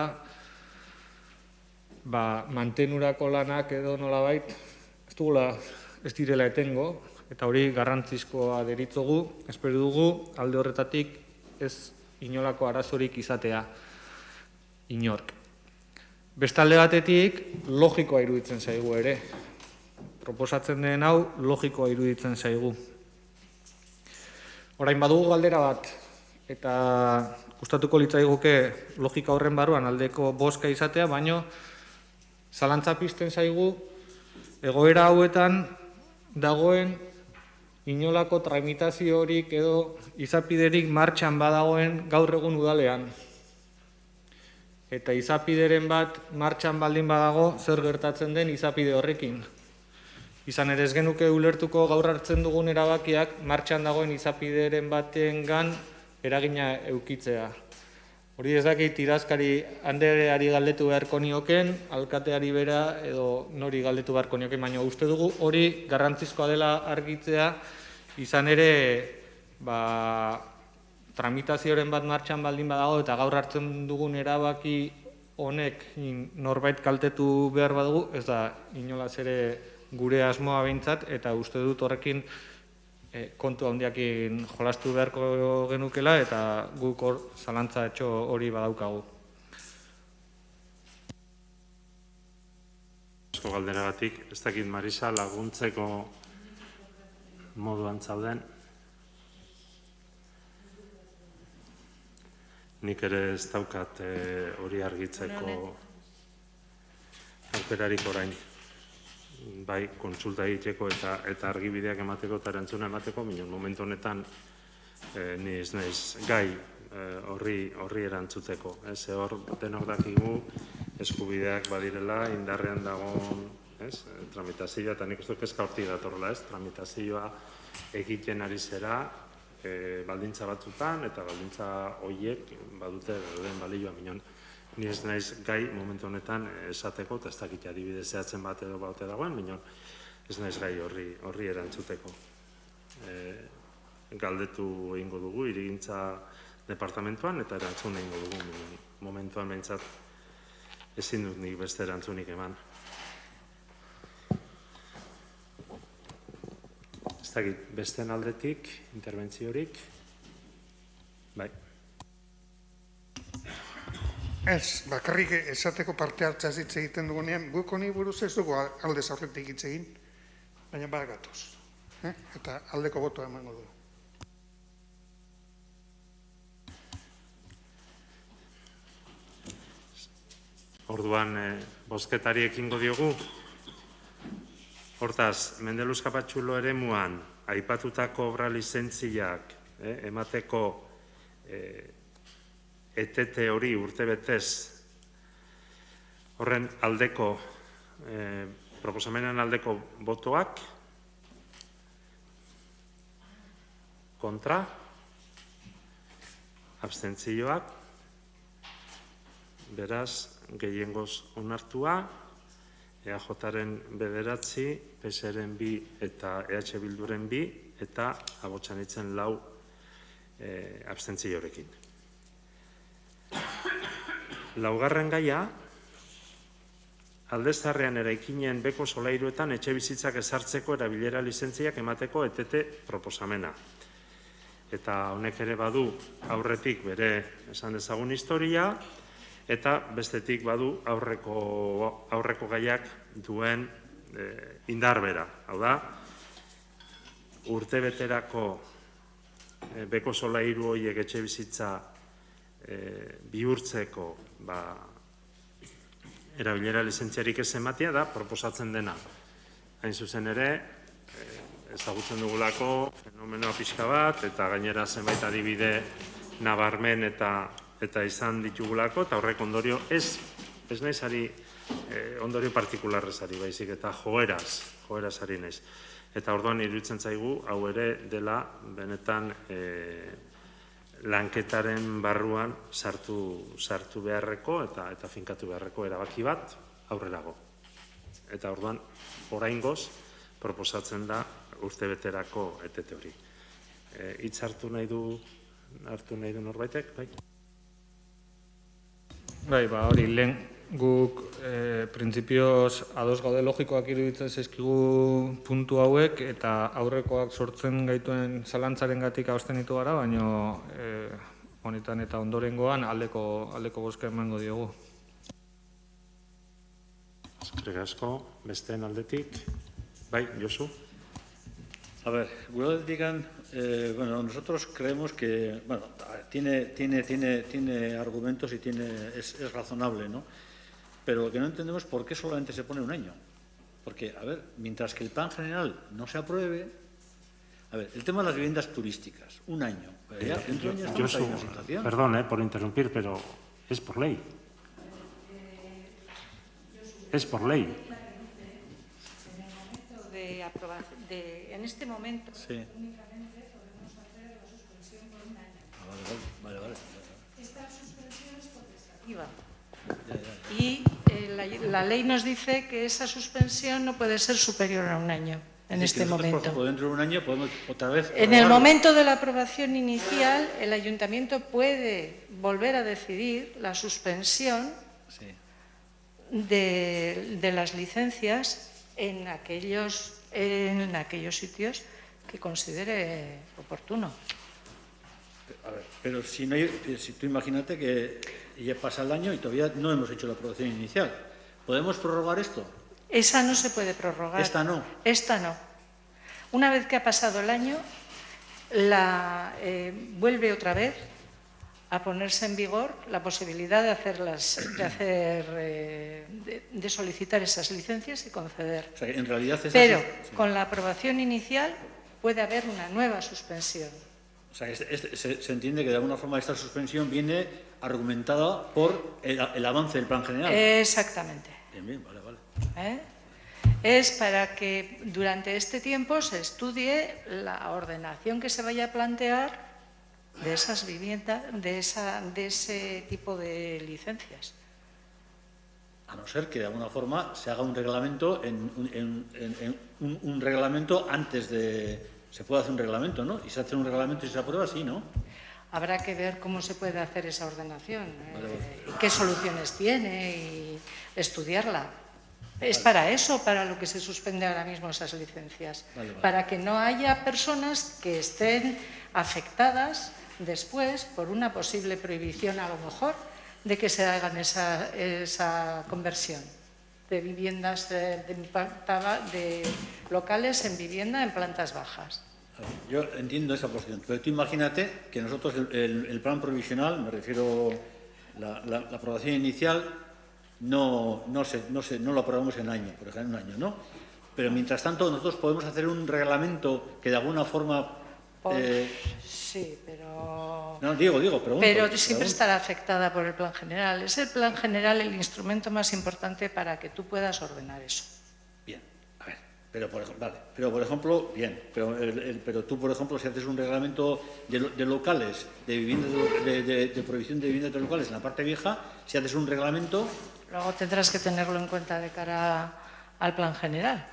mantenurako lanak edo nolabait ez direla etengo, eta hori garrantzizkoa deritzogu, espero dugu alde horretatik ez inolako arazorik izatea inork. Bestalde batetik, logikoa iruditzen zaigu ere. Proposatzen den hau, logikoa iruditzen zaigu. Orain badugu galdera bat, eta gustatuko litzaiguke logika horren barruan aldeko bozka izatea, baino zalantza pizten zaigu egoera hauetan dagoen inolako tramitaziorik edo izapiderik martxan badagoen gaur egun udalean. Eta izapideren bat martxan baldin badago zer gertatzen den izapide horrekin. Izan ere ez genuke ulertuko gaur hartzen dugun erabakiak martxan dagoen izapideren batengan eragina eukitzea. Hori ez dakit idazkari Andereari galdetu beharko nioken, alkateari bera edo nori galdetu beharko nioken, baina uste dugu hori garrantzizkoa dela argitzea, izan ere tramitazioren bat martxan baldin badago eta gaur hartzen dugun erabaki honek norbait kaltetu behar badugu, ez da inolaz ere gure asmoa behintzat, eta uste dut horrekin kontu handiakin jolastu beharko genukela, eta guk hor zalantza etxo hori badaukagu. Asko galderagatik, ez dakit Marisa laguntzeko moduan zauden. Nik ere ez daukat hori argitzeko aukerarik orain. Bai, kontsulta egiteko eta argibideak emateko eta erantzuna emateko, minon momentu honetan ni ez naiz gai horri erantzuteko. Hor denok dakigu eskubideak badirela, indarrean dagoen tramitazioa, eta nik uste kezka hortik datorrela, tramitazioa egiten ari zera baldintza batzutan, eta baldintza horiek badute den balioa minon. Ni ez naiz gai momentu honetan esateko, eta ez dakit adibide zehatzen bat edo baute dagoen, minon ez naiz gai horri erantzuteko. Galdetu egingo dugu, hirigintza departamentuan, eta erantzun egingo dugu, momentuan behintzat ezin dut nik beste erantzunik eman. Ez dakit, besteen aldetik, interbentziorik, Bai. Ez, bakarrik esateko parte hartzaz hitz egiten dugunean, guk honi buruz ez dugu aldez aurretik hitz egin, baina bat gatoz. Eta aldeko botoa emango du. Orduan, bozketari ekingo diogu. Hortaz, Mendeluz Kapatxulo eremuan aipatutako obra lizentziak emateko etete hori urtebetez horren aldeko, proposamenen aldeko botoak, kontra, abstentzioak, beraz, gehiengoz onartua, EAJaren 9, PSren 2 eta EH Bilduren 2, eta Abotxanitzen 4 abstentziorekin. Laugarren gaia, aldezarrean eraikinen beko solairuetan etxe bizitzak ezartzeko erabilera lizentziak emateko etete proposamena. Eta honek ere badu aurretik bere esan dezagun historia, eta bestetik badu aurreko gaiak duen indarbera. Hau da, urtebeterako beko solairu horiek etxe bizitza bihurtzeko erabilera lizentziarik ez ematea da proposatzen dena. Hain zuzen ere, ezagutzen dugulako fenomenoa pixka bat, eta gainera zenbait adibide nabarmen eta izan ditugulako, eta horrek ondorio ez naiz ari ondorio partikularrez ari baizik, eta joeraz ari naiz. Eta orduan iruditzen zaigu, hau ere dela benetan lanketaren barruan sartu beharreko eta finkatu beharreko erabaki bat aurrerago. Eta orduan, oraingoz, proposatzen da urtebeterako etete hori. Hitz hartu nahi du norbaitek, bai? Bai, hori, lehen guk printzipioz ados gaude logikoak iruditzen zaizkigu puntu hauek, eta aurrekoak sortzen gaituen zalantzaren gatik hausten ditu gara, baina honetan eta ondorengoan aldeko bozka emango diogu. Eskerrik asko, besteen aldetik. Bai, Josu? A ver, gure aldetik, nosotros creemos que, tiene argumentos y es razonable, ¿no? Pero lo que no entendemos es por qué solamente se pone un año. Porque, a ver, mientras que el plan general no se apruebe, a ver, el tema de las viviendas turísticas, un año. Ya, dentro de un año estamos en una situación. Perdón por interrumpir, pero es por ley. Es por ley. En este momento, Sí. únicamente podemos hacer la suspensión por un año. Vale. Esta suspensión es potestativa. Y la ley nos dice que esa suspensión no puede ser superior a un año en Es decir, este que nosotros, por momento. ejemplo, dentro de un año podemos otra vez... En el prorrogarlo. momento de la aprobación inicial, el ayuntamiento puede volver a decidir la suspensión Sí. de las licencias en aquellos sitios que considere oportuno. A ver, pero si tú imagínate que ya pasa el año y todavía no hemos hecho la aprobación inicial. ¿Podemos prorrogar esto? Esa no se puede prorrogar. Esta no. Esta no. Una vez que ha pasado el año, vuelve otra vez a ponerse en vigor la posibilidad de solicitar esas licencias y conceder. O sea, que en realidad es Pero así. Sí. con la aprobación inicial puede haber una nueva suspensión. O sea, se entiende que de alguna forma esta suspensión viene argumentada por el avance del plan general. Exactamente. Bien, vale. Es para que durante este tiempo se estudie la ordenación que se vaya a plantear de esas viviendas, de ese tipo de licencias. A no ser que de alguna forma se haga un reglamento, un reglamento antes de... Se puede hacer un reglamento, ¿no? Y se hace un reglamento y se aprueba, sí, ¿no? Habrá que ver cómo se puede hacer esa ordenación, Vale. y qué soluciones tiene y estudiarla. Es para eso, para lo que se suspende ahora mismo esas licencias. Vale. Para que no haya personas que estén afectadas después, por una posible prohibición a lo mejor, de que se hagan esa conversión de viviendas, de locales en vivienda en plantas bajas. Yo entiendo esa posición, pero tú imagínate que nosotros el plan provisional, me refiero la aprobación inicial, no lo aprobamos en año, por ejemplo, en un año, ¿no? Pero mientras tanto nosotros podemos hacer un reglamento que de alguna forma... Sí, pero... No, pregunto. Pero siempre estará afectada por el plan general. Es el plan general el instrumento más importante para que tú puedas ordenar eso. Bien, a ver, pero por ejemplo, bien, pero tú, por ejemplo, si haces un reglamento de locales, de viviendas, de prohibición de viviendas de locales en la parte vieja, si haces un reglamento... Luego tendrás que tenerlo en cuenta de cara al plan general.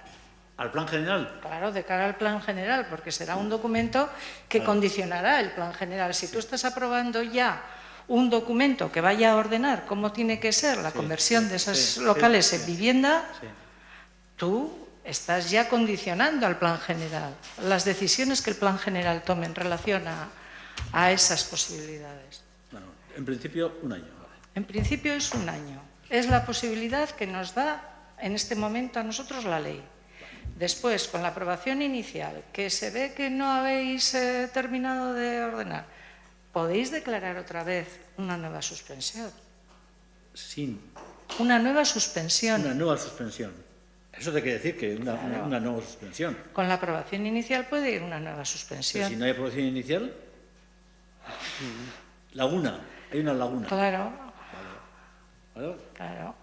¿Al plan general? Claro, de cara al plan general, porque será un documento que condicionará el plan general. Si tú estás aprobando ya un documento que vaya a ordenar cómo tiene que ser la conversión de esos locales en vivienda, tú estás ya condicionando al plan general las decisiones que el plan general tome en relación a esas posibilidades. Bueno, en principio, un año. Vale. En principio es un año. Es la posibilidad que nos da en este momento a nosotros la ley. Después, con la aprobación inicial, que se ve que no habéis terminado de ordenar, podéis declarar otra vez una nueva suspensión. Una nueva suspensión. Una nueva suspensión. Eso te quiere decir que una nueva suspensión. Con la aprobación inicial puede ir una nueva suspensión. Pero si no hay aprobación inicial, laguna. Hay una laguna. Claro. ¿Vale? Claro.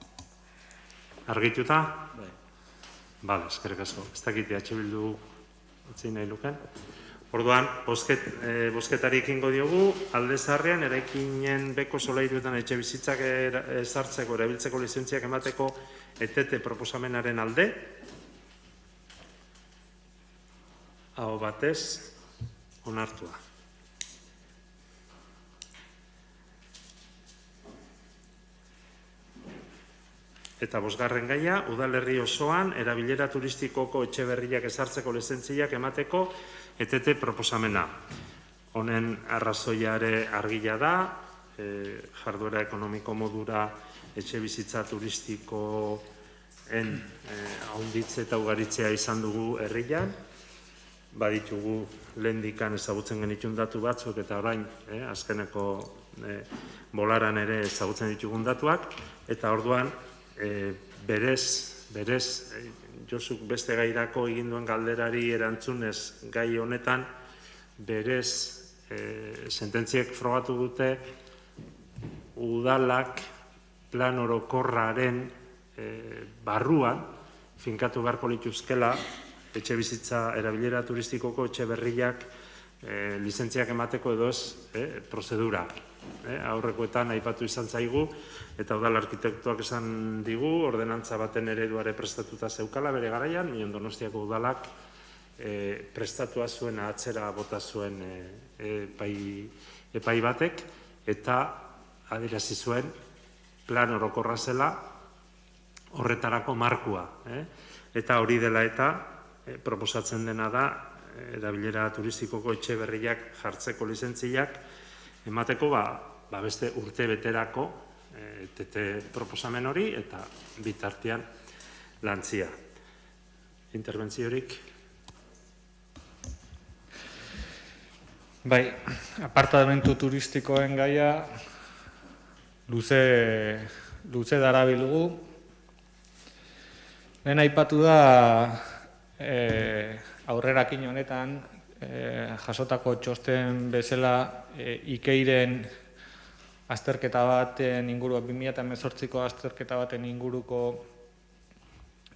Argituta? Bai. Bale, eskerrik asko. Ez dakit Bildu utzi nahi luken. Orduan, bozketari ekingo diogu, alde zaharrean, eraikinen beko solairuetan etxe bizitzak ezartzeko, erabiltzeko lizentziak emateko etete proposamenaren alde. Aho batez, onartua. Eta bosgarren gaia, udalerri osoan, erabilera turistikoko etxe berriak ezartzeko lizentziak emateko etete proposamena. Honen arrazoiare argila da, jarduera ekonomiko modura etxe bizitza turistikoen haunditze eta ugaritzea izan dugu herrian. Baditugu lehendikan ezagutzen genitun datu batzuk eta orain azkeneko bolaran ere ezagutzen ditugun datuak. Eta orduan, berez, Josuk beste gairako egin duen galderari erantzunez gai honetan, berez sententziek frogatu dute udalak plan orokorraren barruan finkatu beharko lituzkela etxe bizitza erabilera turistikoko etxe berriak lizentziak emateko edo ez prozedura. Aurrekoetan aipatu izan zaigu, eta udal arkitektuak esan digu, ordenantza baten ereduare prestatuta zeukala bere garaian, Miñon Donostiako udalak prestatua zuen atzera bota zuen epai batek, eta adierazi zuen plan orokorra zela horretarako markua. Eta hori dela eta proposatzen dena da, erabilera turistikoko etxe berriak jartzeko lizentziak, emateko beste urte beterako etete proposamen hori eta bitartean lantzia. Interbentziorik? Bai, apartamentu turistikoen gaia luze darabilgu. Lehen aipatu da aurrerakin honetan jasotako txosten bezala Ikeiren azterketa baten inguru, 2018ko azterketa baten inguruko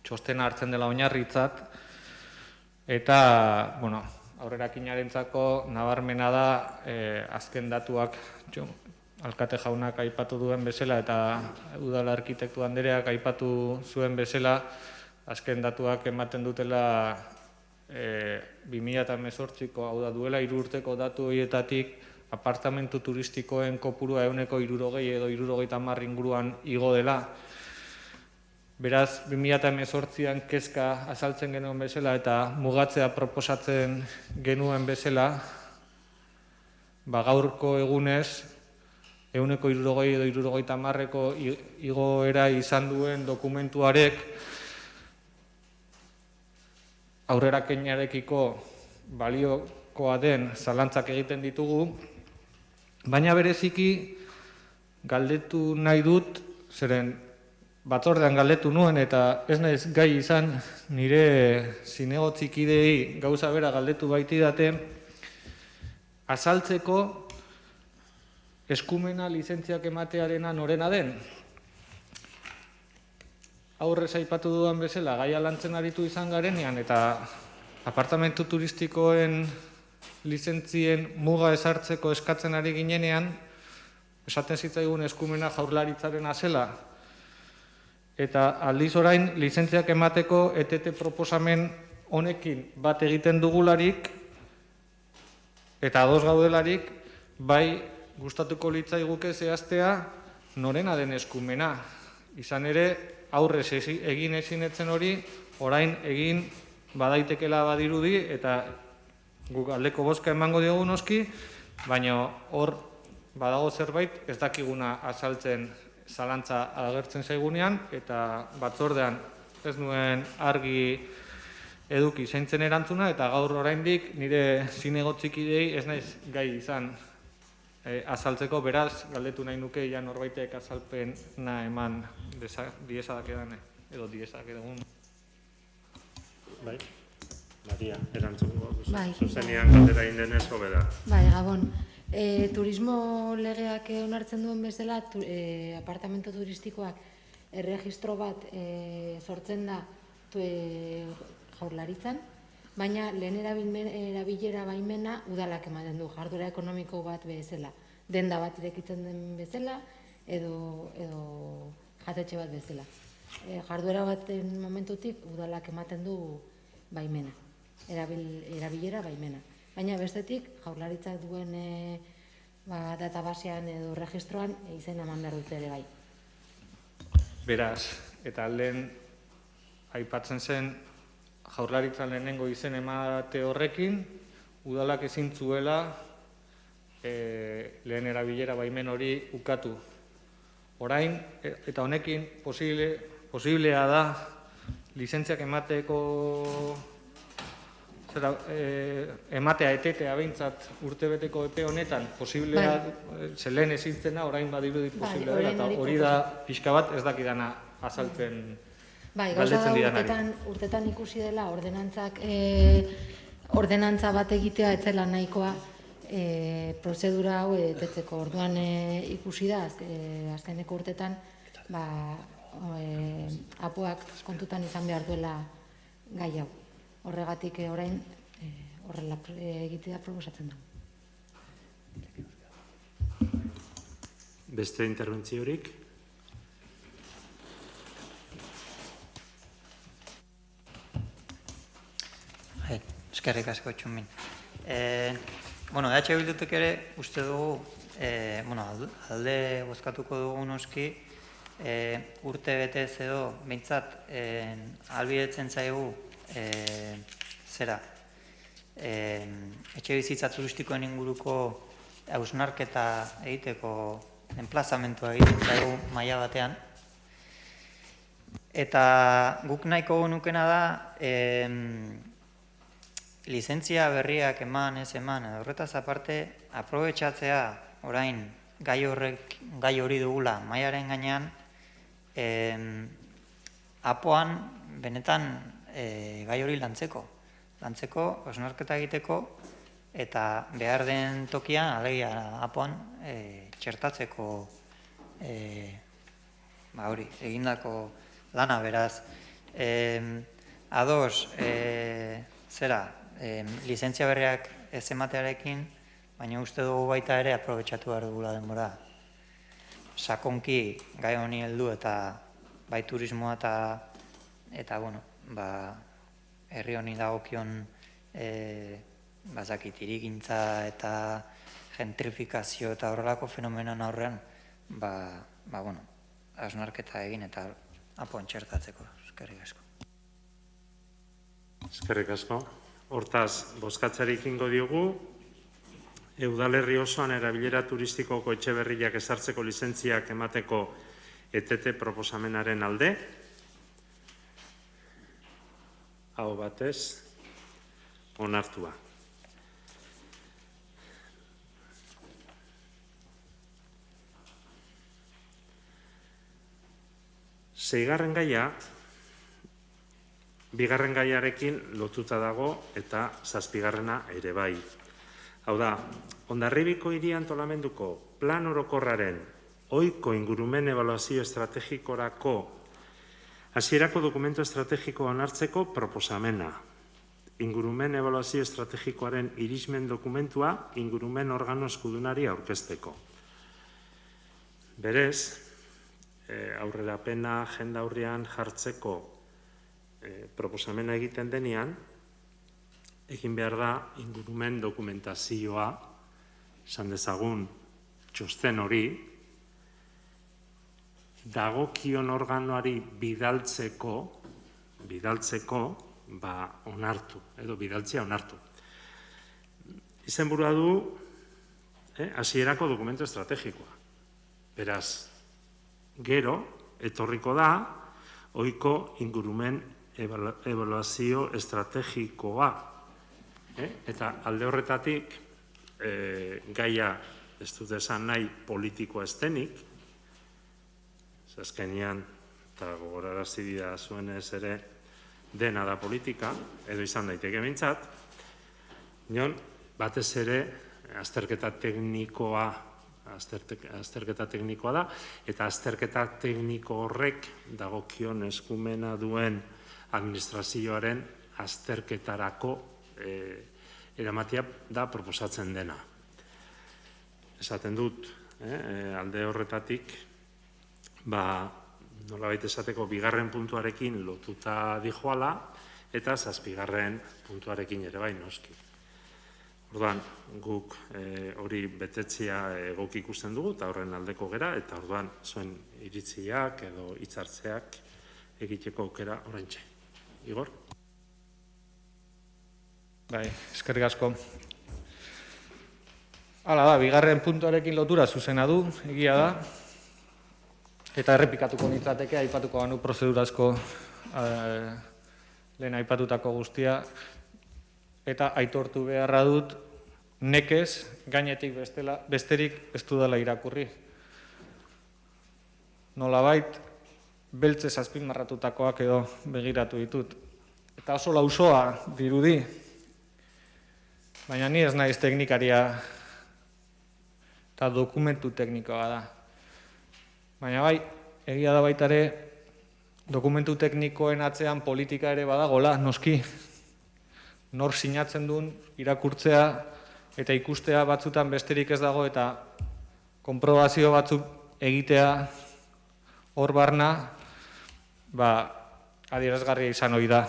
txostena hartzen dela oinarritzat, eta, aurrerakinarentzako nabarmena da azken datuak alkate jaunak aipatu duen bezala eta udal arkitektu andereak aipatu zuen bezala, azken datuak ematen dutela 2018ko, hau da duela 3 urteko datu horietatik apartamentu turistikoen kopurua 60 edo 70 inguruan igo dela. Beraz, 2018an kezka azaltzen genuen bezala eta mugatzea proposatzen genuen bezala, gaurko egunez 160 edo 70ko igoera izan duen dokumentuarek aurrerakeinarekiko baliokoa den zalantzak egiten ditugu, baina bereziki galdetu nahi dut, zeren batzordean galdetu nuen eta ez naiz gai izan nire zinegotzikidei gauza bera galdetu baitidate, azaltzeko eskumena lizentziak ematearena norena den. Aurrez aipatu dudan bezala, gaia lantzen aritu izan garenean eta apartamentu turistikoen lizentzien muga ezartzeko eskatzen ari ginenean, esaten zitzaigun eskumena Jaurlaritzarena zela. Eta aldiz orain, lizentziak emateko ETT proposamen honekin bat egiten dugularik, eta ados gaudelarik, bai gustatuko litzaiguke zehaztea norena den eskumena. Izan ere, aurrez egin ezinetzen hori, orain egin badaitekela badirudi, eta guk aldeko bozka emango diogu noski, baina hor badago zerbait ez dakiguna azaltzen zalantza agertzen zaigunean, eta batzordean ez nuen argi eduki zeintzen erantzuna, eta gaur oraindik nire zinegotzikidei ez naiz gai izan azaltzeko, beraz, galdetu nahi nuke ja norbaitek azalpena eman diesadakedan, edo diesadakedan. Bai, Maria, erantzungo. Bai. Zuzenean galdera indenez hobeda. Bai, Gabon. Turismo legeak onartzen duen bezala, apartamento turistikoak erregistro bat sortzen da Jaurlaritzan, baina lehen erabilera baimena udalak ematen du, jarduera ekonomiko bat bezala. Denda bat irekitzen den bezala, edo jatetxe bat bezala. Jarduera baten momentutik udalak ematen du baimena, erabilera baimena. Baina bestetik, Jaurlaritzak duen databasean edo registroan izen eman behar dute ere bai. Beraz, eta lehen aipatzen zen Jaurlaritzan lehenengo izen emate horrekin, udalak ezin zuela lehen erabilera baimen hori ukatu. Orain, eta honekin posiblea da lizentziak emateko ematea etetea behintzat urtebeteko epe honetan posiblea, lehen ezintzena orain badirudi posiblea dela, eta hori da pixka bat ez dakidana azaltzen galdetzen didanari. Urtetan ikusi dela ordenantza bat egitea etzela nahikoa prozedura hau etetzeko. Orduan ikusi da azkeneko urtetan apoak kontutan izan behar duela gai hau. Horregatik orain horrela egitea proposatzen da. Beste interbentziorik? Eskerrik asko txumin. EH Bildutik ere uste dugu, alde bozkatuko dugu noski, urte betez edo behintzat ahalbidetzen zaigu etxe bizitza turistikoen inguruko hausnarketa egiteko enplazamentua egiten zaigu maila batean. Eta guk nahiko nukena da lizentzia berriak eman, ez eman, edo horretaz aparte, aprobetxatzea orain gai hori dugula mailaren gainean, apoan benetan gai hori lantzeko, hausnarketa egiteko, eta behar den tokian, alegia apoan, txertatzeko hori, egindako lana beraz. Ados, lizentzia berriak ez ematearekin, baina uste dugu baita ere aprobetxatu behar dugula denbora. Sakonki gai honi heldu eta bai turismoa eta herri honi dagokion hirigintza eta gentrifikazio eta horrelako fenomenoan aurrean hausnarketa egin eta apoan txertatzeko. Eskerrik asko. Eskerrik asko. Hortaz, bozkatzeari ekingo diogu, Udalerri osoan erabilera turistikoko etxe berriak ezartzeko lizentziak emateko ETT proposamenaren alde. Aho batez, onartua. Seigarren gaia, bigarren gaiarekin lotuta dago eta zazpigarrena ere bai. Hau da, Hondarribiko hiri antolamenduko plan orokorraren ohiko ingurumen ebaluazio estrategikorako hasierako dokumentu estrategikoa onartzeko proposamena. Ingurumen ebaluazio estrategikoaren irismen dokumentua ingurumen organo eskudunari aurkezteko. Berez, aurrerapena jendaurrean jartzeko proposamena egiten denean, egin behar da ingurumen dokumentazioa, esan dezagun txosten hori, dagokion organoari bidaltzeko onartu, edo bidaltzea onartu. Izenburua du hasierako dokumentu estrategikoa. Beraz, gero, etorriko da, ohiko ingurumen ebaluazio estrategikoa. Eta alde horretatik, gaia ez dut esan nahi politikoa estenik, azkenean, eta gogorarazi dira zuenez ere, dena da politika, edo izan daiteke behintzat, batez ere, azterketa teknikoa da, eta azterketa tekniko horrek dagokion eskumena duen administrazioaren azterketarako eramatia da proposatzen dena. Esaten dut, alde horretatik, nolabait esateko bigarren puntuarekin lotuta dijoala, eta zazpigarren puntuarekin ere bai noski. Orduan, guk hori betetzea egoki ikusten dugu, eta horren aldeko gera, eta orduan zuen iritziak edo hitzartzeak egiteko aukera oraintxe. Igor? Bai, eskerrik asko. Hala da, bigarren puntuarekin lotura zuzena du, egia da, eta errepikatuko nitzateke, aipatuko ganu prozedurazko lehen aipatutako guztia, eta aitortu beharra dut, nekez, gainetik besterik ez dudala irakurri. Nolabait, beltzez azpimarratutakoak edo begiratu ditut. Eta oso lausoa dirudi, baina ni ez naiz teknikaria eta dokumentu teknikoa da. Baina bai, egia da baita ere, dokumentu teknikoen atzean politika ere badagola, noski. Nor sinatzen duen irakurtzea eta ikustea batzutan besterik ez dago eta konprobazio batzuk egitea hor barna, adierazgarria izan ohi da.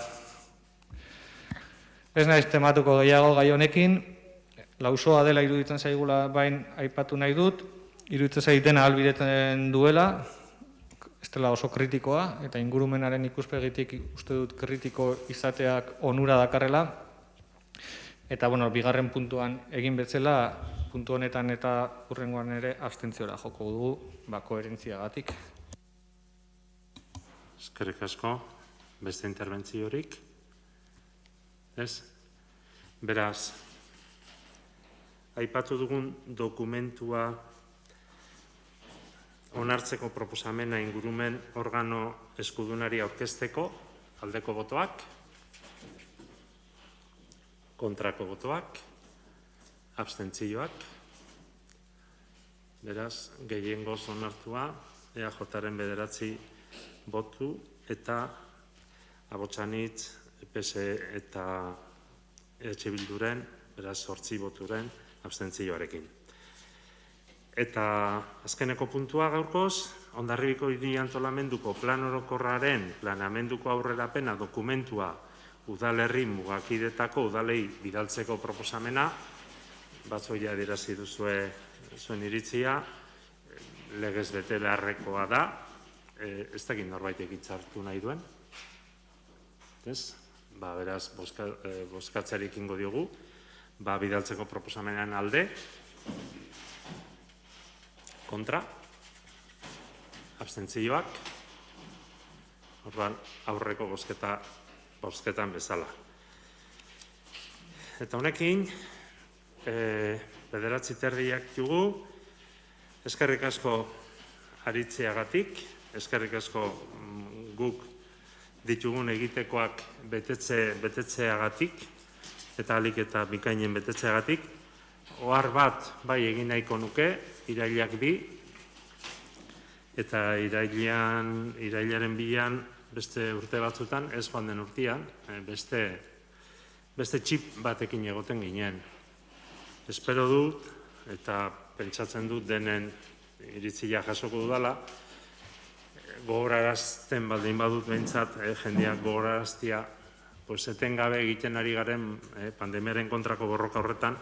Ez naiz tematuko gehiago gai honekin, lausoa dela iruditzen zaigula bain aipatu nahi dut, iruditzen zaiten ahalbidetzen duela, ez dela oso kritikoa, eta ingurumenaren ikuspegitik uste dut kritiko izateak onura dakarrela, eta, bigarren puntuan egin betzela, puntu honetan eta hurrengoan ere abstentziora joko dugu, koherentziagatik. Eskerrik asko, beste interbentziorik? Ez? Beraz, aipatu dugun dokumentua onartzeko proposamena ingurumen organo eskudunari aurkezteko, aldeko botoak, kontrako botoak, abstentzioak, beraz, gehiengoz onartua, EAJaren 9 botu eta Abotsanitz, PSE eta EH Bilduren, beraz, 8 boturen abstentzioarekin. Eta azkeneko puntua gaurkoz, Hondarribiko hiri antolamenduko plan orokorraren planamenduko aurrerapena dokumentua udalerri mugakidetako udalei bidaltzeko proposamena, batzoia adirazi duzue zuen iritzia, legez bete beharrekoa da, ez dakit norbaitek hitzartu nahi duen, beraz, bozkatzearik ingo diogu, bidaltzeko proposamenean alde, Kontra? Abstentzioak? Orduan, aurreko bozketan bezala. Eta honekin, 9:30 jugu, eskerrik asko aritzeagatik, eskerrik asko guk ditugun egitekoak betetzeagatik, eta alik eta bikainen betetzeagatik. Ohar bat bai egin nahiko nuke, irailak 2, eta irailaren 2an beste urte batzutan, ez joan den urtean, beste txip batekin egoten ginen. Espero dut, eta pentsatzen dut denen iritzia jasoko dudala, gogorarazten baldin badut behintzat, jendeak gogoraraztia, etengabe egiten ari garen pandemiaren kontrako borroka horretan,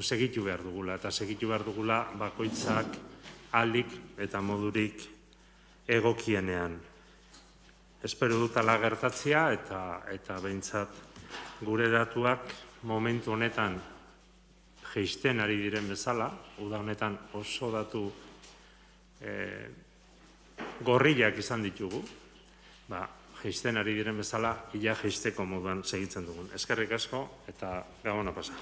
segitu behar dugula, eta segitu behar dugula bakoitzak ahalik eta modurik egokienean. Espero dut ala gertatzea, eta behintzat gure datuak momentu honetan jeisten ari diren bezala, uda honetan oso datu gorriak izan ditugu, jeisten ari diren bezala, ia jeisteko moduan segitzen dugun. Eskerrik asko eta gabona pasa.